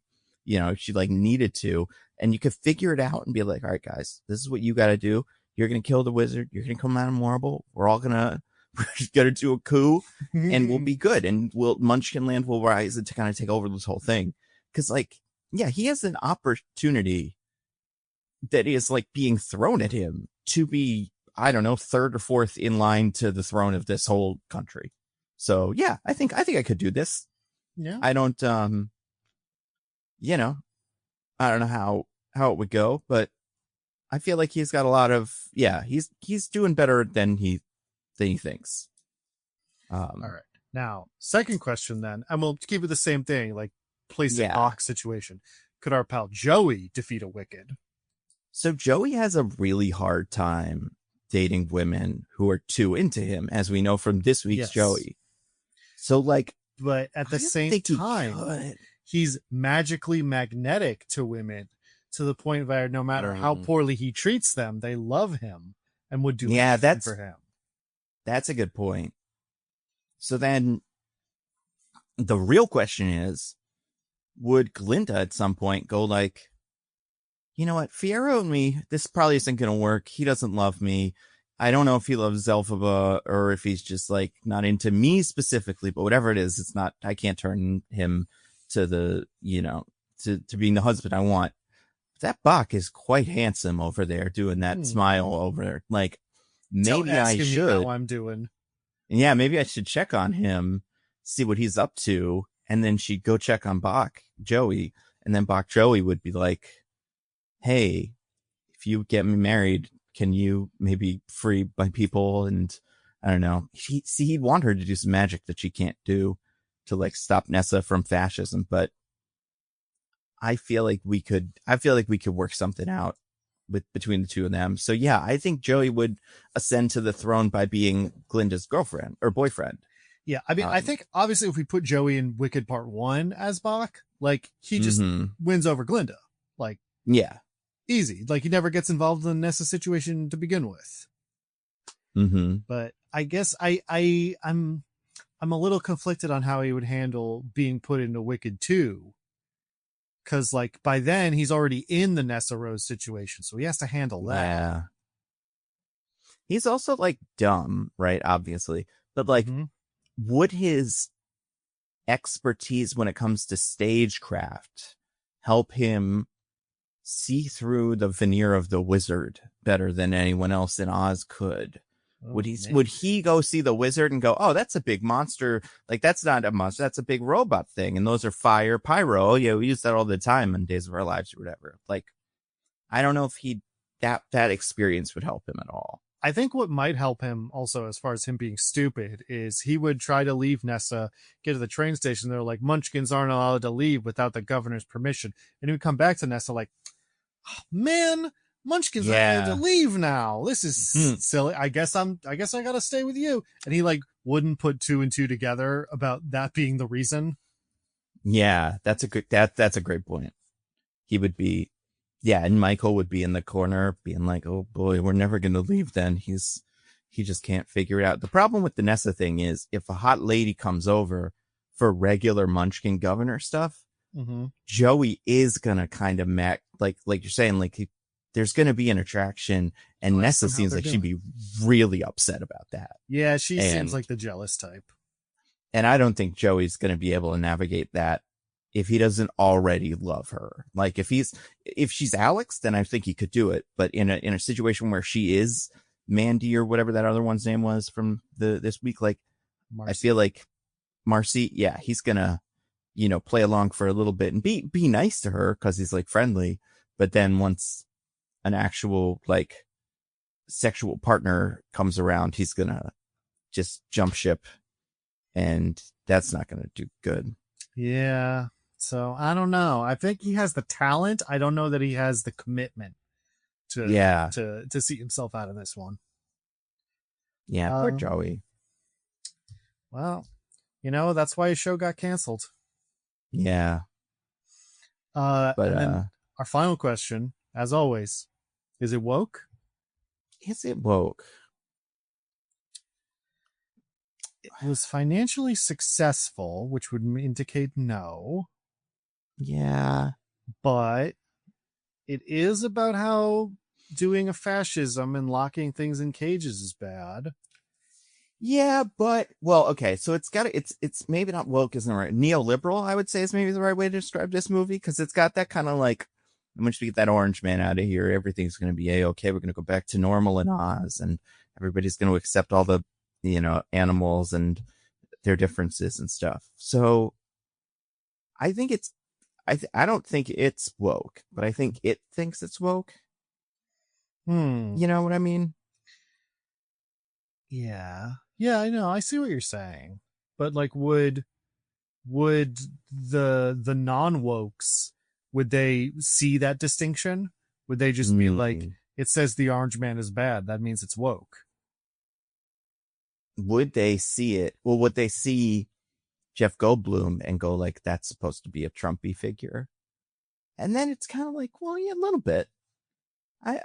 like needed to, and you could figure it out and be like, all right, guys, this is what you got to do. You're going to kill the wizard. You're going to come out immortal. We're going to do a coup and we'll be good. And Munchkinland will rise to kind of take over this whole thing. Cause like, yeah, he has an opportunity that is like being thrown at him to be, I don't know, third or fourth in line to the throne of this whole country. So yeah, I think I could do this. Yeah. I don't, I don't know how it would go, but I feel like he's got a lot of, he's doing better than he thinks. All right. Now, second question then, and we'll keep it the same thing. Like, playset box situation. Could our pal Joey defeat a Wicked? So Joey has a really hard time dating women who are too into him, as we know from this week's Joey. So, like, but at the same time, he's magically magnetic to women to the point where no matter how poorly he treats them, they love him and would do anything for him. That's a good point. So then the real question is, would Glinda at some point go like, you know what, Fiyero and me, this probably isn't going to work. He doesn't love me. I don't know if he loves Elphaba or if he's just like not into me specifically, but whatever it is, it's not, I can't turn him to the, you know, to being the husband I want. That Bach is quite handsome over there doing that smile over there. Like, maybe I should. How I'm doing. Yeah, maybe I should check on him, see what he's up to. And then she'd go check on Bach, Joey. And then Bach Joey would be like, hey, if you get me married, can you maybe free my people? And I don't know. He'd want her to do some magic that she can't do to like stop Nessa from fascism. But I feel like we could work something out between the two of them. So yeah, I think Joey would ascend to the throne by being Glinda's girlfriend or boyfriend. Yeah, I mean, I think obviously if we put Joey in Wicked Part 1 as Bach, like he just wins over Glinda. Like, yeah. Easy. Like he never gets involved in the Nessa situation to begin with. But I guess I'm a little conflicted on how he would handle being put into Wicked 2. Cause like by then he's already in the Nessa Rose situation. So he has to handle that. Yeah. He's also like dumb, right? Obviously. But like, would his expertise when it comes to stagecraft help him see through the veneer of the wizard better than anyone else in Oz could? Would he go see the wizard and go, oh, that's a big monster. Like, that's not a monster. That's a big robot thing. And those are fire, pyro. Oh, yeah, we use that all the time in Days of Our Lives or whatever. Like, I don't know if that experience would help him at all. I think what might help him also, as far as him being stupid, is he would try to leave Nessa, get to the train station. They're like, Munchkins aren't allowed to leave without the governor's permission. And he would come back to Nessa like, oh, man, Munchkins are allowed to leave now. This is silly. I guess I gotta stay with you. And he like wouldn't put 2 and 2 together about that being the reason. Yeah, that's a great point. He would be, and Michael would be in the corner being like, oh boy, we're never going to leave then. He just can't figure it out. The problem with the Nessa thing is if a hot lady comes over for regular Munchkin governor stuff, Joey is going to kind of like you're saying, like there's going to be an attraction, and Nessa seems like she'd be really upset about that. Yeah, she seems like the jealous type. And I don't think Joey's going to be able to navigate that if he doesn't already love her. Like if she's Alex, then I think he could do it. But in a situation where she is Mandy or whatever that other one's name was from this week, like Marcy. I feel like Marcy, he's gonna, play along for a little bit and be nice to her because he's like friendly. But then once an actual like sexual partner comes around, he's gonna just jump ship, and that's not gonna do good. Yeah. So I don't know. I think he has the talent. I don't know that he has the commitment to see himself out of this one. Yeah, poor Joey. Well, that's why his show got canceled. Yeah. But then our final question, as always, is it woke? Is it woke? It was financially successful, which would indicate no. Yeah. But it is about how doing a fascism and locking things in cages is bad. Yeah, but okay, so it's maybe not woke isn't right. Neoliberal, I would say, is maybe the right way to describe this movie, because it's got that kind of like, once we get that orange man out of here, everything's going to be okay. We're going to go back to normal in Oz, and everybody's going to accept all the animals and their differences and stuff. So I think I don't think it's woke, but I think it thinks it's woke. You know what I mean? Yeah. Yeah, I know. I see what you're saying. But like, would would the non-wokes, would they see that distinction? Would they just be like, it says the orange man is bad, that means it's woke? Would they see it? Well, would they see Jeff Goldblum and go like, that's supposed to be a Trumpy figure? And then it's kind of like, well, yeah, a little bit. I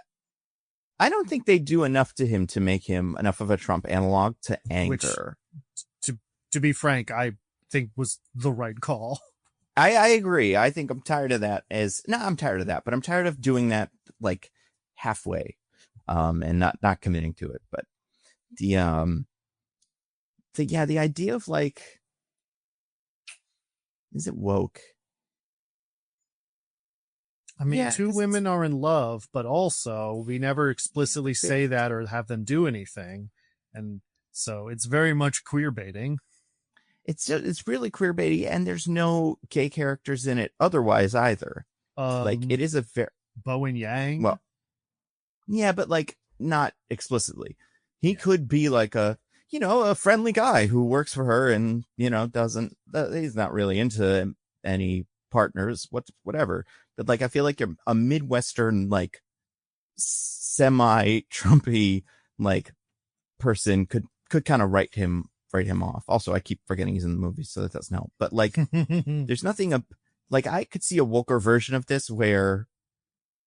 don't think they do enough to him to make him enough of a Trump analog to anger. Which, to be frank, I think was the right call. I agree. I think I'm tired of that I'm tired of that, but I'm tired of doing that like halfway, and not committing to it. But the idea of like, is it woke? I mean, two women are in love, but also we never explicitly say that or have them do anything. And so it's very much queer baiting. It's really queer baiting, and there's no gay characters in it otherwise either. Like, it is a very Bo and Yang. Well, yeah, but like not explicitly. He could be like a friendly guy who works for her and, he's not really into any partners, whatever. But like, I feel like you're a Midwestern, like semi-Trumpy, like person could kind of write him off. Also, I keep forgetting he's in the movie, so that doesn't help. But like, there's nothing like, I could see a woker version of this where,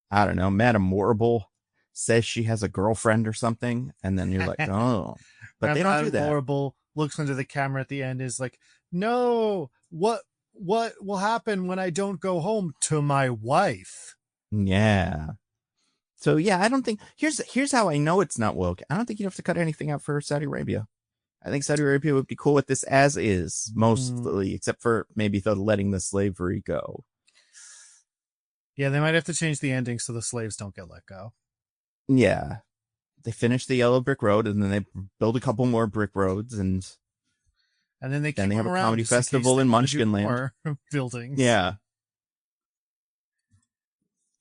I don't know, Madame Morrible says she has a girlfriend or something, and then you're like, oh, but they don't do that. Morrible looks into the camera at the end, is like, no, what will happen when I don't go home to my wife? Yeah. So yeah, I don't think here's how I know it's not woke. I don't think you'd have to cut anything out for Saudi Arabia. I think Saudi Arabia would be cool with this as is, mostly, except for maybe letting the slavery go. Yeah, they might have to change the ending so the slaves don't get let go. Yeah. They finish the yellow brick road, and then they build a couple more brick roads, and then they have a comedy festival in Munchkinland. Buildings. Yeah.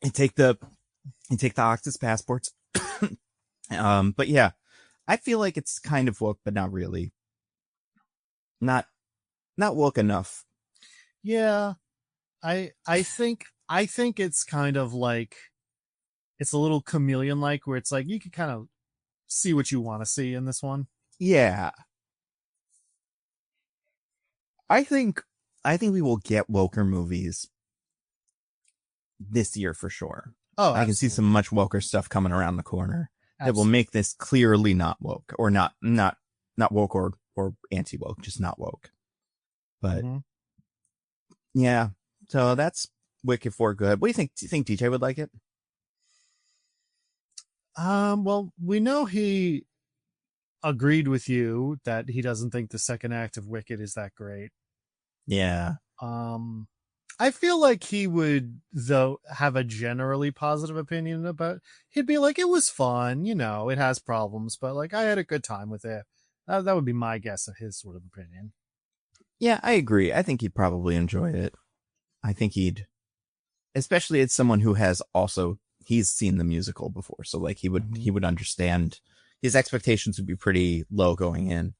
And take the Oxus passports. But yeah, I feel like it's kind of woke, but not really. Not woke enough. Yeah. I think it's kind of like, it's a little chameleon-like, where it's like you can kind of see what you want to see in this one. Yeah. I think we will get woker movies this year for sure. Oh, I can see some much woker stuff coming around the corner that will make this clearly not woke, or not woke or anti-woke, just not woke. But yeah, so that's Wicked for good. What do you think? Do you think DJ would like it? Well, we know he agreed with you that he doesn't think the second act of Wicked is that great. Yeah. I feel like he would, though, have a generally positive opinion about. He'd be like, it was fun, it has problems, but like, I had a good time with it. That would be my guess of his sort of opinion. Yeah, I agree. I think he'd probably enjoy it. I think especially as someone who has also, he's seen the musical before, so like he would understand. His expectations would be pretty low going in.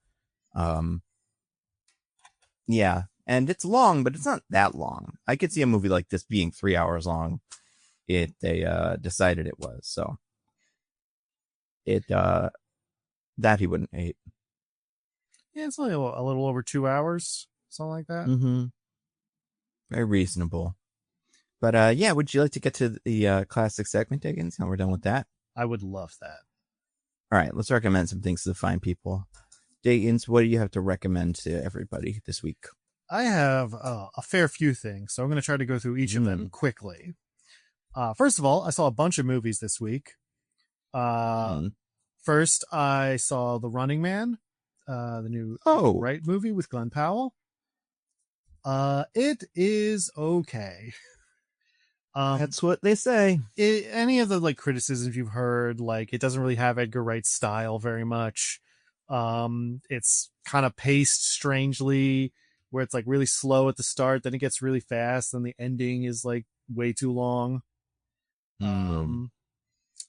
Yeah, and it's long, but it's not that long. I could see a movie like this being 3 hours long. They decided it was, so that he wouldn't hate. Yeah, it's only a little over 2 hours, something like that. Mm-hmm. Very reasonable. But yeah, would you like to get to the classic segment, Diggins? Now we're done with that. I would love that. All right, let's recommend some things to the fine people. Diggins, what do you have to recommend to everybody this week? I have a fair few things, so I'm going to try to go through each of them quickly. First of all, I saw a bunch of movies this week. First, I saw The Running Man, the new Right movie with Glenn Powell. It is okay. That's what they say. Any of the like criticisms you've heard, like it doesn't really have Edgar Wright's style very much. It's kind of paced strangely, where it's like really slow at the start, then it gets really fast, and the ending is like way too long.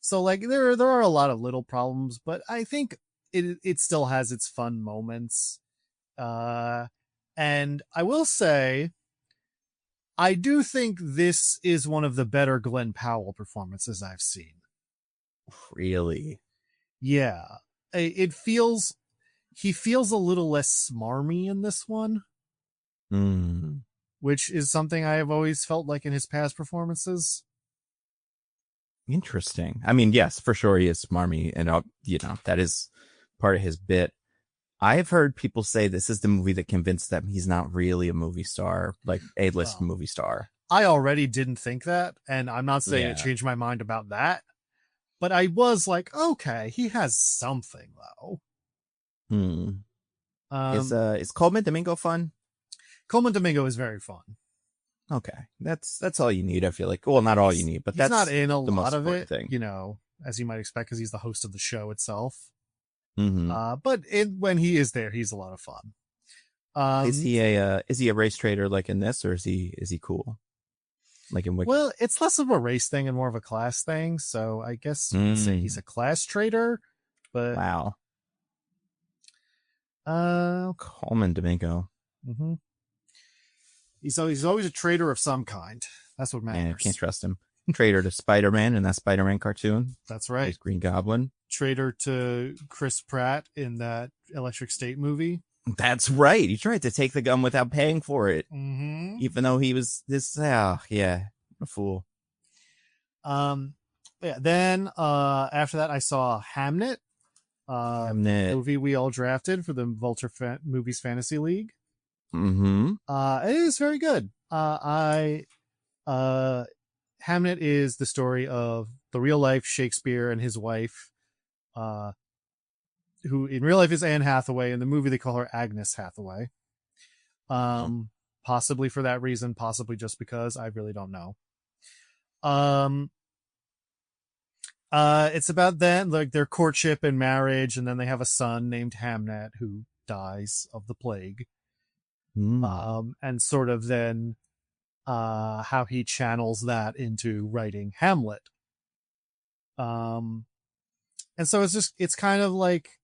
So like there are a lot of little problems, but I think it still has its fun moments. And And I will say, I do think this is one of the better Glenn Powell performances I've seen. Really? Yeah. He feels a little less smarmy in this one. Which is something I have always felt like in his past performances. Interesting. I mean, yes, for sure he is smarmy, and that is part of his bit. I've heard people say this is the movie that convinced them he's not really a movie star, like A-list movie star. I already didn't think that, and I'm not saying it changed my mind about that, but I was like, okay, he has something though. Is Coleman Domingo fun? Coleman Domingo is very fun. Okay, that's all you need. I feel like, well, not all you need, but that's not in a lot of it, thing. As you might expect, because he's the host of the show itself. But when he is there, he's a lot of fun. Is he a race trader like in this, or is he cool? Like in Wiki? Well, it's less of a race thing and more of a class thing. So I guess you could say he's a class trader. But wow. Coleman Domingo. He's always a trader of some kind. That's what matters. Man, I can't trust him. Trader to Spider-Man in that Spider-Man cartoon. That's right. He's Green Goblin. Trader to Chris Pratt in that Electric State movie. That's right. He tried to take the gun without paying for it. Even though he was this, a fool. Then after that, I saw Hamnet. Movie we all drafted for the Vulture Movies Fantasy League. It is very good. Hamnet is the story of the real life Shakespeare and his wife, who in real life is Anne Hathaway. In the movie, they call her Agnes Hathaway. Possibly for that reason, possibly just because, I really don't know. It's about then, like, their courtship and marriage, and then they have a son named Hamnet who dies of the plague. And sort of then how he channels that into writing Hamlet. And so it's kind of like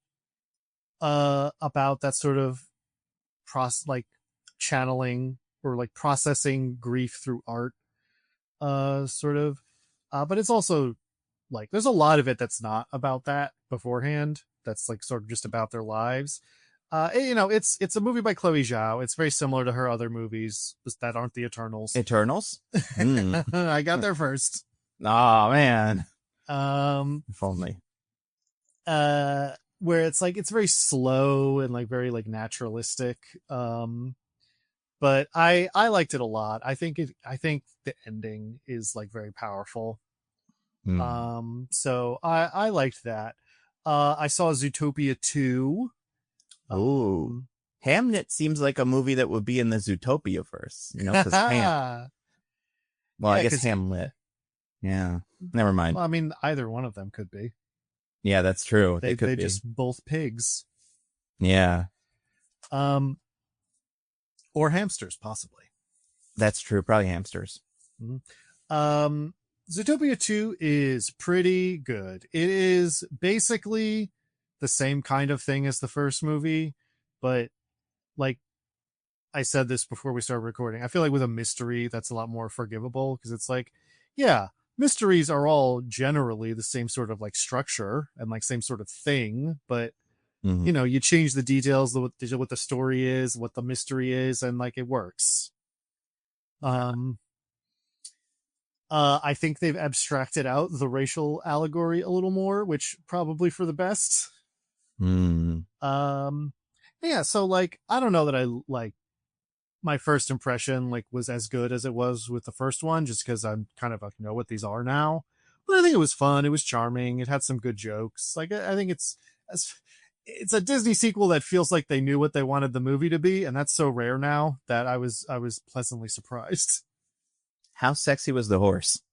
about that sort of channeling or like processing grief through art, sort of. But it's also like there's a lot of it that's not about that beforehand. That's like sort of just about their lives. It's a movie by Chloe Zhao. It's very similar to her other movies that aren't the Eternals. I got there first. Oh man. If only. Where it's like it's very slow and like very like naturalistic. But I liked it a lot. I think the ending is like very powerful. So I liked that. I saw Zootopia 2. Oh, Hamnet seems like a movie that would be in the Zootopia verse, because Ham. Well, I guess Hamlet. Yeah, never mind. Well, I mean, either one of them could be. Yeah, that's true. They could be just both pigs. Yeah. Or hamsters, possibly. That's true. Probably hamsters. Zootopia 2 is pretty good. It is basically the same kind of thing as the first movie, but like I said this before we started recording, I feel like with a mystery that's a lot more forgivable, because it's like, yeah, mysteries are all generally the same sort of like structure and like same sort of thing, but you change the details, what the story is, what the mystery is, and like it works. I think they've abstracted out the racial allegory a little more, which probably for the best. Yeah, so like I don't know that I like my first impression like was as good as it was with the first one, just because I'm kind of like know what these are now. But I think it was fun. It was charming. It had some good jokes. Like I think it's a Disney sequel that feels like they knew what they wanted the movie to be, and that's so rare now that I was pleasantly surprised. How sexy was the horse?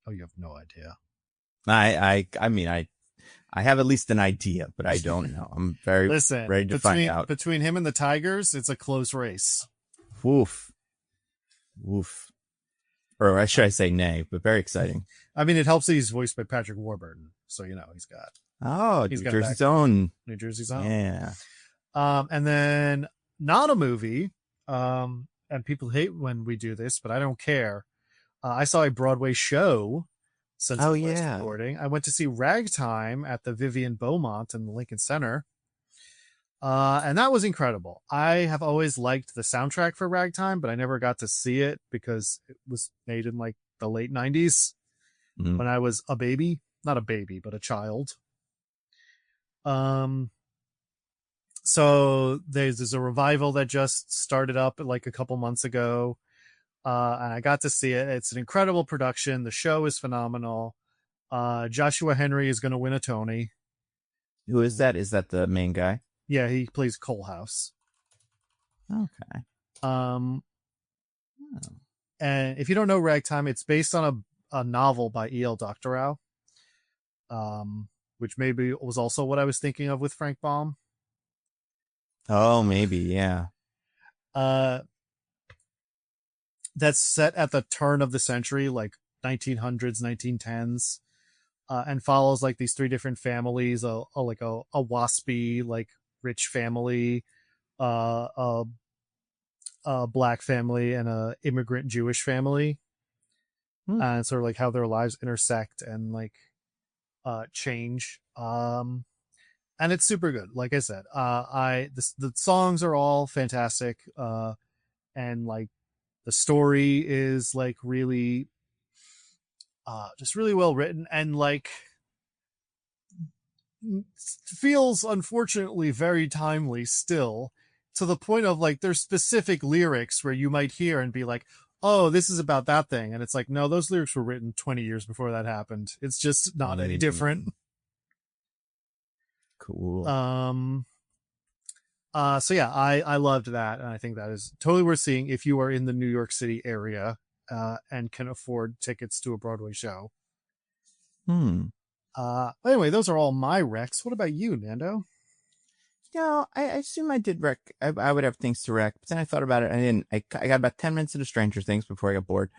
Oh, you have no idea. I mean, I have at least an idea, but I don't know. I'm very ready to find out. Between him and the Tigers, it's a close race. Woof. Or should I say nay, but very exciting. I mean, it helps that he's voiced by Patrick Warburton. So, he's got... New Jersey's own. New Jersey's own. Yeah. And then not a movie, and people hate when we do this, but I don't care. I saw a Broadway show since the last recording. I went to see Ragtime at the Vivian Beaumont in the Lincoln Center. And that was incredible. I have always liked the soundtrack for Ragtime, but I never got to see it because it was made in like the late 90s when I was a baby. Not a baby, but a child. So there's a revival that just started up like a couple months ago. And I got to see it. It's an incredible production. The show is phenomenal. Joshua Henry is going to win a Tony. Who is that? Is that the main guy? Yeah, he plays Coalhouse. Okay. And if you don't know Ragtime, it's based on a novel by E.L. Doctorow, which maybe was also what I was thinking of with Frank Baum. Oh, maybe, yeah. That's set at the turn of the century, like 1900s, 1910s, and follows like these three different families, a waspy, like rich family, a black family, and a immigrant Jewish family, and sort of like how their lives intersect and like change. And it's super good. Like I said, the songs are all fantastic, and like the story is like really, just really well written, and like feels unfortunately very timely still, to the point of like there's specific lyrics where you might hear and be like, oh, this is about that thing, and it's like, no, those lyrics were written 20 years before that happened. It's just not any different. Cool. So yeah, I loved that, and I think that is totally worth seeing if you are in the New York City area and can afford tickets to a Broadway show. Anyway, those are all my recs. What about you, Nando? I assume I did rec. I would have things to rec, but then I thought about it. I got about 10 minutes into Stranger Things before I got bored,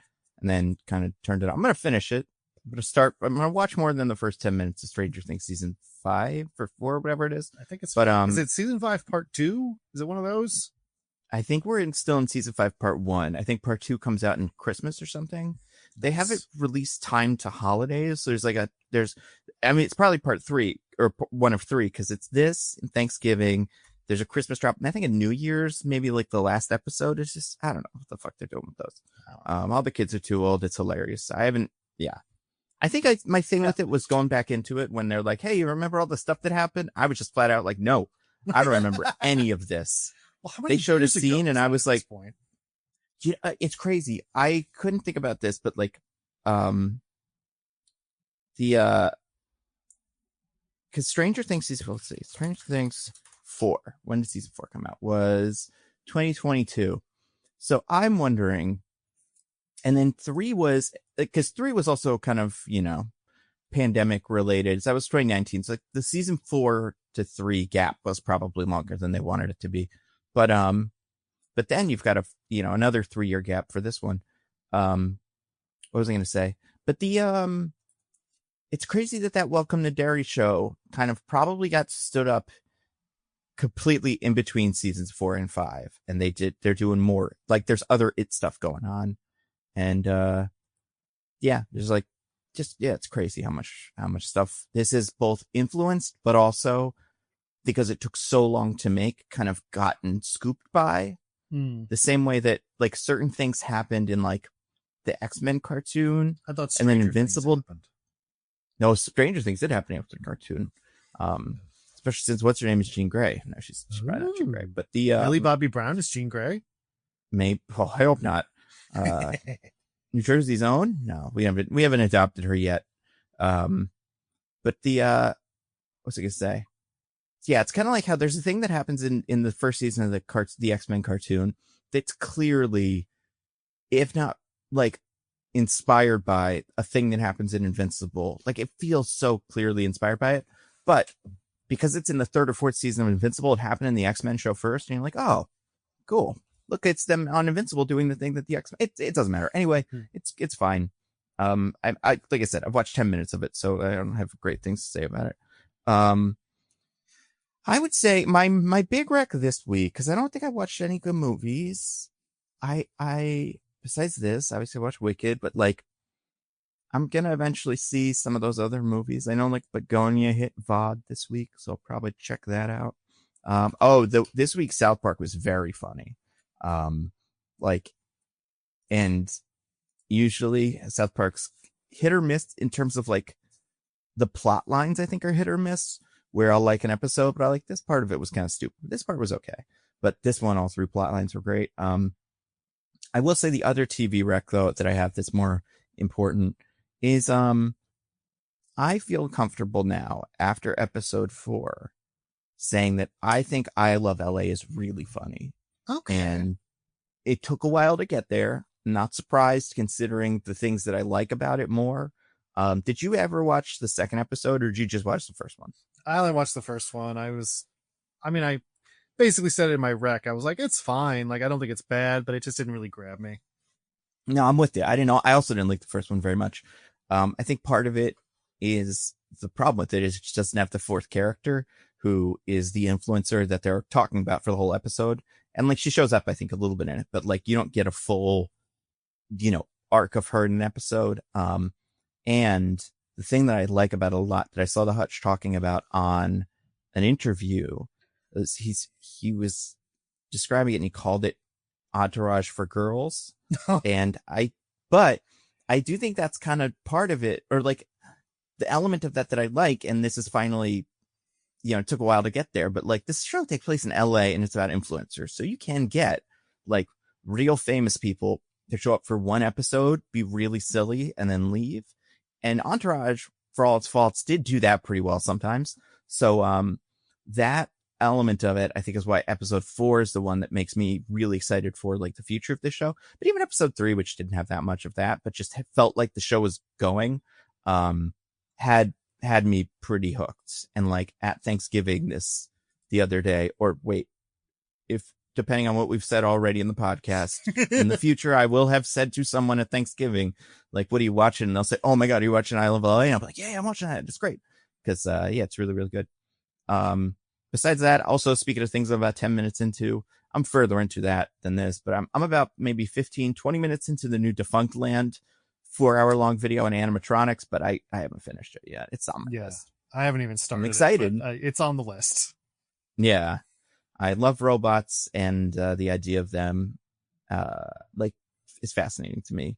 and then kind of turned it on. I'm going to finish it. I'm going to watch more than the first 10 minutes of Stranger Things season 5 or 4, whatever it is. I think it's, but is it season 5 part 2? Is it one of those? I think we're still in season 5 part 1. I think part 2 comes out in Christmas or something. They have it released timed to holidays. So it's probably part 3 or 1 of 3, because it's this and Thanksgiving. There's a Christmas drop, and I think a New Year's, maybe like the last episode is just, I don't know what the fuck they're doing with those. All the kids are too old. It's hilarious. I think my thing with it was going back into it when they're like, hey, you remember all the stuff that happened? I was just flat out like, no, I don't remember any of this. Well, they showed a scene and I was like, it's crazy. I couldn't think about this, but like, because Stranger Things Stranger Things 4, when did season 4 come out? Was 2022. So I'm wondering, and then 3 was, because 3 was also kind of, pandemic related. So that was 2019. So like the season 4 to 3 gap was probably longer than they wanted it to be. But then you've got another 3-year gap for this one. What was I going to say? But it's crazy that Welcome to Derry show kind of probably got stood up completely in between seasons 4 and 5. And they're doing more, like there's other stuff going on. And, there's like, it's crazy how much stuff this is both influenced, but also because it took so long to make, kind of gotten scooped by. The same way that like certain things happened in like the X-Men cartoon. I thought and then Invincible. No, Stranger Things did happen after the cartoon. Especially since what's her name is Jean Grey. No, she's probably not Jean Grey, but the Millie Bobby Brown is Jean Grey. Maybe. Well, I hope not. New Jersey's own? No, we haven't adopted her yet. But the what's I gonna say? Yeah, it's kind of like how there's a thing that happens in the first season of the X-Men cartoon that's clearly, if not like inspired by a thing that happens in Invincible. Like it feels so clearly inspired by it, but because it's in the 3rd or 4th season of Invincible, it happened in the X-Men show first, and you're like, oh, cool. Look, it's them on Invincible doing the thing that the X-Men. It doesn't matter anyway. It's fine. I like I said, I've watched 10 minutes of it, so I don't have great things to say about it. I would say my big rec this week, because I don't think I watched any good movies. I besides this, obviously I watched Wicked, but like I'm gonna eventually see some of those other movies. I know like Begonia hit VOD this week, so I'll probably check that out. This week South Park was very funny. Like, and usually South Park's hit or miss in terms of like the plot lines. I think are hit or miss. Where I'll like an episode, but I like this part of it was kind of stupid. This part was okay, but this one, all three plot lines were great. I will say the other TV rec though that I have that's more important is I feel comfortable now after episode 4 saying that I think I Love LA is really funny. Okay. And it took a while to get there. Not surprised considering the things that I like about it more. Did you ever watch the second episode or did you just watch the first one? I only watched the first one. I basically said it in my rec. I was like, it's fine. Like, I don't think it's bad, but it just didn't really grab me. No, I'm with you. I also didn't like the first one very much. I think part of it is the problem with it is it just doesn't have the fourth character who is the influencer that they're talking about for the whole episode. And like, she shows up, I think, a little bit in it, but like, you don't get a full, arc of her in an episode. And the thing that I like about it a lot that I saw the Hutch talking about on an interview is he was describing it and he called it Entourage for girls. But I do think that's kind of part of it, or like the element of that I like. And this is finally, it took a while to get there, but like this show takes place in LA and it's about influencers. So you can get like real famous people to show up for one episode, be really silly and then leave. And Entourage, for all its faults, did do that pretty well sometimes. So that element of it, I think, is why episode 4 is the one that makes me really excited for like the future of this show. But even episode 3, which didn't have that much of that, but just felt like the show was going, had me pretty hooked. And like at Thanksgiving the other day, or wait, if depending on what we've said already in the podcast, in the future, I will have said to someone at Thanksgiving, like, what are you watching? And they'll say, oh my God, are you watching I Love LA? And I'm like, yeah, I'm watching that. It's great. Cause, it's really, really good. Besides that, also speaking of things I'm about 10 minutes into, I'm further into that than this, but I'm about maybe 15, 20 minutes into the new Defunct Land 4-hour long video on animatronics, but I haven't finished it yet. It's on my list. I haven't even started. I'm excited. It's on the list. Yeah. I love robots, and the idea of them, is fascinating to me,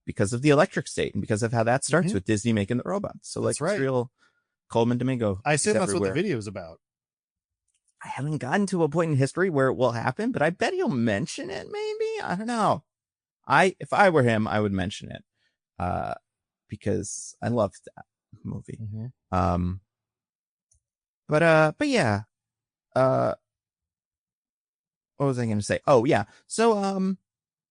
because of the Electric State and because of how that starts with Disney making the robots. So like, it's real Coleman Domingo. I assume that's what the video is about. I haven't gotten to a point in history where it will happen, but I bet he'll mention it. Maybe, I don't know. If I were him, I would mention it, because I loved that movie. But yeah. What was I going to say? Oh yeah. So,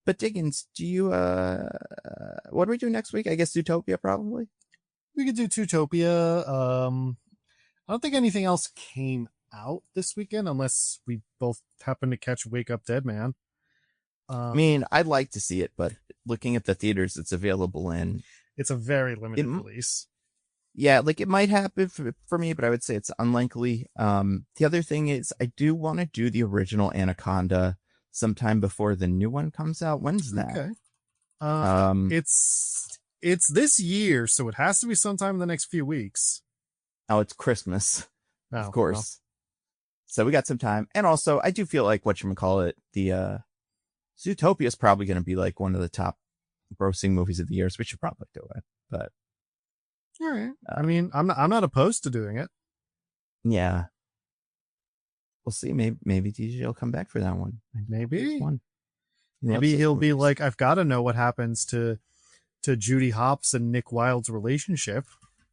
but Diggins, do you, what do we do next week? I guess Zootopia probably. We could do Zootopia. I don't think anything else came out this weekend unless we both happen to catch Wake Up Dead Man. I mean, I'd like to see it, but looking at the theaters it's available in, it's a very limited release. Yeah, like it might happen for me, but I would say it's unlikely. The other thing is I do want to do the original Anaconda sometime before the new one comes out. When's that? Okay. It's this year, so it has to be sometime in the next few weeks. Oh, it's Christmas. Of course. Well. So we got some time. And also I do feel like the Zootopia is probably going to be like one of the top grossing movies of the year, so we should probably do it. But all right. I mean, I'm not opposed to doing it. Yeah. We'll see. Maybe DJ will come back for that one. Maybe he'll be like, I've got to know what happens to Judy Hopps and Nick Wilde's relationship.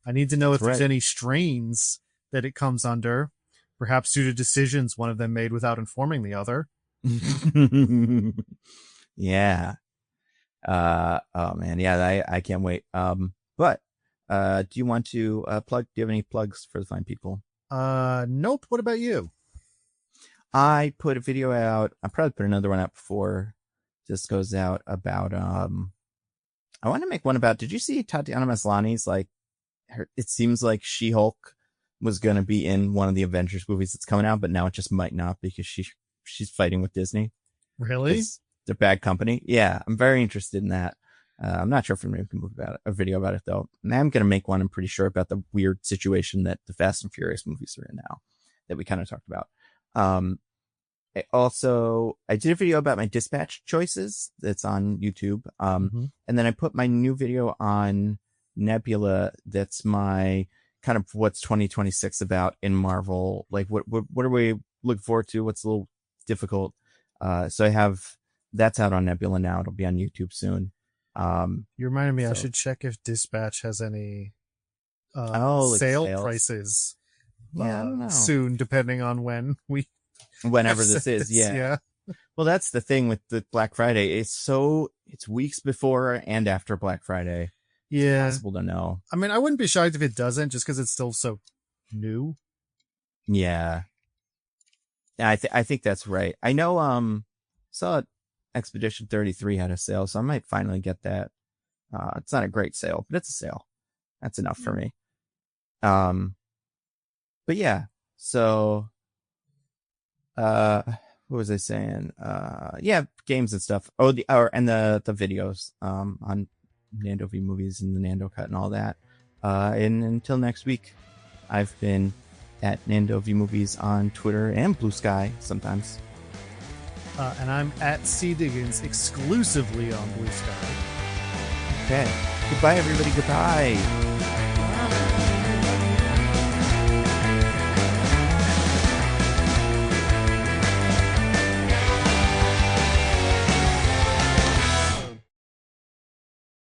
I need to know if there's any strains that it comes under, perhaps due to decisions one of them made without informing the other. Yeah. Oh man. Yeah. I can't wait. But do you want to plug? Do you have any plugs for the fine people? Nope. What about you? I put a video out. I'll probably put another one out before this goes out about, I want to make one about, did you see Tatiana Maslany's, like, it seems like She-Hulk was going to be in one of the Avengers movies that's coming out, but now it just might not because she's fighting with Disney. Really? They're bad company. Yeah, I'm very interested in that. I'm not sure if I'm going to make a video about it, though. And I'm going to make one, I'm pretty sure, about the weird situation that the Fast and Furious movies are in now that we kind of talked about. I did a video about my dispatch choices that's on YouTube. And then I put my new video on Nebula. That's my kind of what's 2026 about in Marvel. Like what are we looking forward to? What's a little difficult? So I have, that's out on Nebula now. It'll be on YouTube soon. You reminded me, I should check if Dispatch has any sale prices. Yeah, I don't know. Soon, depending on whenever this is. Yeah. Well, that's the thing with the Black Friday. It's weeks before and after Black Friday. Yeah. It's impossible to know. I mean, I wouldn't be shocked if it doesn't, just because it's still so new. Yeah. I think that's right. I know, saw Expedition 33 had a sale, so I might finally get that. It's not a great sale, but it's a sale. That's enough for me. But yeah, so, what was I saying? Yeah, games and stuff. And the videos, on Nando V Movies and the Nando Cut and all that. And until next week, I've been at Nando V Movies on Twitter and Bluesky sometimes. And I'm at C Diggins exclusively on Bluesky. Okay. Goodbye, everybody. Goodbye.